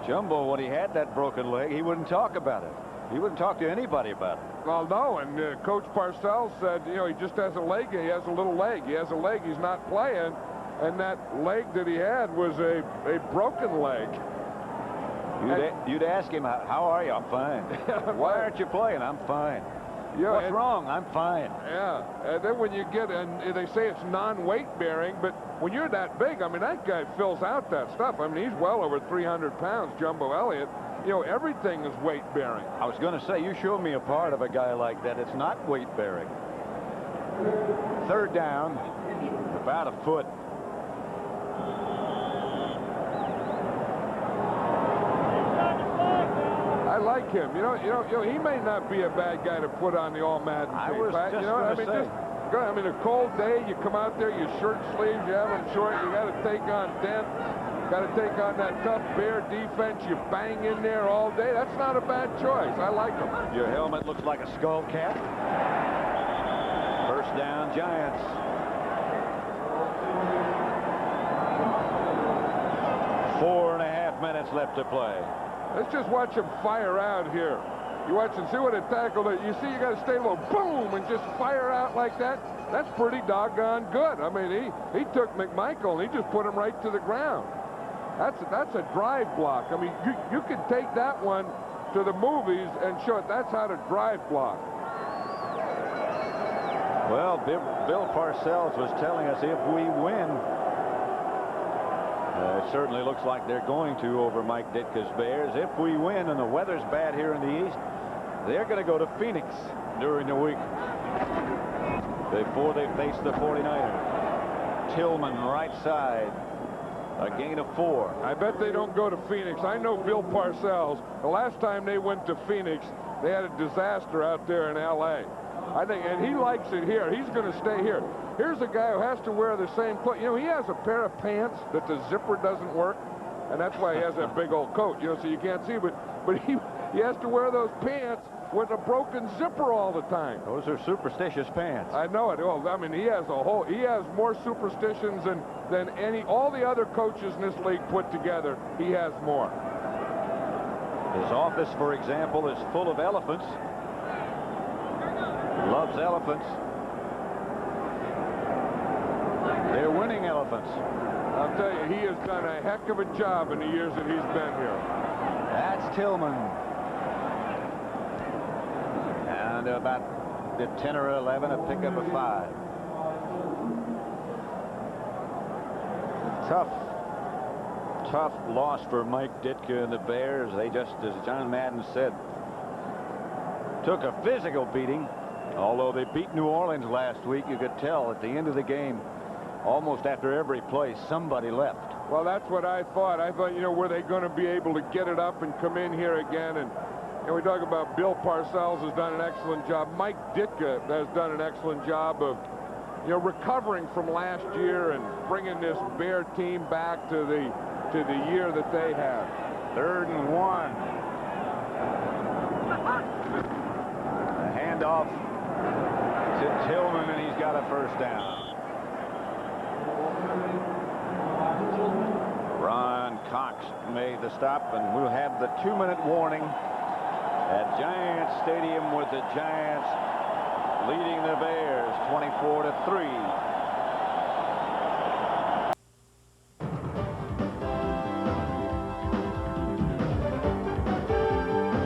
Jumbo, when he had that broken leg, he wouldn't talk about it. He wouldn't talk to anybody about it. Well, no, and Coach Parcells said, you know, he just has a leg. He has a little leg. He has a leg. He's not playing. And that leg that he had was a broken leg. You'd ask him, how are you? I'm fine. Why aren't you playing? I'm fine. Yeah, what's wrong? I'm fine. Yeah, and then when you get, and they say it's non-weight bearing, but when you're that big, I mean, that guy fills out that stuff. I mean, he's well over 300 pounds, Jumbo Elliott. You know, everything is weight bearing. I was going to say, you show me a part of a guy like that. It's not weight bearing. Third down, about a foot. I like him. You know, he may not be a bad guy to put on the All-Madden team, Pat. You know, I mean, I mean, a cold day, you come out there, your shirt sleeves, you have them short, you got to take on dent, got to take on that tough Bear defense, you bang in there all day. That's not a bad choice. I like him. Your helmet looks like a skull cap. First down, Giants. 4.5 minutes left to play. Let's just watch him fire out here. You watch and see what a tackle that you see. You got to stay low, boom, and just fire out like that. That's pretty doggone good. I mean, he took McMichael and he just put him right to the ground. That's a drive block. I mean, you could take that one to the movies and show it. That's how to drive block. Well, Bill Parcells was telling us if we win, it certainly looks like they're going to over Mike Ditka's Bears. If we win and the weather's bad here in the East, they're going to go to Phoenix during the week before they face the 49ers. Tillman right side, a gain of 4. I bet they don't go to Phoenix. I know Bill Parcells. The last time they went to Phoenix, they had a disaster out there in L.A. I think, and he likes it here. He's going to stay here. Here's a guy who has to wear the same clothes. You know, he has a pair of pants that the zipper doesn't work, and that's why he has that big old coat, you know, so you can't see. But he has to wear those pants with a broken zipper all the time. Those are superstitious pants. I know it. Well, I mean, he has more superstitions than all the other coaches in this league put together. He has more. His office, for example, is full of elephants. Loves elephants. They're winning elephants. I'll tell you, he has done a heck of a job in the years that he's been here. That's Tillman. And about the 10 or 11, a pickup of 5. Tough loss for Mike Ditka and the Bears. They just, as John Madden said, took a physical beating. Although they beat New Orleans last week, you could tell at the end of the game, almost after every play, somebody left. Well, that's what I thought. I thought, you know, were they going to be able to get it up and come in here again? And we talk about Bill Parcells has done an excellent job. Mike Ditka has done an excellent job of, you know, recovering from last year and bringing this Bear team back to the year that they have. 3rd and 1. A handoff to Tillman, and he's got a first down. Ron Cox made the stop, and we'll have the 2-minute warning at Giants Stadium with the Giants leading the Bears 24-3.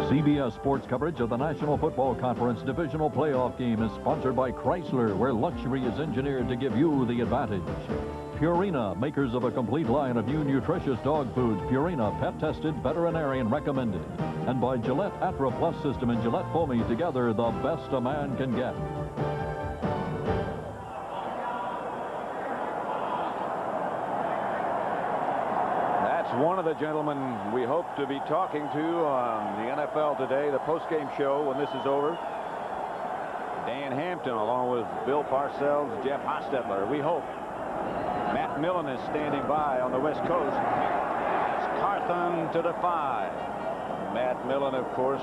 CBS Sports coverage of the National Football Conference Divisional Playoff game is sponsored by Chrysler, where luxury is engineered to give you the advantage. Purina, makers of a complete line of new nutritious dog foods. Purina, pet-tested, veterinarian recommended. And by Gillette Atra Plus System and Gillette Foamy, together the best a man can get. One of the gentlemen we hope to be talking to on the NFL Today, the postgame show, when this is over. Dan Hampton, along with Bill Parcells, Jeff Hostetler. We hope. Matt Millen is standing by on the West Coast. Carthon to the 5. Matt Millen, of course,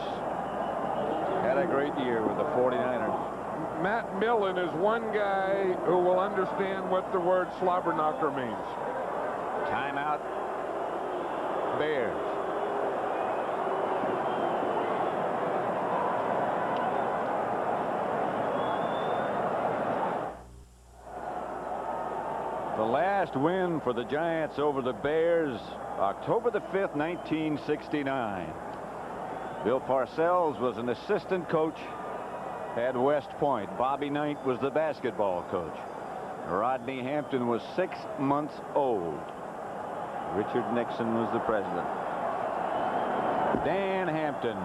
had a great year with the 49ers. Matt Millen is one guy who will understand what the word slobber knocker means. Timeout, Bears. The last win for the Giants over the Bears, October the 5th, 1969. Bill Parcells was an assistant coach at West Point. Bobby Knight was the basketball coach. Rodney Hampton was 6 months old. Richard Nixon was the president. Dan Hampton.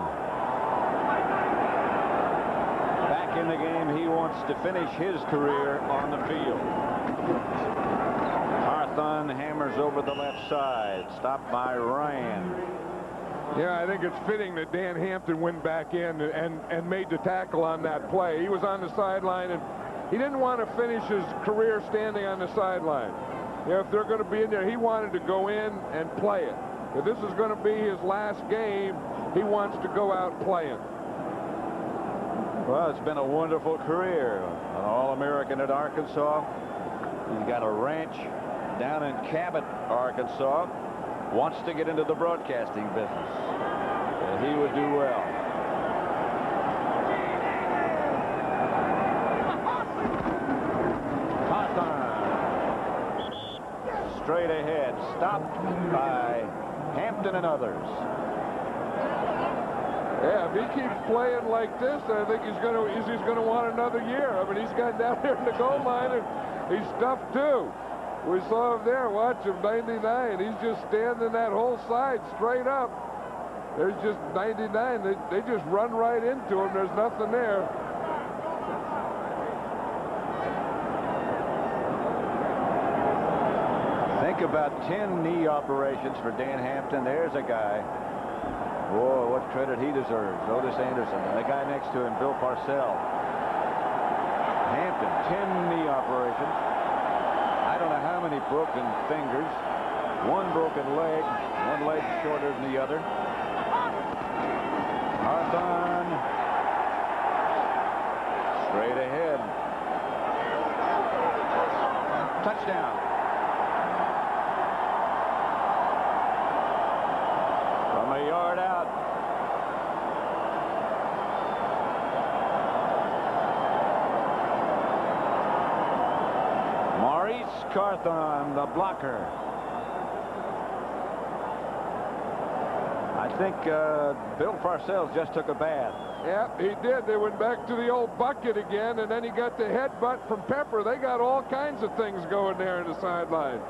Back in the game. He wants to finish his career on the field. Carthon hammers over the left side. Stopped by Ryan. Yeah, I think it's fitting that Dan Hampton went back in and made the tackle on that play. He was on the sideline, and he didn't want to finish his career standing on the sideline. You know, if they're going to be in there, he wanted to go in and play it. If this is going to be his last game, he wants to go out playing. Well, it's been a wonderful career. An All-American at Arkansas. He's got a ranch down in Cabot, Arkansas. Wants to get into the broadcasting business. He would do well. Carthon. Straight ahead. Stopped by Hampton and others. Yeah, if he keeps playing like this, I think he's going to want another year. I mean, he's got down there in the goal line, and he's stuffed too. We saw him there. Watch him, 99. He's just standing that whole side straight up. There's just 99. They just run right into him. There's nothing there. Think about 10 knee operations for Dan Hampton. There's a guy. Whoa, what credit he deserves. Otis Anderson. And the guy next to him, Bill Parcells. Hampton, 10 knee operations. I don't know how many broken fingers. One broken leg. One leg shorter than the other. Carthon. Straight ahead. Touchdown. From a yard out. Carthon, the blocker. I think Bill Parcells just took a bath. Yeah, he did. They went back to the old bucket again, and then he got the headbutt from Pepper. They got all kinds of things going there in the sideline.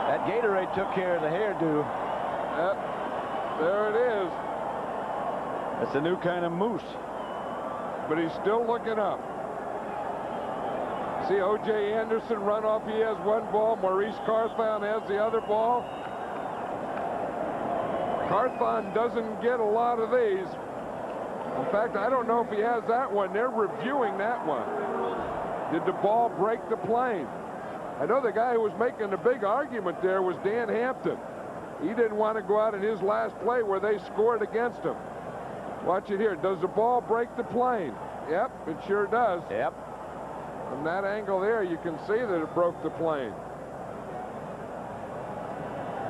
That Gatorade took care of the hairdo. Yep, there it is. That's a new kind of moose. But he's still looking up. See O.J. Anderson run off. He has one ball. Maurice Carthon has the other ball. Carthon doesn't get a lot of these. In fact, I don't know if he has that one. They're reviewing that one. Did the ball break the plane? I know the guy who was making the big argument there was Dan Hampton. He didn't want to go out in his last play where they scored against him. Watch it here. Does the ball break the plane? Yep, it sure does. Yep. From that angle there, you can see that it broke the plane.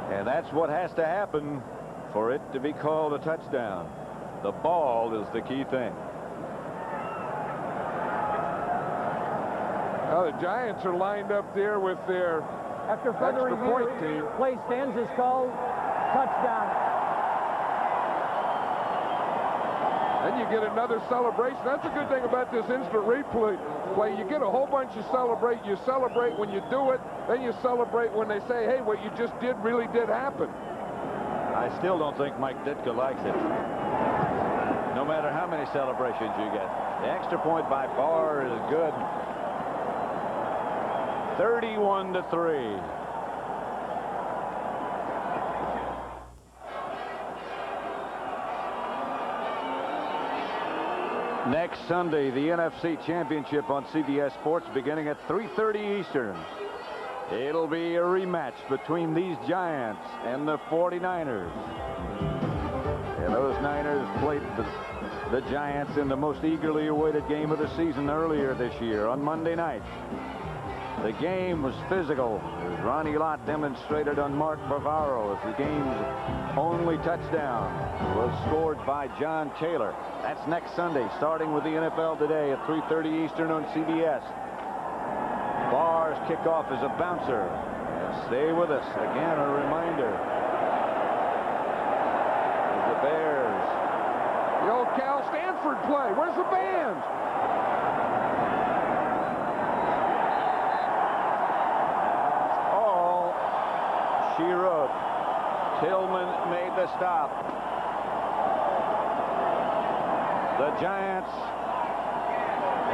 And that's what has to happen for it to be called a touchdown. The ball is the key thing. Now the Giants are lined up there with their After further extra point review, team. play stands is called touchdown. Then you get another celebration. That's a good thing about this instant replay. You get a whole bunch of celebrate. You celebrate when you do it. Then you celebrate when they say, hey, what you just did really did happen. I still don't think Mike Ditka likes it. No matter how many celebrations you get. The extra point by Barr is good. 31-3. Next Sunday, the NFC Championship on CBS Sports beginning at 3:30 Eastern. It'll be a rematch between these Giants and the 49ers. Yeah, those Niners played the Giants in the most eagerly awaited game of the season earlier this year on Monday night. The game was physical, as Ronnie Lott demonstrated on Mark Bavaro, as the game's only touchdown was scored by John Taylor. That's next Sunday, starting with the NFL Today at 3:30 Eastern on CBS. Barr's kickoff is a bouncer. Stay with us. Again, a reminder. The Bears. The old Cal Stanford play. Where's the band? She wrote. Tillman made the stop. The Giants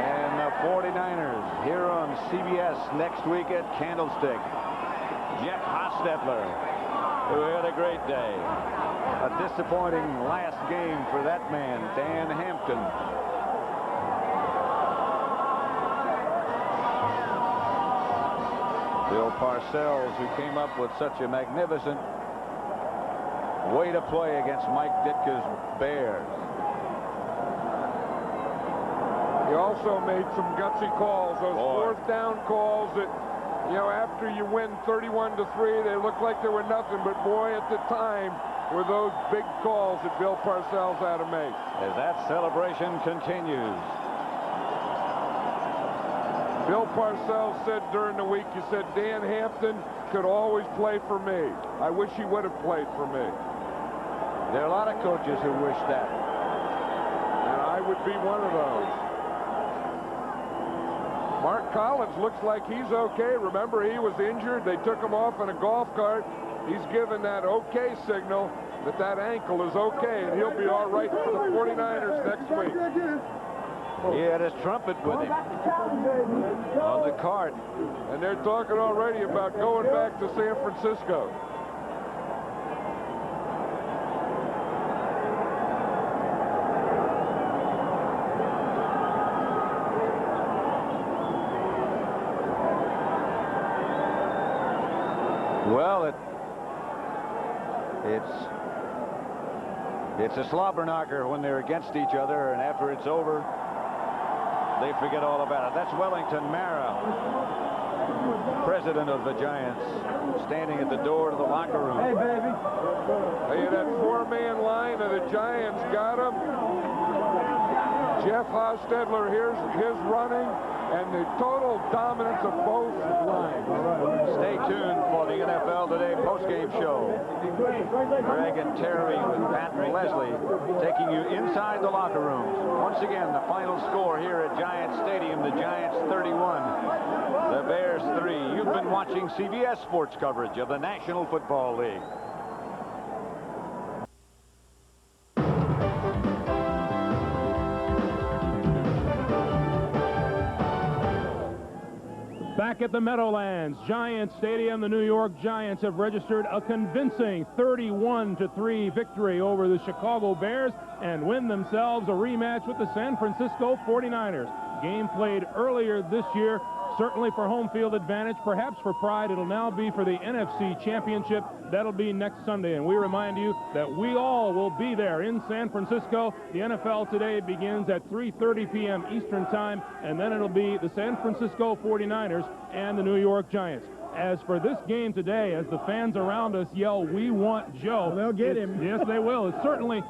and the 49ers here on CBS next week at Candlestick. Jeff Hostetler, who had a great day. A disappointing last game for that man, Dan Hampton. Bill Parcells, who came up with such a magnificent way to play against Mike Ditka's Bears. He also made some gutsy calls, those fourth down calls that, you know, after you win 31-3, they look like they were nothing, but boy, at the time, were those big calls that Bill Parcells had to make. As that celebration continues. Bill Parcells said during the week, he said, Dan Hampton could always play for me. I wish he would have played for me. There are a lot of coaches who wish that. And I would be one of those. Mark Collins looks like he's okay. Remember, he was injured. They took him off in a golf cart. He's given that okay signal that that ankle is okay, and he'll be all right for the 49ers next week. He had his trumpet with him on the cart. And they're talking already about going back to San Francisco. Well, it's a slobber knocker when they're against each other, and after it's over, they forget all about it. That's Wellington Mara, president of the Giants, standing at the door to the locker room. Hey, baby. Hey, that four-man line of the Giants got him. Jeff Hostetler, here's his running, and the total dominance of both lines. Stay tuned for the NFL Today postgame show. Greg and Terry with Pat and Leslie taking you inside the locker rooms. Once again, the final score here at Giants Stadium, the Giants 31, the Bears 3. You've been watching CBS Sports coverage of the National Football League. Back at the Meadowlands, Giants Stadium, the New York Giants have registered a convincing 31-3 victory over the Chicago Bears and win themselves a rematch with the San Francisco 49ers. Game played earlier this year, certainly for home field advantage, perhaps for pride. It'll now be for the NFC Championship. That'll be next Sunday, and we remind you that we all will be there in San Francisco. The NFL Today begins at 3:30 p.m. Eastern Time, and then it'll be the San Francisco 49ers and the New York Giants. As for this game today, as the fans around us yell, "We want Joe," well, they'll get him. Yes, they will. It certainly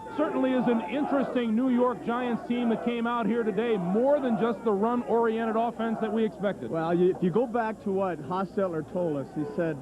is an interesting New York Giants team that came out here today, more than just the run-oriented offense that we expected. Well, if you go back to what Hostetler told us, he said,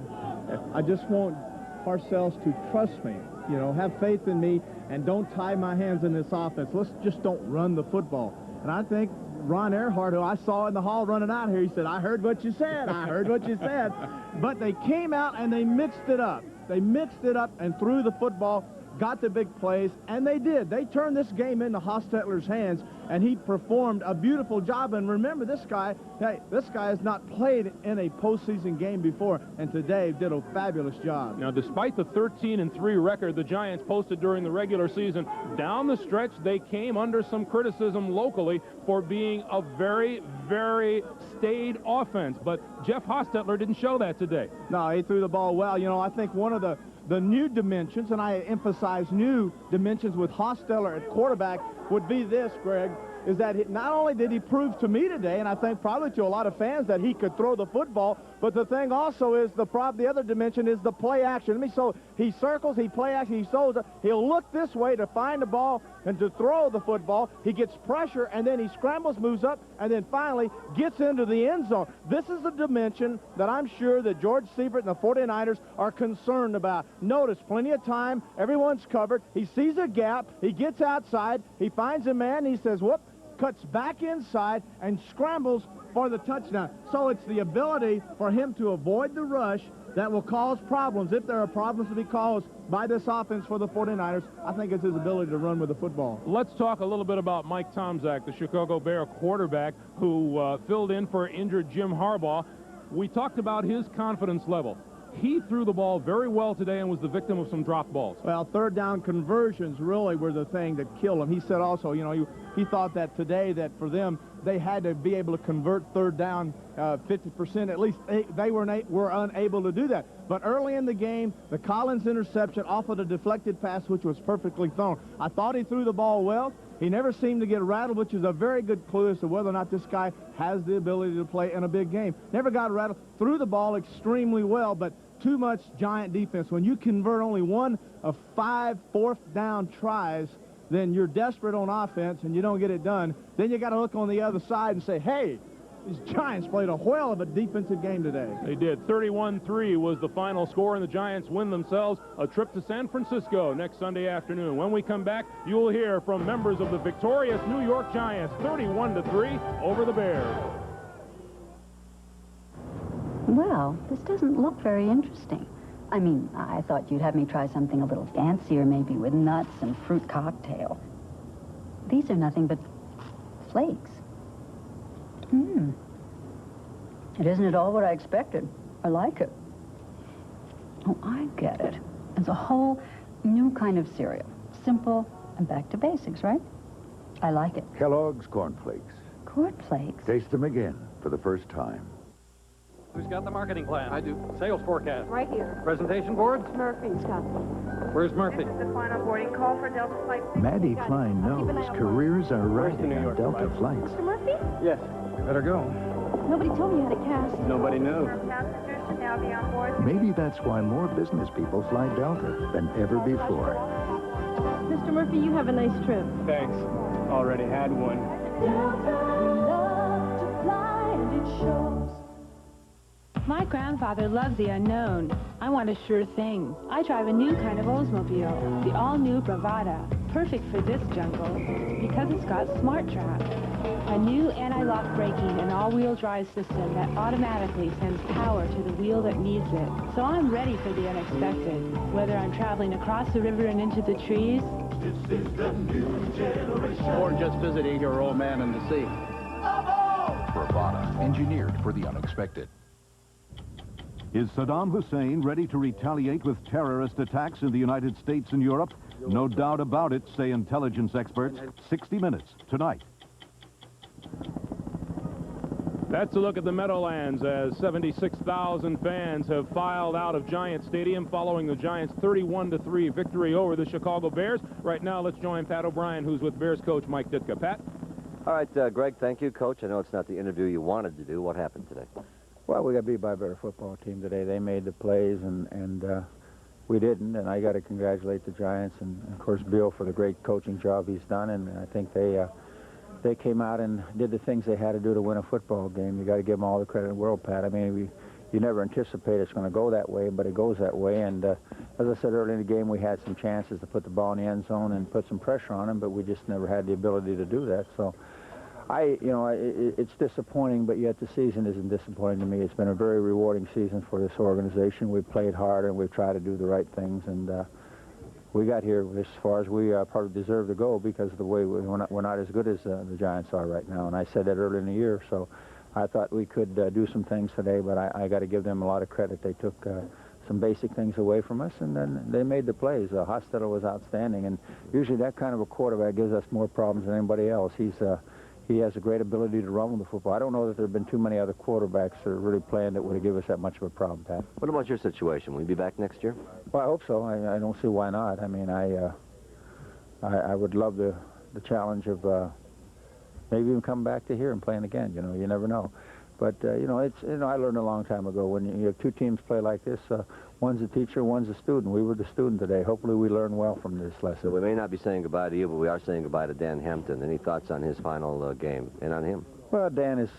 I just want Parcells to trust me, you know, have faith in me, and don't tie my hands in this offense. Let's just don't run the football. And I think Ron Earhart, who I saw in the hall running out here, he said, I heard what you said. I heard what you said. But they came out and they mixed it up. They mixed it up and threw the football, got the big plays, and they did. They turned this game into Hostetler's hands, and he performed a beautiful job. And remember, this guy has not played in a postseason game before, and today did a fabulous job. Now, despite the 13-3 record the Giants posted during the regular season, down the stretch they came under some criticism locally for being a very, very staid offense. But Jeff Hostetler didn't show that today. No, he threw the ball well. You know, I think one of the new dimensions, and I emphasize new dimensions with Hostetler at quarterback, would be this, Greg, is that not only did he prove to me today, and I think probably to a lot of fans, that he could throw the football, but the thing also is the other dimension is the play action. I mean, so he circles, he play action, he throws it. He'll look this way to find the ball and to throw the football. He gets pressure, and then he scrambles, moves up, and then finally gets into the end zone. This is the dimension that I'm sure that George Seibert and the 49ers are concerned about. Notice, plenty of time, everyone's covered. He sees a gap, he gets outside, he finds a man, he says, whoop, cuts back inside and scrambles for the touchdown. So it's the ability for him to avoid the rush that will cause problems. If there are problems to be caused by this offense for the 49ers, I think it's his ability to run with the football. Let's talk a little bit about Mike Tomczak, the Chicago Bear quarterback who filled in for injured Jim Harbaugh. We talked about his confidence level. He threw the ball very well today and was the victim of some drop balls. Well, third down conversions really were the thing that killed him. He said also, you know, he thought that today that for them, they had to be able to convert third down 50%. At least they were unable to do that. But early in the game, the Collins interception off of the deflected pass, which was perfectly thrown. I thought he threw the ball well. He never seemed to get rattled, which is a very good clue as to whether or not this guy has the ability to play in a big game. Never got rattled. Threw the ball extremely well, but too much Giant defense. When you convert only one of 5 fourth down tries, then you're desperate on offense and you don't get it done. Then you got to look on the other side and say, hey, these Giants played a whale of a defensive game today. They did. 31-3 was the final score, and the Giants win themselves a trip to San Francisco next Sunday afternoon. When we come back, you will hear from members of the victorious New York Giants, 31-3 over the Bears. Well, this doesn't look very interesting. I mean, I thought you'd have me try something a little fancier, maybe with nuts and fruit cocktail. These are nothing but flakes. It isn't at all what I expected. I like it. Oh, I get it. It's a whole new kind of cereal. Simple and back to basics, right? I like it. Kellogg's Corn Flakes. Corn Flakes? Taste them again for the first time. Who's got the marketing plan? I do. Sales forecast? Right here. Presentation board? Murphy's got them. Where's Murphy? This is the final boarding call for Delta Flight 6. Maddie Klein knows careers are riding on Delta flights. Mr. Murphy? Yes. Better go. Nobody told me you had a cast. Nobody knows. Passengers should now be on board. Maybe that's why more business people fly Delta than ever before. Mr. Murphy, you have a nice trip. Thanks. Already had one. My grandfather loved the unknown. I want a sure thing. I drive a new kind of Oldsmobile, the all-new Bravada, perfect for this jungle because it's got Smart Track, a new anti-lock braking and all-wheel drive system that automatically sends power to the wheel that needs it. So I'm ready for the unexpected, whether I'm traveling across the river and into the trees. This is the new generation. Or just visiting your old man in the sea. Bravada, engineered for the unexpected. Is Saddam Hussein ready to retaliate with terrorist attacks in the United States and Europe? No doubt about it, say intelligence experts. 60 Minutes, tonight. That's a look at the Meadowlands as 76,000 fans have filed out of Giant Stadium following the Giants' 31-3 victory over the Chicago Bears. Right now, let's join Pat O'Brien, who's with Bears coach Mike Ditka. Pat? All right, Greg, thank you, Coach. I know it's not the interview you wanted to do. What happened today? Well, we got beat by a better football team today. They made the plays, and we didn't. And I got to congratulate the Giants and, of course, Bill for the great coaching job he's done. And I think they came out and did the things they had to do to win a football game. You got to give them all the credit in the world, Pat. I mean, you never anticipate it's going to go that way, but it goes that way. And as I said earlier in the game, we had some chances to put the ball in the end zone and put some pressure on them, but we just never had the ability to do that. So. It's disappointing, but yet the season isn't disappointing to me. It's been a very rewarding season for this organization. We've played hard and we've tried to do the right things, and we got here as far as we probably deserve to go because of the way we're not as good as the Giants are right now. And I said that early in the year, so I thought we could do some things today, but I got to give them a lot of credit. They took some basic things away from us, and then they made the plays. Hostetler was outstanding, and usually that kind of a quarterback gives us more problems than anybody else. He has a great ability to run with the football. I don't know that there have been too many other quarterbacks that are really playing that would have given us that much of a problem, Pat. What about your situation? Will you be back next year? Well, I hope so. I don't see why not. I mean, I would love the challenge of maybe even coming back to here and playing again. You know, you never know. But I learned a long time ago when you have two teams play like this. One's a teacher, one's a student. We were the student today. Hopefully we learn well from this lesson. So we may not be saying goodbye to you, but we are saying goodbye to Dan Hampton. Any thoughts on his final game and on him? Well, Dan is,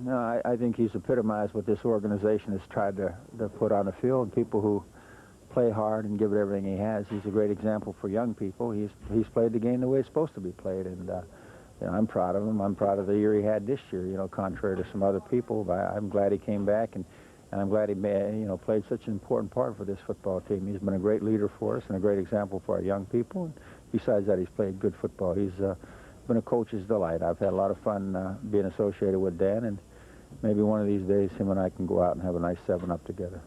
I think he's epitomized what this organization has tried to put on the field. And people who play hard and give it everything he has. He's a great example for young people. He's played the game the way it's supposed to be played, and I'm proud of him. I'm proud of the year he had this year. Contrary to some other people, I'm glad he came back, and I'm glad he played such an important part for this football team. He's been a great leader for us and a great example for our young people. And besides that, he's played good football. He's been a coach's delight. I've had a lot of fun being associated with Dan, and maybe one of these days him and I can go out and have a nice 7-Up together.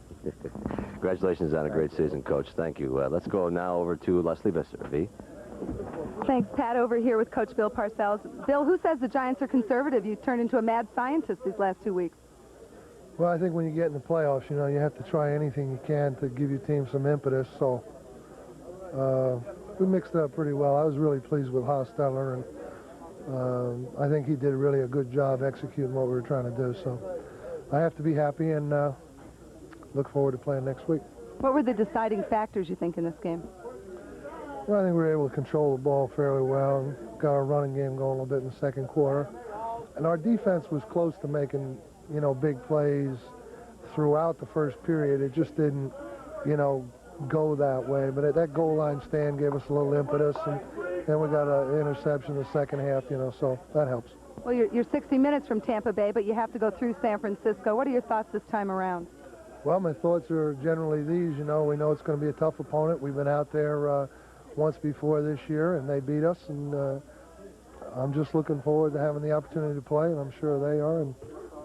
Congratulations on a great season, Coach. Thank you. Let's go now over to Leslie Visser. V. Thanks, Pat. Over here with Coach Bill Parcells. Bill, who says the Giants are conservative? You turned into a mad scientist these last 2 weeks. Well, I think when you get in the playoffs, you have to try anything you can to give your team some impetus. So we mixed it up pretty well. I was really pleased with Hostetler, and I think he did really a good job executing what we were trying to do. So I have to be happy and look forward to playing next week. What were the deciding factors, you think, in this game? Well, I think we were able to control the ball fairly well and got our running game going a little bit in the second quarter. And our defense was close to making, big plays throughout the first period. It just didn't, go that way. But at that goal line stand gave us a little impetus, and then we got an interception in the second half, so that helps. Well, you're 60 minutes from Tampa Bay, but you have to go through San Francisco. What are your thoughts this time around? Well, my thoughts are generally these. We know it's going to be a tough opponent. We've been out there once before this year, and they beat us, and I'm just looking forward to having the opportunity to play, and I'm sure they are, and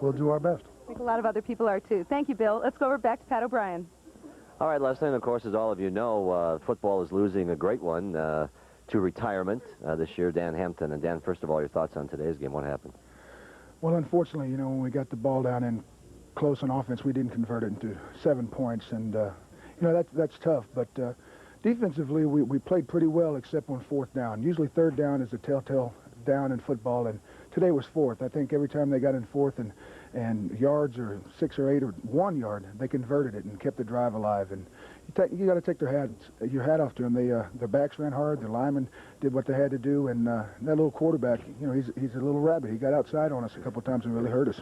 we'll do our best. I think a lot of other people are, too. Thank you, Bill. Let's go over back to Pat O'Brien. All right, Leslie, and of course, as all of you know, football is losing a great one to retirement this year, Dan Hampton. And Dan, first of all, your thoughts on today's game. What happened? Well, unfortunately, when we got the ball down in close on offense, we didn't convert it into 7 points, and that's tough, but defensively, we played pretty well except on fourth down. Usually third down is a telltale down in football, and today was fourth. I think every time they got in fourth and yards or 6 or 8 or 1 yard, they converted it and kept the drive alive. And you got to take your hat off to them. Their backs ran hard. Their linemen did what they had to do, and that little quarterback, he's a little rabbit. He got outside on us a couple times and really hurt us.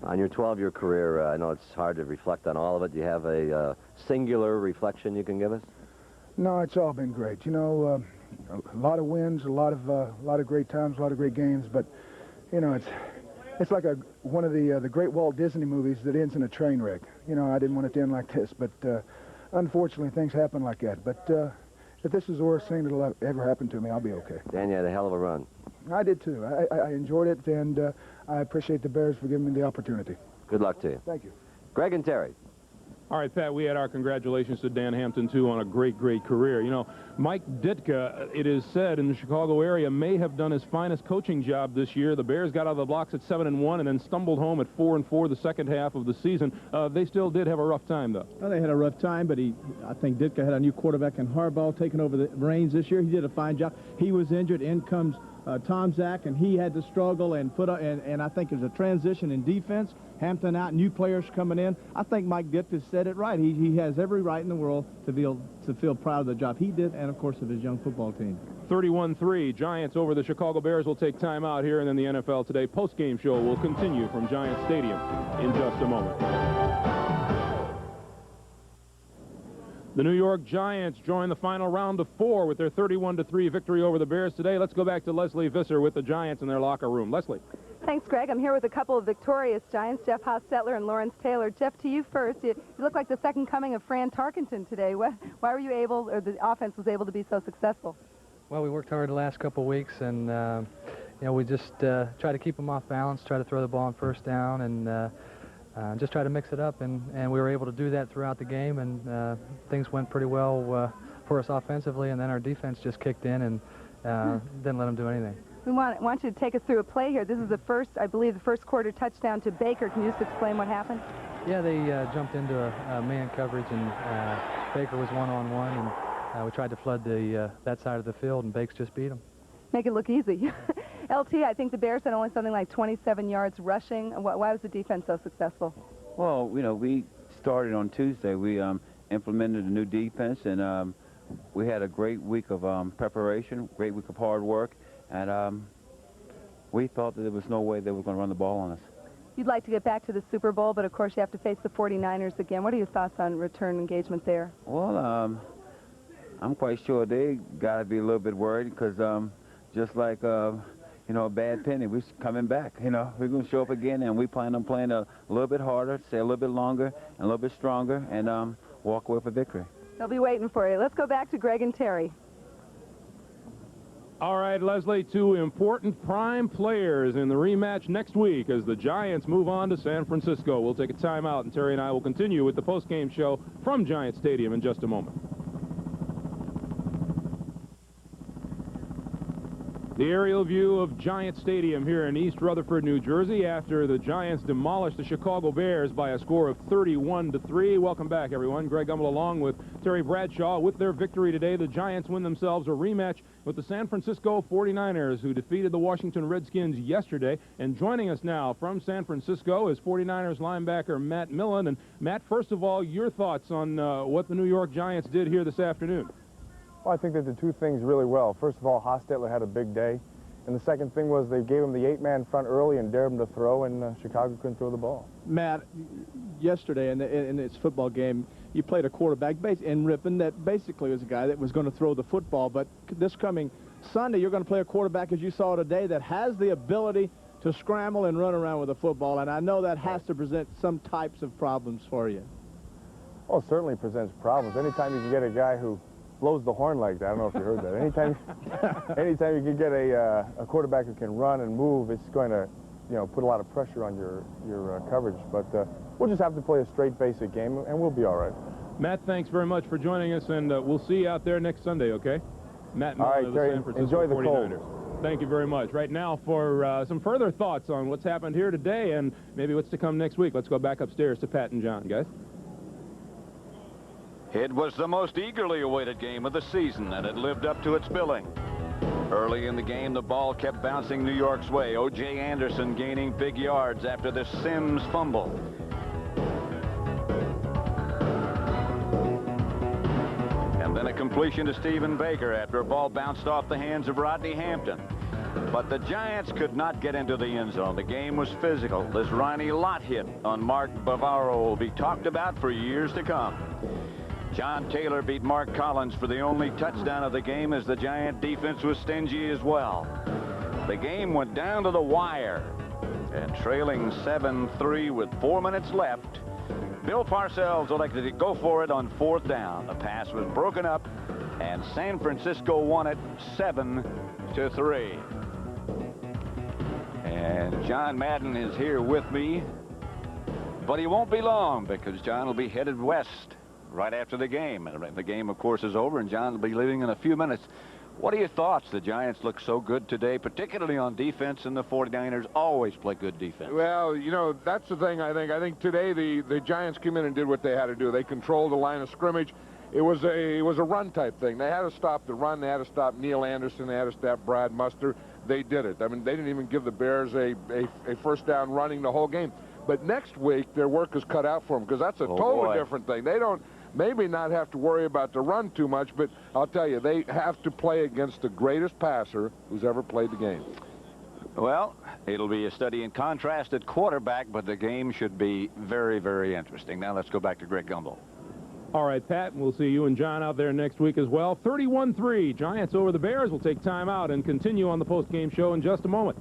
On your 12-year career, I know it's hard to reflect on all of it. Do you have a singular reflection you can give us? No, it's all been great. A lot of wins, a lot of great times, a lot of great games. But it's like one of the great Walt Disney movies that ends in a train wreck. I didn't want it to end like this, but unfortunately things happen like that. But if this is the worst thing that'll ever happen to me, I'll be okay. Dan, you had a hell of a run. I did too. I enjoyed it, and I appreciate the Bears for giving me the opportunity. Good luck to you. Thank you. Greg and Terry. All right, Pat, we had our congratulations to Dan Hampton, too, on a great, great career. Mike Ditka, it is said, in the Chicago area, may have done his finest coaching job this year. The Bears got out of the blocks at 7-1 and then stumbled home at 4-4 the second half of the season. They still did have a rough time, though. Well, they had a rough time, but I think Ditka had a new quarterback in Harbaugh taking over the reins this year. He did a fine job. He was injured. In comes Tom Zach, and he had to struggle and and I think there's a transition in defense. Hampton out, new players coming in. I think Mike Ditka said it right. He has every right in the world to feel proud of the job he did, and of course of his young football team. 31-3, Giants over the Chicago Bears. Will take time out here, and then the NFL Today post-game show will continue from Giants Stadium in just a moment. The New York Giants join the final round of 4 with their 31-3 victory over the Bears today. Let's go back to Leslie Visser with the Giants in their locker room. Leslie. Thanks, Greg. I'm here with a couple of victorious Giants, Jeff Hostetler and Lawrence Taylor. Jeff, to you first. You look like the second coming of Fran Tarkenton today. Why were you able, or the offense was able to be so successful? Well, we worked hard the last couple of weeks, and you know, we just try to keep them off balance, try to throw the ball on first down, and just try to mix it up. And we were able to do that throughout the game, and things went pretty well for us offensively, and then our defense just kicked in and didn't let them do anything. We want you to take us through a play here. This is the first, I believe, the first quarter touchdown to Baker. Can you just explain what happened? Yeah, they jumped into a man coverage, and Baker was one-on-one, and we tried to flood that side of the field, and Bakes just beat him. Make it look easy. LT, I think the Bears had only something like 27 yards rushing. Why was the defense so successful? Well, you know, we started on Tuesday. We implemented a new defense, and we had a great week of preparation, great week of hard work. And we thought that there was no way they were going to run the ball on us. You'd like to get back to the Super Bowl, but of course you have to face the 49ers again. What are your thoughts on return engagement there? Well, I'm quite sure they got to be a little bit worried because just like, you know, a bad penny, we're coming back. You know, we're going to show up again, and we plan on playing a little bit harder, stay a little bit longer, and a little bit stronger, and walk away with victory. They'll be waiting for you. Let's go back to Greg and Terry. All right, Leslie, two important prime players in the rematch next week as the Giants move on to San Francisco. We'll take a timeout, and Terry and I will continue with the postgame show from Giant Stadium in just a moment. The aerial view of Giant Stadium here in East Rutherford, New Jersey, after the Giants demolished the Chicago Bears by a score of 31-3. Welcome back, everyone. Greg Gumbel along with Terry Bradshaw. With their victory today, the Giants win themselves a rematch with the San Francisco 49ers, who defeated the Washington Redskins yesterday. And joining us now from San Francisco is 49ers linebacker Matt Millen. And Matt, first of all, your thoughts on what the New York Giants did here this afternoon. Well, I think they did two things really well. First of all, Hostetler had a big day. And the second thing was they gave him the 8-man front early and dared him to throw, and Chicago couldn't throw the ball. Matt, yesterday in its football game, you played a quarterback in Ripon that basically was a guy that was going to throw the football. But this coming Sunday, you're going to play a quarterback, as you saw today, that has the ability to scramble and run around with the football. And I know that has to present some types of problems for you. Well, it certainly presents problems. Anytime you can get a guy who blows the horn like that, I don't know if you heard that. Anytime you can get a quarterback who can run and move, it's going to, you know, put a lot of pressure on your coverage. But we'll just have to play a straight, basic game, and we'll be all right. Matt, thanks very much for joining us, and we'll see you out there next Sunday, okay? Matt Millen of the San Francisco enjoy the 49ers. cold. Thank you very much. Right now, for some further thoughts on what's happened here today and maybe what's to come next week, let's go back upstairs to Pat and John, guys. It was the most eagerly awaited game of the season, and it lived up to its billing. Early in the game, the ball kept bouncing New York's way. O.J. Anderson gaining big yards after the Sims fumble. And then a completion to Stephen Baker after a ball bounced off the hands of Rodney Hampton. But the Giants could not get into the end zone. The game was physical. This Ronnie Lott hit on Mark Bavaro will be talked about for years to come. John Taylor beat Mark Collins for the only touchdown of the game as the Giant defense was stingy as well. The game went down to the wire, and trailing 7-3 with 4 minutes left, Bill Parcells elected to go for it on 4th down. The pass was broken up, and San Francisco won it 7-3. And John Madden is here with me, but he won't be long because John will be headed west right after the game. And the game, of course, is over, and John will be leaving in a few minutes. What are your thoughts? The Giants look so good today, particularly on defense, and the 49ers always play good defense. Well, you know, that's the thing, I think. I think today the Giants came in and did what they had to do. They controlled the line of scrimmage. It was a run-type thing. They had to stop the run. They had to stop Neil Anderson. They had to stop Brad Muster. They did it. I mean, they didn't even give the Bears a first down running the whole game. But next week, their work is cut out for them because that's a totally different thing. They don't maybe not have to worry about the run too much, but I'll tell you, they have to play against the greatest passer who's ever played the game. Well, it'll be a study in contrast at quarterback, but the game should be very, very interesting. Now let's go back to Greg Gumbel. All right, Pat, and we'll see you and John out there next week as well. 31-3, Giants over the Bears. We'll take time out and continue on the post-game show in just a moment.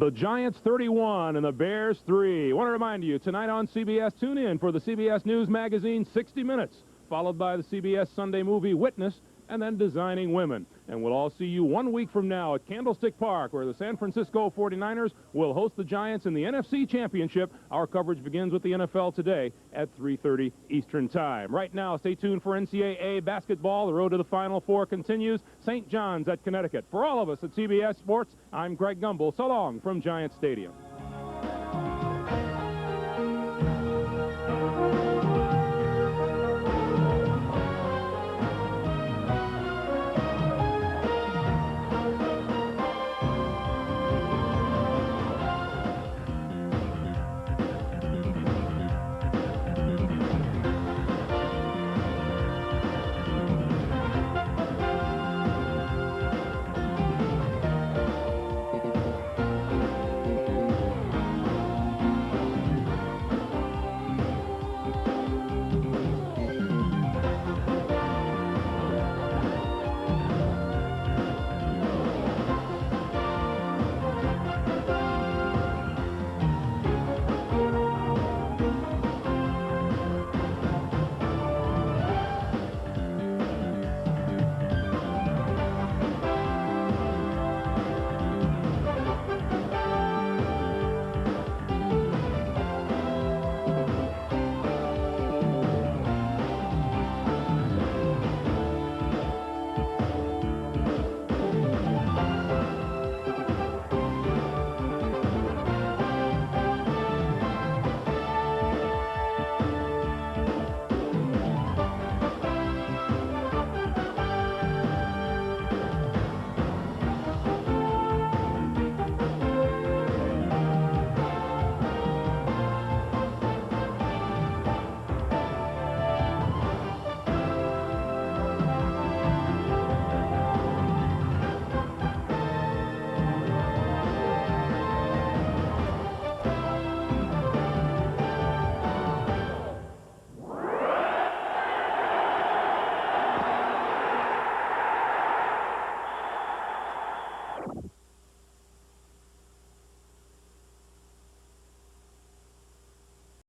The Giants 31 and the Bears 3. I want to remind you, tonight on CBS, tune in for the CBS News Magazine 60 Minutes, followed by the CBS Sunday movie Witness, and then Designing Women. And we'll all see you 1 week from now at Candlestick Park, where the San Francisco 49ers will host the Giants in the NFC Championship. Our coverage begins with the NFL today at 3:30 Eastern Time. Right now, stay tuned for NCAA basketball. The road to the Final Four continues. St. John's at Connecticut. For all of us at CBS Sports, I'm Greg Gumbel. So long from Giant Stadium.